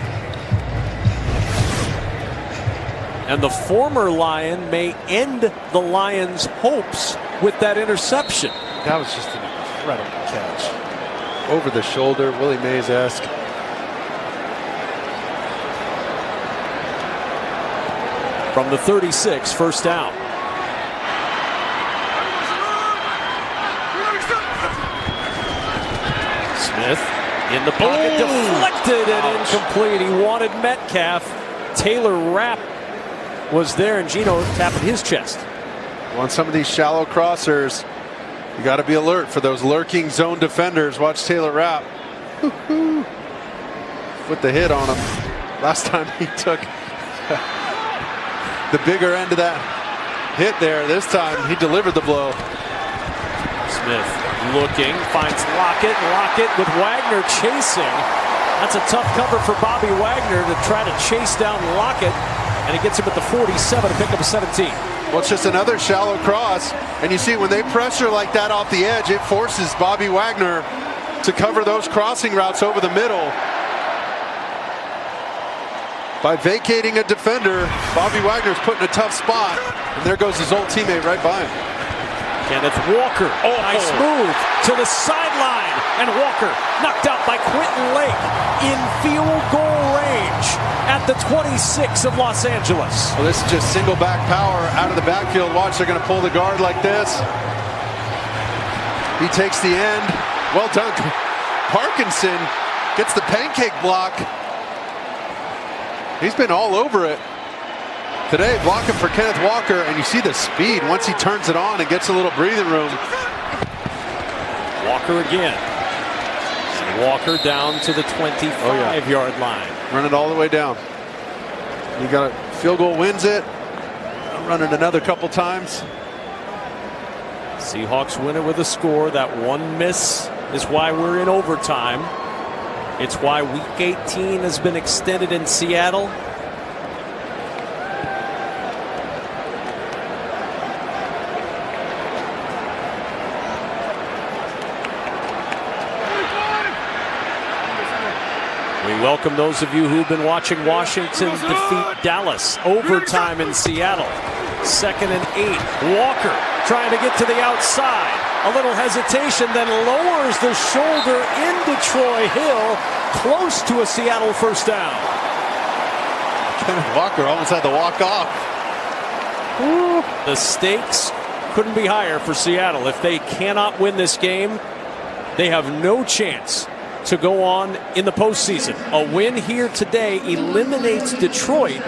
And the former Lion may end the Lions' hopes with that interception. that was just an incredible catch. Over the shoulder, Willie Mays-esque. From the 36, first down. Smith in the pocket, deflected and incomplete. He wanted Metcalf. Taylor Rapp was there, and Gino tapping his chest. On some of these shallow crossers, you got to be alert for those lurking zone defenders. Watch Taylor Rapp. With the hit on him. Last time he took the bigger end of that hit there. This time he delivered the blow. Smith looking, finds Lockett. Lockett with Wagner chasing. That's a tough cover for Bobby Wagner to try to chase down Lockett. And he gets him at the 47 to pick up a 17. Well, it's just another shallow cross. And you see when they pressure like that off the edge, it forces Bobby Wagner to cover those crossing routes over the middle. By vacating a defender, Bobby Wagner's put in a tough spot. And there goes his old teammate right by him. Kenneth Walker, nice move to the sideline. And Walker knocked out by Quentin Lake in field goal range at the 26 of Los Angeles. Well, this is just single back power out of the backfield. Watch, they're going to pull the guard like this. He takes the end. Well done. Parkinson gets the pancake block. He's been all over it today, blocking for Kenneth Walker, and you see the speed once he turns it on and gets a little breathing room. Walker again. Walker down to the 25-yard line. Run it all the way down. You got a field goal, wins it. Run it another couple times. Seahawks win it with a score. That one miss is why we're in overtime. It's why Week 18 has been extended in Seattle. We welcome those of you who've been watching Washington defeat Dallas. Overtime in Seattle. 2nd and 8. Walker trying to get to the outside. A little hesitation, then lowers the shoulder into Troy Hill, close to a Seattle first down. Kenneth Walker almost had to walk off. The stakes couldn't be higher for Seattle. If they cannot win this game, they have no chance to go on in the postseason. A win here today eliminates Detroit,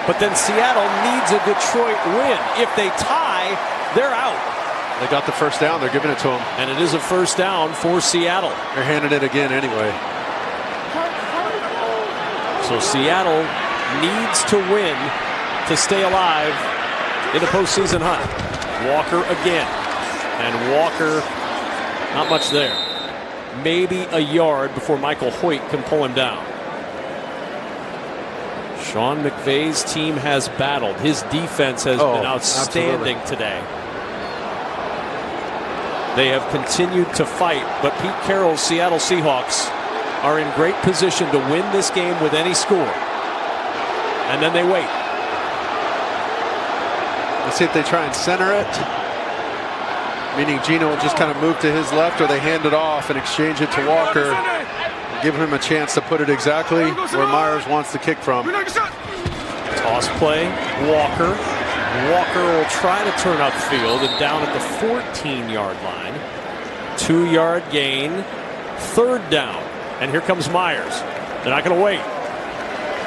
but then Seattle needs a Detroit win. If they tie, they're out. They got the first down. They're giving it to them. And it is a first down for Seattle. They're handing it again anyway. So Seattle needs to win to stay alive in the postseason hunt. Walker again. And Walker, not much there. Maybe a yard before Michael Hoyt can pull him down. Sean McVay's team has battled. His defense has been outstanding today. They have continued to fight, but Pete Carroll's Seattle Seahawks are in great position to win this game with any score. And then they wait. Let's see if they try and center it. Meaning Gino will just kind of move to his left, or they hand it off and exchange it to Walker. Give him a chance to put it exactly where Myers wants to kick from. Toss play, Walker. Walker will try to turn upfield and down at the 14-yard line. 2-yard gain, third down. And here comes Myers. They're not going to wait.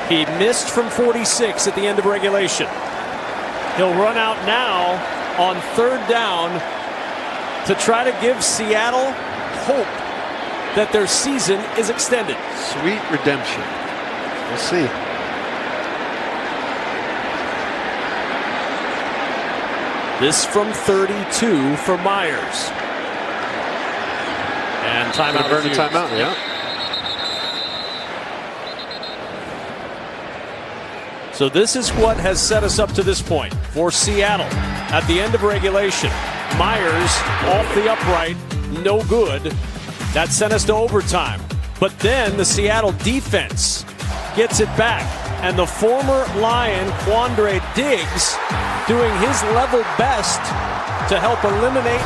He missed from 46 at the end of regulation. He'll run out now on third down to try to give Seattle hope that their season is extended. Sweet redemption. We'll see. This from 32 for Myers. And timeout. Burn the timeout, yeah. So this is what has set us up to this point for Seattle. At the end of regulation, Myers off the upright, no good. That sent us to overtime. But then the Seattle defense gets it back. And the former Lion, Quandre Diggs, doing his level best to help eliminate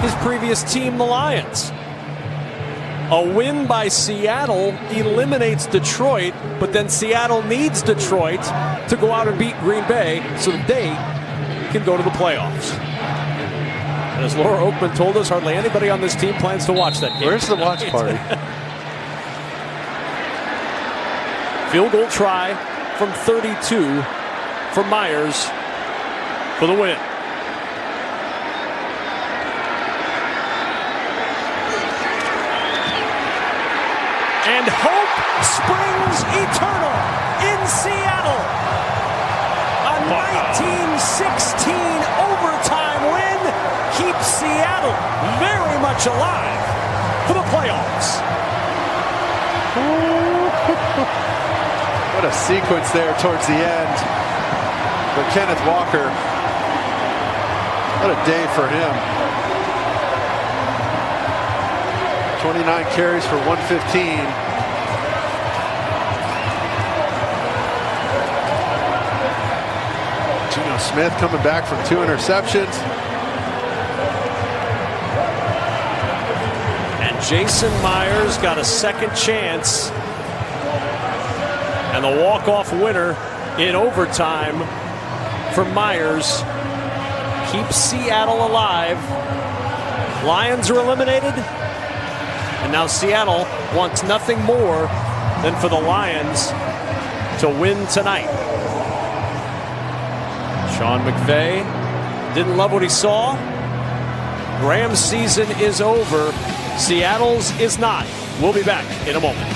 his previous team, the Lions. A win by Seattle eliminates Detroit, but then Seattle needs Detroit to go out and beat Green Bay so that they can go to the playoffs. And as Laura Oakman told us, hardly anybody on this team plans to watch that game. Where's the watch party? Field goal try from 32 for Myers for the win. And hope springs eternal in Seattle. A 1916 overtime win keeps Seattle very much alive for the playoffs. What a sequence there towards the end. But Kenneth Walker, what a day for him. 29 carries for 115. Geno Smith coming back from 2 interceptions. And Jason Myers got a second chance. And the walk-off winner in overtime for Myers keeps Seattle alive. Lions are eliminated. And now Seattle wants nothing more than for the Lions to win tonight. Sean McVay didn't love what he saw. Graham's season is over. Seattle's is not. We'll be back in a moment.